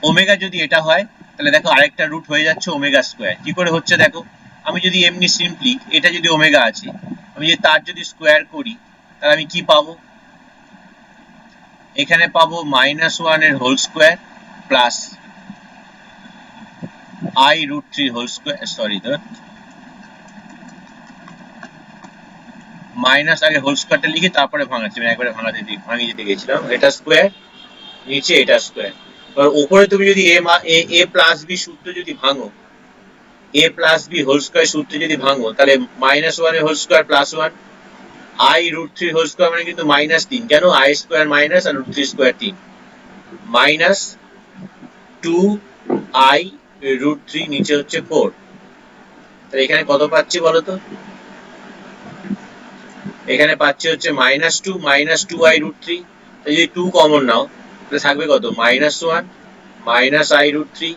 ওমেগা যদি এটা হয় তাহলে দেখো আরেকটা রুট হয়ে যাচ্ছে ওমেগা স্কোয়ার। কি করে হচ্ছে দেখো, আমি যদি এমনি সিম্পলি এটা যদি ওমেগা আছে, আমি যদি তার যদি স্কোয়ার করি তাহলে আমি কি পাবো, এখানে পাবো মাইনাস ওয়ান এর whole square plus I root three whole square, sorry minus আগে হোল স্কোয়ারটা লিখে তারপরে ভাঙাচ্ছি, আমি একবারে ভাঙিয়ে দিতে গেছিলাম। এটা স্কোয়ার, নিচে এটা স্কোয়ার। এবার উপরে তুমি যদি এ প্লাস বি সূত্র যদি ভাঙো, a plus B whole square সূত্র যদি ভাঙো, তাহলে মাইনাস ওয়ান এর whole square plus one, i root three whole square মানে কিন্তু মাইনাস তিন, কেন আই স্কোয়ার মাইনাস আর রুট থ্রি স্কোয়ার তিন, minus two I root three, নিচে হচ্ছে ফোর। তাহলে এখানে কত পাচ্ছি বলতো, এখানে পাচ্ছি হচ্ছে minus two I root three. যদি টু কমন নাও তাহলে থাকবে কত, minus one minus I root three,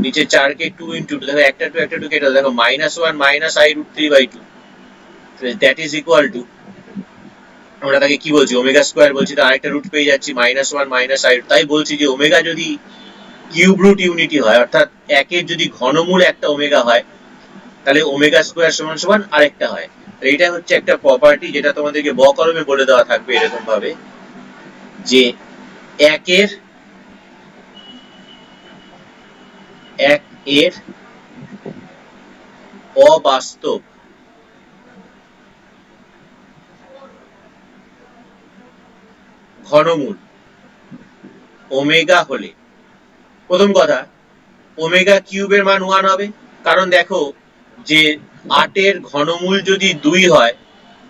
নিচে 4 কে 2 ইনটু 2, দেখো একটা টু কেটে দেখো minus one minus I root three by two, that is equal to, আমরা তাকে কি বলছি ওমেগা স্কোয়ার বলছি, তো আরেকটা রুট পেয়ে যাচ্ছি মাইনাস ওয়ান মাইনাস আই। তাই বলছি যে ওমেগা যদি কিউব রুট ইউনিটি হয়, অর্থাৎ একের যদি ঘনমূল একটা ওমেগা হয়, তাহলে ওমেগা স্কোয়ার সমান সমান আরেকটা হয়। এইটা হচ্ছে একটা প্রপার্টি যেটা তোমাদেরকে ব কলমে বলে দেওয়া থাকবে এরকম ভাবে, যে এক এর অবাস্তব ঘনমূল ওমেগা হলে, প্রথম কথা ওমেগা কিউবের মান 1 হবে, কারণ দেখো যে 8 এর ঘনমূল যদি 2 হয়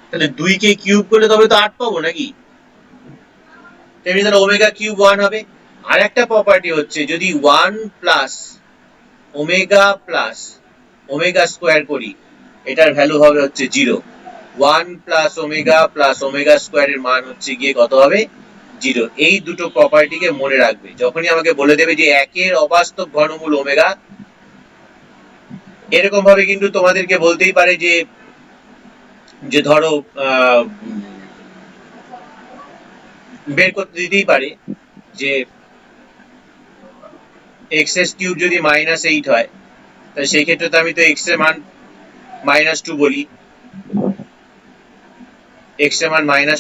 তাহলে 2 কে কিউব করলে তবে তো 8 পাবো নাকি, তেমনি তাহলে ওমেগা কিউব 1 হবে। আর একটা প্রপার্টি হচ্ছে যদি 1 প্লাস ওমেগা স্কোয়ার করি, এটার ভ্যালু হবে হচ্ছে 0। 1 প্লাস ওমেগা স্কোয়ার এর মান হচ্ছে গিয়ে কত হবে, 0। এই দুটো প্রপার্টিকে মনে রাখবে, যখনই আমাকে বলে দেবে যে একের অবাস্তব ঘনমূল ওমেগা, এরকম ভাবে কিন্তু তোমাদেরকে বলতেই পারে যে ধরো বের করতে দিতেই পারে যে এক্স এস কিউব যদি মাইনাস 8 হয়, তাহলে সেই ক্ষেত্রে তো আমি তো এক্স এর মান মাইনাস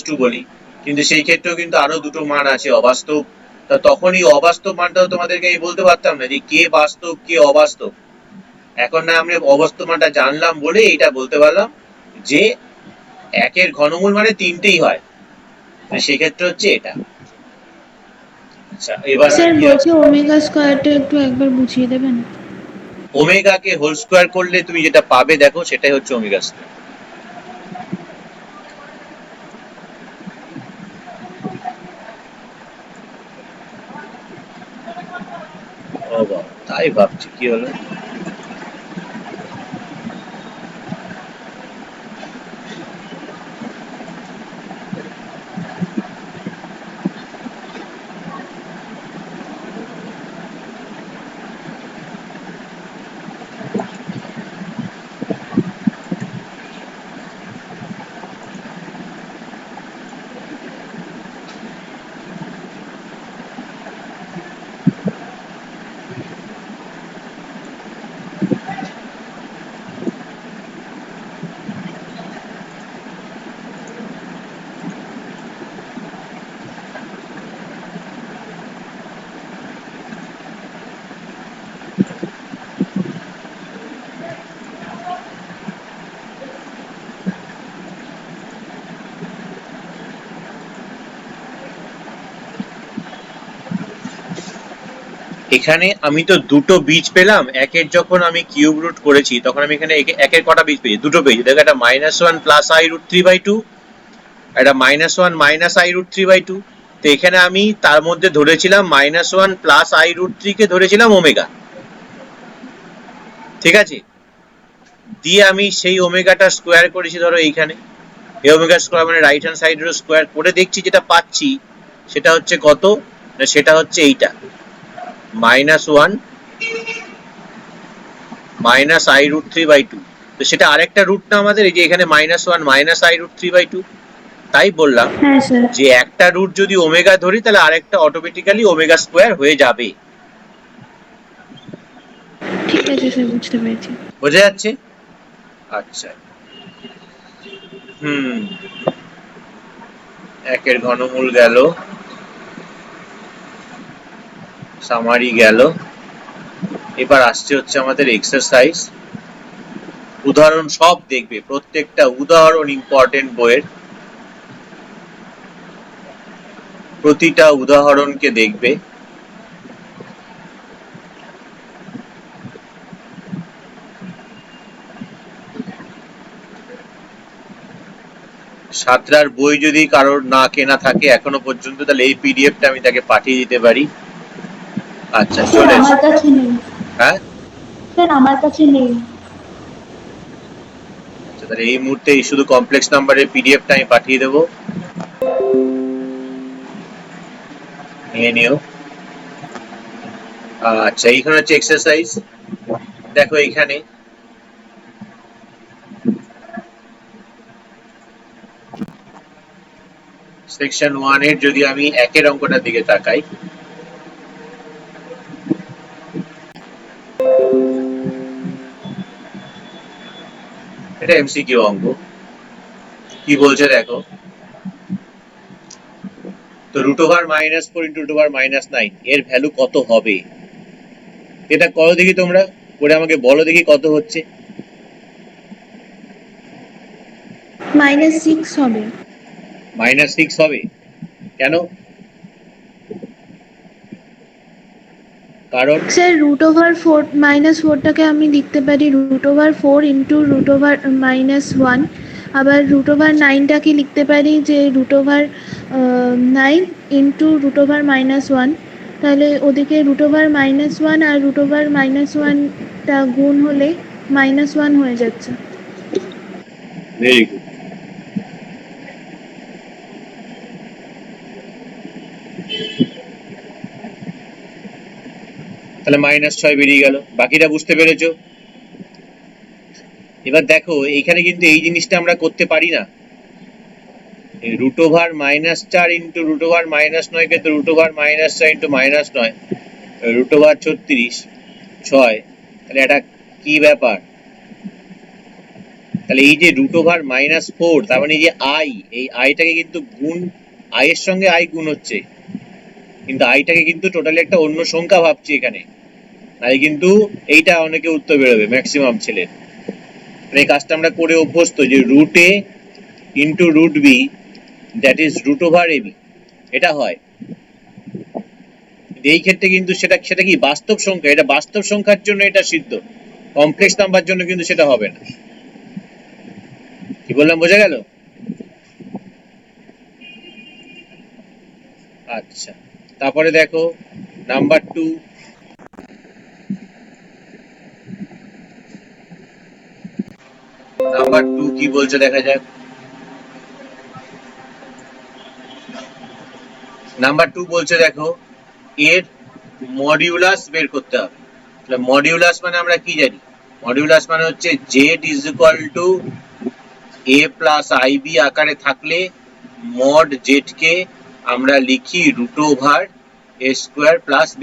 টু বলি, কিন্তু সেই ক্ষেত্রেও কিন্তু আরো দুটো মান আছে অবাস্তব। তখন এই অবাস্তব মানটাও তোমাদেরকে আমি বলতে পারতাম না যে কে বাস্তব কে অবাস্তব। এখন না আমরা অবাস্তব মানটা জানলাম বলে এটা বলতে পারলাম যে একের ঘনমূল মানে তিনটেই হয়, সেই ক্ষেত্রে হচ্ছে এটা। আচ্ছা, এবার স্যার বলছি ওমেগা স্কয়ারটা একটু একবার বুঝিয়ে দেবেন। ওমেগা কে হোল স্কয়ার করলে তুমি যেটা পাবে দেখো সেটাই হচ্ছে ওমেগা স্কয়ার। তাই ভাবছি কি হলো, এখানে আমি তো দুটো বীজ পেলাম। একের যখন আমি কিউব রুট করেছি তখন আমি এখানে একের কটা বীজ পেয়েছি, দুটো পেয়েছি। দেখো একটা minus one plus I root three by two, একটা minus one minus I root three by two. তো এখানে আমি তার মধ্যে ধরেছিলাম minus one plus I root three কে ধরেছিলাম ওমেগা, ঠিক আছে। দিয়ে আমি সেই ওমেগাটা স্কোয়ার করেছি ধরো এইখানে, এই ওমেগা স্কোয়ার মানে রাইট হ্যান্ড সাইডের স্কোয়ার করে দেখছি যেটা পাচ্ছি সেটা হচ্ছে কত, না সেটা হচ্ছে এইটা minus one minus I root three by two. তো সেটা আরেকটা রুট না আমাদের, এই যে এখানে -1 -i√3/2, তাই বললাম হ্যাঁ স্যার। যে একটা রুট যদি ওমেগা ধরি তাহলে আরেকটা অটোমেটিক্যালি ওমেগা স্কোয়ার হয়ে যাবে। ঠিক আছে স্যার, বুঝতে পেরেছি। বোঝা যাচ্ছে? আচ্ছা, একের ঘনমূল গেল, সামারি গেল। এবার আসছে হচ্ছে আমাদের এক্সারসাইজ। উদাহরণ সব দেখবে, প্রত্যেকটা উদাহরণ ইম্পর্টেন্ট বইয়ের, প্রতিটা উদাহরণকে দেখবে। সাতটার বই যদি কারোর না কেনা থাকে এখনো পর্যন্ত, তাহলে এই পিডিএফটা আমি তাকে পাঠিয়ে দিতে পারি। আচ্ছা, চলে আমার কাছে নেই। হ্যাঁ স্যার আমার কাছে নেই। আচ্ছা, তাহলে এই মুহূর্তে এই শুধু কমপ্লেক্স নাম্বারের পিডিএফটা আমি পাঠিয়ে দেবো, নিয়ে নিও। আচ্ছা, এইখানে হচ্ছে এক্সারসাইজ। দেখো এইখানে সেকশন 1 এর যদি আমি একের অঙ্কটার দিকে তাকাই, এটা এমসিকিউ অঙ্ক। কি বলছে দেখো, তো √(-4 × √(-9) এর ভ্যালু কত হবে? এটা করো দেখি, তোমরা করে আমাকে বলো দেখি কত হচ্ছে। -6 হবে। -6 হবে কেন? কারণ স্যার √4 -4টাকে আমি লিখতে পারি √4 ইন্টু √(-1), আবার √9টাকে লিখতে পারি যে √9 ইন্টু √(-1), তাহলে ওদিকে √(-1) আর √(-1)টা গুণ হলে -1 হয়ে যাচ্ছে। Very good. তাহলে -6 বেরিয়ে গেল। বাকিটা বুঝতে পেরেছো? এবার দেখো এইখানে কিন্তু এই জিনিসটা আমরা করতে পারি না। √(-4 ইন্টু √(-9) কে তো √(-4 ইন্টু -9, √(36) 6, তাহলে এটা কি ব্যাপার? তাহলে এই যে √(-4), তার মানে এই যে i, এই আইটাকে কিন্তু গুণ, i এর সঙ্গে i গুণ হচ্ছে, কিন্তু আইটাকে কিন্তু টোটালি একটা অন্য সংখ্যা ভাবছি এখানে, তাই কিন্তু এইটা অনেকে উত্তর বেরোবে ম্যাক্সিমাম ছেলের। এই কাজটা আমরা করে অভ্যস্ত যে √a into √b that is √(ab), এটা হয়। এই ক্ষেত্রে কিন্তু সেটা কি বাস্তব সংখ্যা, এটা বাস্তব সংখ্যার জন্য এটা সিদ্ধ, কমপ্লেক্স নাম্বার জন্য কিন্তু সেটা হবে না। কি বললাম, বোঝা গেল? আচ্ছা, তারপরে দেখো নাম্বার 2। নাম্বার 2 কি বলছে দেখা যাক। নাম্বার 2 বলছে দেখো, এর মডিউলাস বের করতে হবে। তাহলে মডিউলাস মানে আমরা কি জানি? মডিউলাস মানে হচ্ছে z = a + ib আকারে থাকলে মড z কে আমরা লিখি √(a² + b²।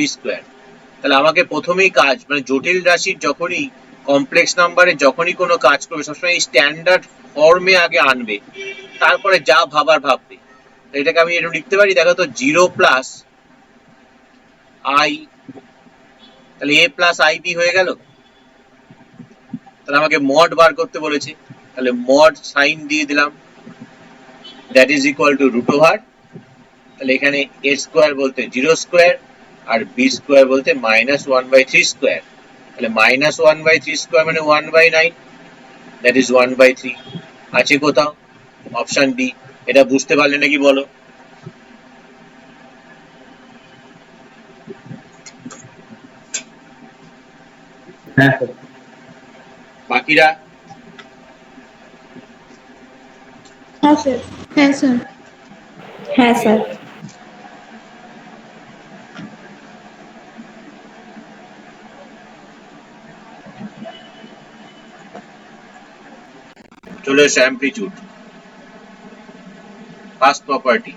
তাহলে আমাকে প্রথমেই কাজ, মানে জটিল রাশির যখনই, কমপ্লেক্স নাম্বারে যখনই কোনো কাজ করবে সবসময় স্ট্যান্ডার্ড ফর্মে আগে আনবে, তারপরে যা ভাবার ভাববে। এটাকে আমি এরকম লিখতে পারি, দেখো তো 0 + i, তাহলে a + ib হয়ে গেল। তাহলে আমাকে মড বার করতে বলেছে, তাহলে মড সাইন দিয়ে দিলাম, দ্যাট ইজ ইকুয়াল টু √(, তাহলে এখানে a² বলতে 0² আর b² বলতে -1/3², তাহলে -1/3² মানে 1/9, দ্যাট ইজ 1/3। আছে কোথাও? Option D. এটা বুঝতে পারলে নাকি বলো? হ্যাঁ বাকিরা? হ্যাঁ স্যার। হ্যাঁ স্যার। হ্যাঁ স্যার। চলে এসো অ্যামপ্লিটিউড, ফার্স্ট প্রপার্টি।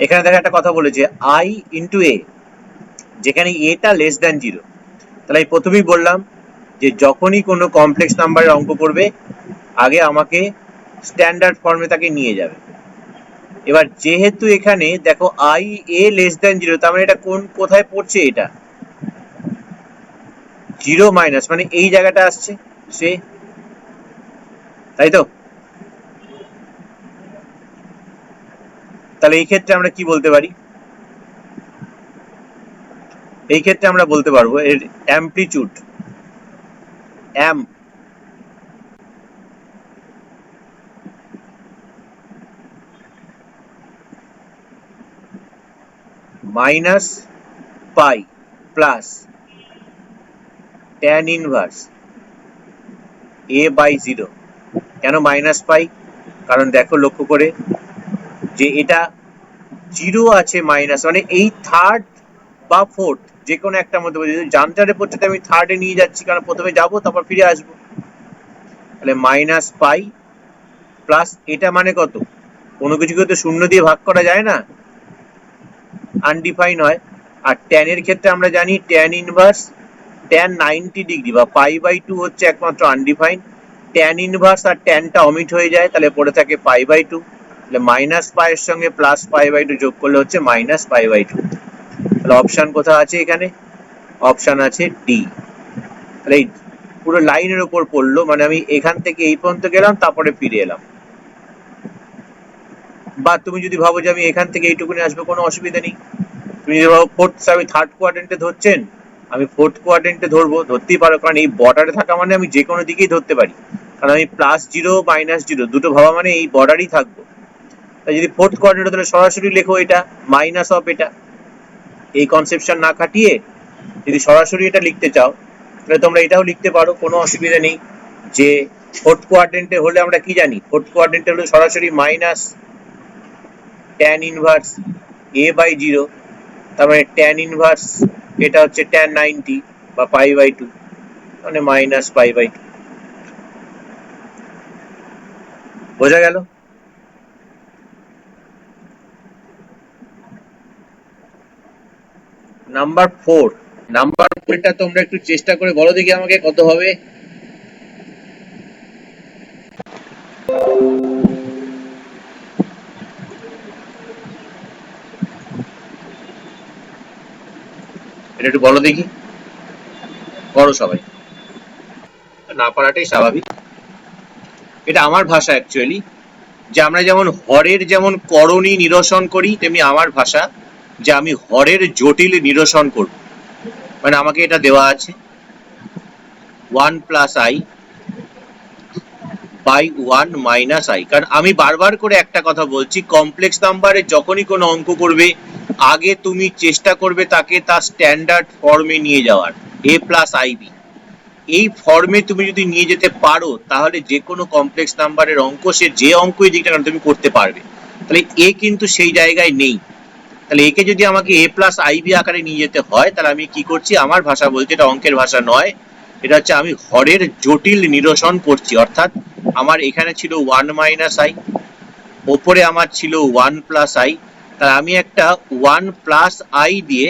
এখানে দেখো একটা কথা বলেছে আই ইন্টু এ, যেখানে এটা লেস দ্যান 0। তাহলে আমি প্রথমেই বললাম যে যখনই কোনো কমপ্লেক্স নাম্বারের অঙ্ক করবে আগে আমাকে স্ট্যান্ডার্ড ফর্মে তাকে নিয়ে যাবে। এবার যেহেতু এখানে দেখো আই এ লেস দ্যান 0, তার মানে এটা কোথায় পড়ছে, এটা 0 মাইনাস, মানে এই জায়গাটা আসছে সে, তাই তো? তাহলে এই ক্ষেত্রে আমরা কি বলতে পারি? এই ক্ষেত্রে আমরা বলতে পারবো এর amplitude, amp minus pi plus tan inverse A by 0। কেন মাইনাস পাই? কারণ দেখো লক্ষ্য করে যে এটা 0 আছে মাইনাস, মানে এই থার্ড বা ফোর্থ যে কোনো একটা মধ্যে জানটারে পড়ছে আমি থার্ডে নিয়ে যাচ্ছি, কারণ প্রথমে যাবো তারপর ফিরে আসবো। তাহলে মাইনাস পাই প্লাস এটা মানে কত, কোনো কিছুকে তো শূন্য দিয়ে ভাগ করা যায় না, আনডিফাইন হয়। আর ট্যান এর ক্ষেত্রে আমরা জানি ট্যান ইনভার্স ট্যান 90 ডিগ্রি বা পাই বাই 2 হচ্ছে একমাত্র আনডিফাইন। ট্যান ইনভার্স আর ট্যানটা অমিট হয়ে যায়, তাহলে পড়ে থাকে পাই বাই 2। তাহলে মাইনাস পাইয়ের সঙ্গে প্লাস পাই বাই 2 যোগ করলে হচ্ছে মাইনাস পাই বাই 2। তাহলে অপশন কোথায় আছে এখানে? অপশন আছে ডি। তাহলে এই পুরো লাইনের উপর পড়লো, মানে আমি এখান থেকে এই পর্যন্ত গেলাম তারপরে ফিরে এলাম। বা তুমি যদি ভাবো যে আমি এখান থেকে এইটুকুনি আসবো, কোনো অসুবিধা নেই। তুমি যদি ভাবো আমি থার্ড কোয়াড্রেন্টে ধরছেন, আমি ফোর্থ কোয়াড্রেন্টে ধরবো, ধরতেই পারো, কারণ এই বর্ডারে থাকা মানে আমি যে কোনো দিকেই ধরতে পারি, কারণ আমি +0 -0 দুটো ভাবা মানে এই বর্ডারই থাকবো। তাই যদি ফোর্থ কোয়াড্রেন্টে তাহলে সরাসরি লেখো এটা মাইনাস অফ এটা, এই কনসেপশন না খাটিয়ে যদি সরাসরি এটা লিখতে চাও তাহলে তোমরা এটাও লিখতে পারো, কোনো অসুবিধা নেই। যে ফোর্থ কোয়াড্রেন্টে হলে আমরা কি জানি, ফোর্থ কোয়াড্রেন্টে হলে সরাসরি minus tan inverse A by 0, তার মানে ট্যান ইনভার্স এটা হচ্ছে ট্যান 90 বা পাই বাই 2, মানে মাইনাস পাই বাই 2। বোঝা গেল? নাম্বার 4, নাম্বার 4টা তোমরা একটু চেষ্টা করে বলো দেখি আমাকে কত হবে। এটা একটু বলো দেখি, করো সবাই, না পারাটাই স্বাভাবিক। এটা আমার ভাষা অ্যাকচুয়ালি, যে আমরা যেমন হরের যেমন করণী নিরসন করি, তেমনি আমার ভাষা যে আমি হরের জটিল নিরসন করব। মানে আমাকে এটা দেওয়া আছে 1 plus I by 1 minus I. কারণ আমি বারবার করে একটা কথা বলছি, কমপ্লেক্স নাম্বারে যখনই কোনো অঙ্ক করবে আগে তুমি চেষ্টা করবে তাকে তার স্ট্যান্ডার্ড ফর্মে নিয়ে যাওয়ার, এ প্লাস আই বি। এই ফর্মে তুমি যদি নিয়ে যেতে পারো তাহলে যে কোনো কমপ্লেক্স নাম্বারের অঙ্ক, সে যে অঙ্কই দিক না কেন তুমি করতে পারবে। তাহলে এ কিন্তু সেই জায়গায় নেই। তাহলে একে যদি আমাকে এ প্লাস আইবি আকারে নিয়ে যেতে হয় তাহলে আমি কি করছি, আমার ভাষা বলছি, এটা অঙ্কের ভাষা নয়, এটা হচ্ছে আমি হরের জটিল নিরসন করছি। অর্থাৎ আমার এখানে ছিল 1 মাইনাস আই, ওপরে আমার ছিল 1 প্লাস আই, তাহলে আমি একটা 1 প্লাস আই দিয়ে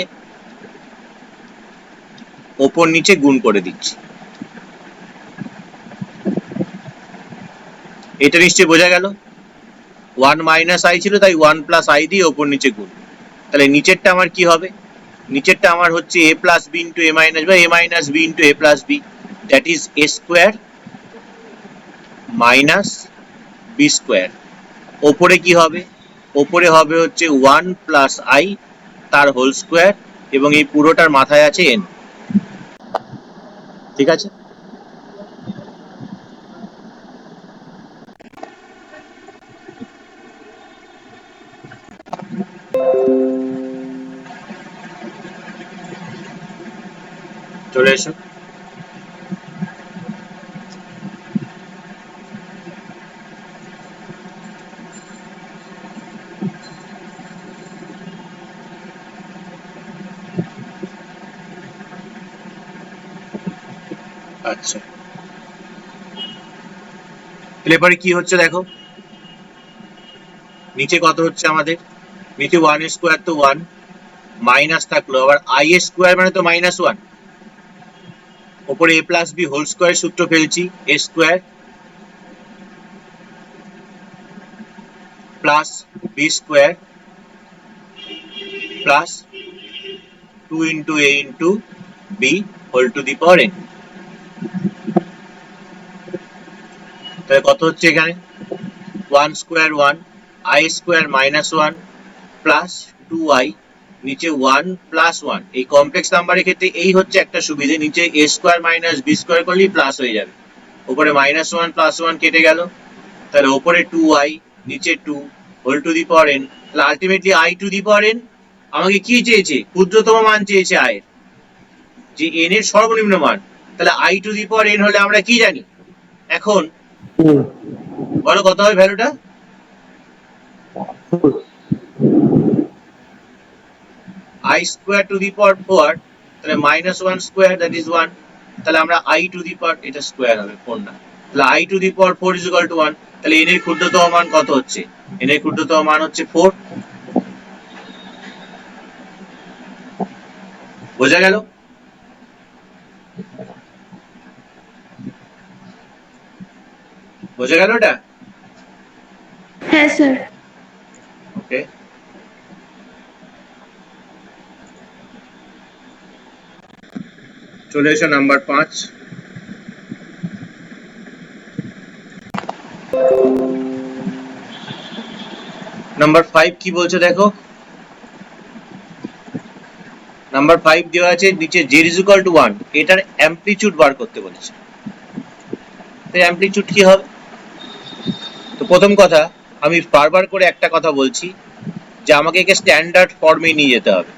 ওপর নিচে গুণ করে দিচ্ছি। এটা নিশ্চয়ই বোঝা গেল? 1 মাইনাস আই ছিল, তাই 1 প্লাস আই দিয়ে ওপর নিচে গুণ। তাহলে নিচেরটা আমার কি হবে? নিচেরটা আমার হচ্ছে a plus b into a minus বা a minus b into a plus b, that is a square minus B square. ওপরে কি হবে? ওপরে হবে হচ্ছে 1 প্লাস আই তার হোল স্কোয়ার, এবং এই পুরোটার মাথায় আছে n। ঠিক আছে? চলে এসো। আচ্ছা, এরপরে কি হচ্ছে দেখো, নিচে কত হচ্ছে আমাদের, নিচে 1 স্কোয়ার তো 1 মাইনাস থাকলো, আবার i স্কোয়ার মানে তো -1, উপরে a plus B whole square সূত্র ফেলছি, a square plus B square plus 2 into a into B whole to the power n। তাহলে কত হচ্ছে এখানে 1 square 1 i square -1 plus 2i, নিচে 1 প্লাস 1। এই কমপ্লেক্স নাম্বারের ক্ষেত্রে এই হচ্ছে একটা সুবিধে, নিচে a square minus B square করলেই প্লাস হয়ে যাবে, উপরে -1 প্লাস 1 কেটে গেল, তাহলে উপরে 2i নিচে 2 whole to the power n। তাহলে ultimately i to the power n আমাকে কি চেয়েছে, ক্ষুদ্রতম মান চেয়েছে i এর, যে n এর সর্বনিম্ন মান। তাহলে i to the power n হলে আমরা কি জানি এখন, বলো কত হবে ভ্যালুটা, i square two the power 4, তাহলে -1 স্কোয়ার দ্যাট ইজ 1, তাহলে আমরা i টু দি পাওয়ার, এটা স্কোয়ার হবে 4 না, তাহলে i to the power 4 is equal two 1। তাহলে n এর ক্ষুদ্রতম মান কত হচ্ছে, n এর ক্ষুদ্রতম মান হচ্ছে 4। বোঝা গেল? বোঝা গেল এটা? হ্যাঁ স্যার। ওকে, চলে এসো নাম্বার 5। নাম্বার 5 কি বলছে দেখো, নাম্বার 5 দেওয়া আছে নিচে z ইজ ইকুয়াল টু 1, এটার অ্যামপ্লিটিউড বার করতে বলেছে। তো অ্যামপ্লিটিউড কি হবে, তো প্রথম কথা আমি বারবার করে একটা কথা বলছি যে আমাকে একে স্ট্যান্ডার্ড ফর্মে নিয়ে যেতে হবে।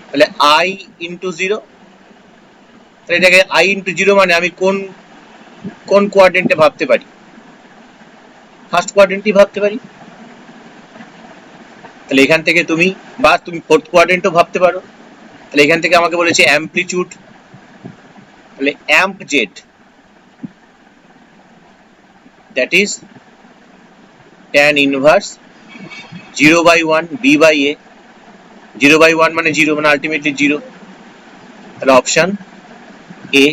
তাহলে i ইন্টু 0, তাহলে এটাকে i ইন্টু 0 মানে আমি কোন কোন কোয়াড্রেন্টে ভাবতে পারি, ফার্স্ট কোয়াড্রেন্টই ভাবতে পারি। তাহলে এখান থেকে তুমি ফোর্থ কোয়াড্রেন্টও ভাবতে পারো। তাহলে এখান থেকে আমাকে বলেছে অ্যামপ্লিটিউড, তাহলে amp Z that is tan inverse 0/1 b/a, 0/1 মানে 0 মানে আলটিমেটলি 0, তাহলে অপশন এ।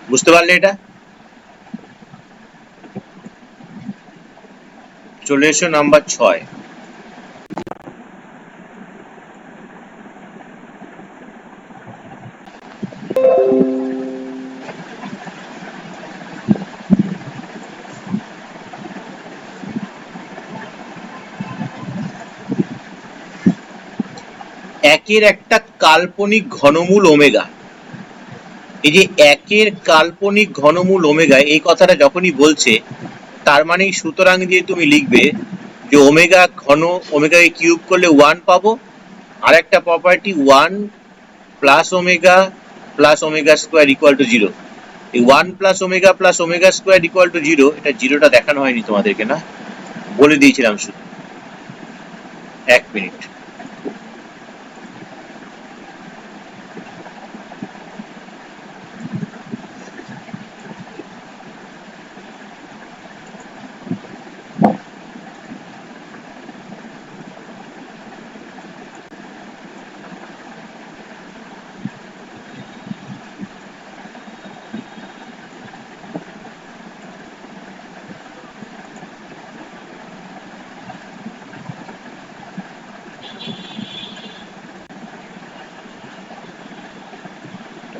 বুঝতে পারলে এটা? চলে এসো নাম্বার 6। একের একটা কাল্পনিক ঘনমূল ওমেগা, এই যে একের কাল্পনিক ঘনমূল ওমেগা এই কথাটা যখনই বলছে তার মানে সুতরাং দিয়ে তুমি লিখবে যে ওমেগা ঘন, ওমেগাকে কিউব করলে 1 পাবো, আর একটা property 1 plus omega square equal to 0। এই 1 plus omega square equal to 0, এটা জিরোটা দেখানো হয়নি তোমাদেরকে না, বলে দিয়েছিলাম শুধু। 1 মিনিট,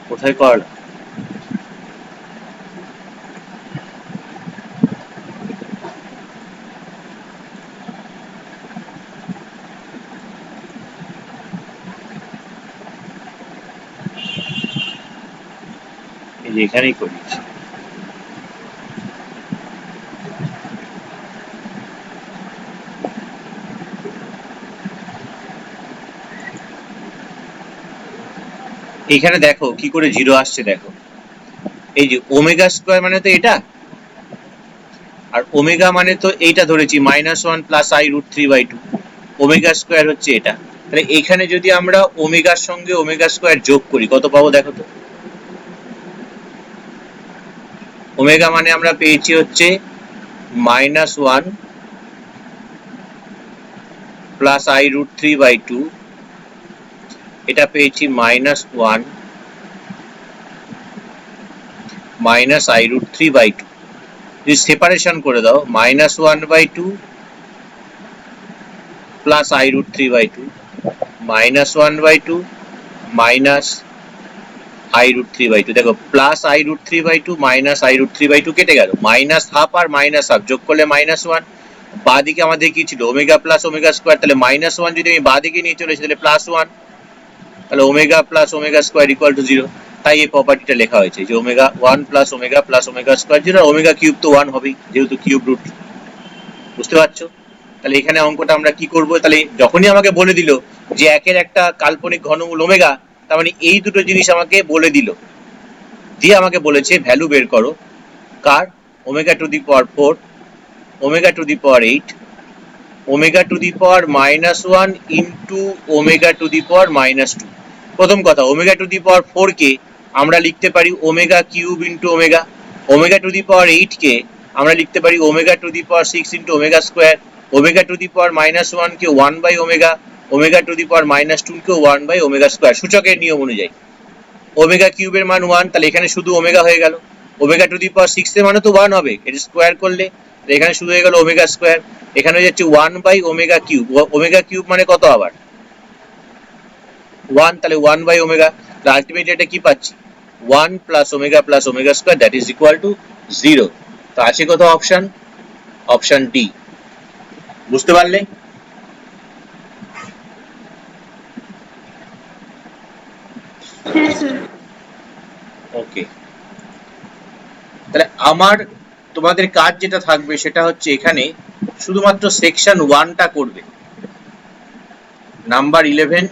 কোথায় কর, এখানেই করিয়েছি। এখানে দেখো কি করে 0 আসছে, দেখো এই যে ওমেগা স্কোয়ার মানে তো এটা, আর ওমেগা মানে তো এইটা ধরেছি -1 প্লাস i √3/2, ওমেগা স্কোয়ার হচ্ছে এটা, তাহলে এখানে যদি আমরা ওমেগার সঙ্গে ওমেগা স্কয়ার যোগ করি কত পাবো দেখো তো। ওমেগা মানে আমরা পেয়েছি হচ্ছে -1 প্লাস i√3/2, এটা পেয়েছি -1 মাইনাস i√3/2। যদি সেপারেশন করে দাও -1/2 প্লাস i√3/2 -1/2 মাইনাস i√3/2। দেখো প্লাস i√3/2 মাইনাস i√3/2 কেটে গেল, মাইনাস হাফ আর মাইনাস হাফ যোগ করলে -1। বাঁদিকে আমাদের কি ছিল ওমেগা প্লাস ওমেগা স্কয়ার, তাহলে -1 যদি আমি বাঁদিকে নিয়ে চলে এসেছি তাহলে +1, তাহলে omega plus omega square equal to 0। তাই এই প্রপার্টিটা লেখা হয়েছে যে omega 1 plus omega square 0, omega cube তো 1 হবেই যেহেতু কিউব রুট। বুঝতে পারছো? তাহলে এখানে অঙ্কটা আমরা কি করব, তাহলে যখনই আমাকে বলে দিল যে একের একটা কাল্পনিক ঘনমূল ওমেগা, তার মানে এই দুটো জিনিস আমাকে বলে দিল, দিয়ে আমাকে বলেছে ভ্যালু বের করো কার, omega to the power 4, omega to the power 8, omega to the power -1 into omega to the power -2। প্রথম কথা, ওমেগা টু দি পাওয়ার 4 কে আমরা লিখতে পারি omega cube into omega, omega to the power 8 কে আমরা লিখতে পারি omega to the power 6 into omega square, omega to the power -1 কে 1 by omega, omega to the power -2 কে 1 বাই ওমেগা স্কয়ার সূচকের নিয়ম অনুযায়ী। ওমেগা কিউবের মান 1, তাহলে এখানে শুধু ওমেগা হয়ে গেল। ওমেগা টু দি পাওয়ার 6 এর মানে তো 1 হবে, এটা স্কয়ার করলে এখানে শুধু হয়ে গেল ওমেগা স্কয়ার। এখানে হয়ে যাচ্ছে 1 by omega cube, omega cube মানে কত আবার 1, তাহলে 1 বাই ওমেগা। আলটিমেটলি এটা কি পাচ্ছি 1 plus omega square that is equal to 0। তো আছে কত অপশন, অপশন ডি। বুঝতে পারলে? হ্যাঁ স্যার। ওকে, তাহলে আমার তোমাদের কাজ যেটা থাকবে সেটা হচ্ছে এখানে শুধুমাত্র সেকশন 1টা করবে, নাম্বার 11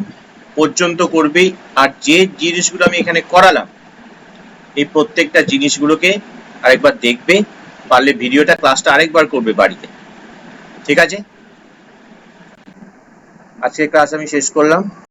পর্যন্ত করবে। আর যে জিনিসগুলো আমি এখানে করালাম এই প্রত্যেকটা জিনিসগুলোকে আরেকবার দেখবে, পারলে ভিডিওটা ক্লাসটা আরেকবার করবে বাড়িতে। ঠিক আছে, আজকে ক্লাস আমি শেষ করলাম।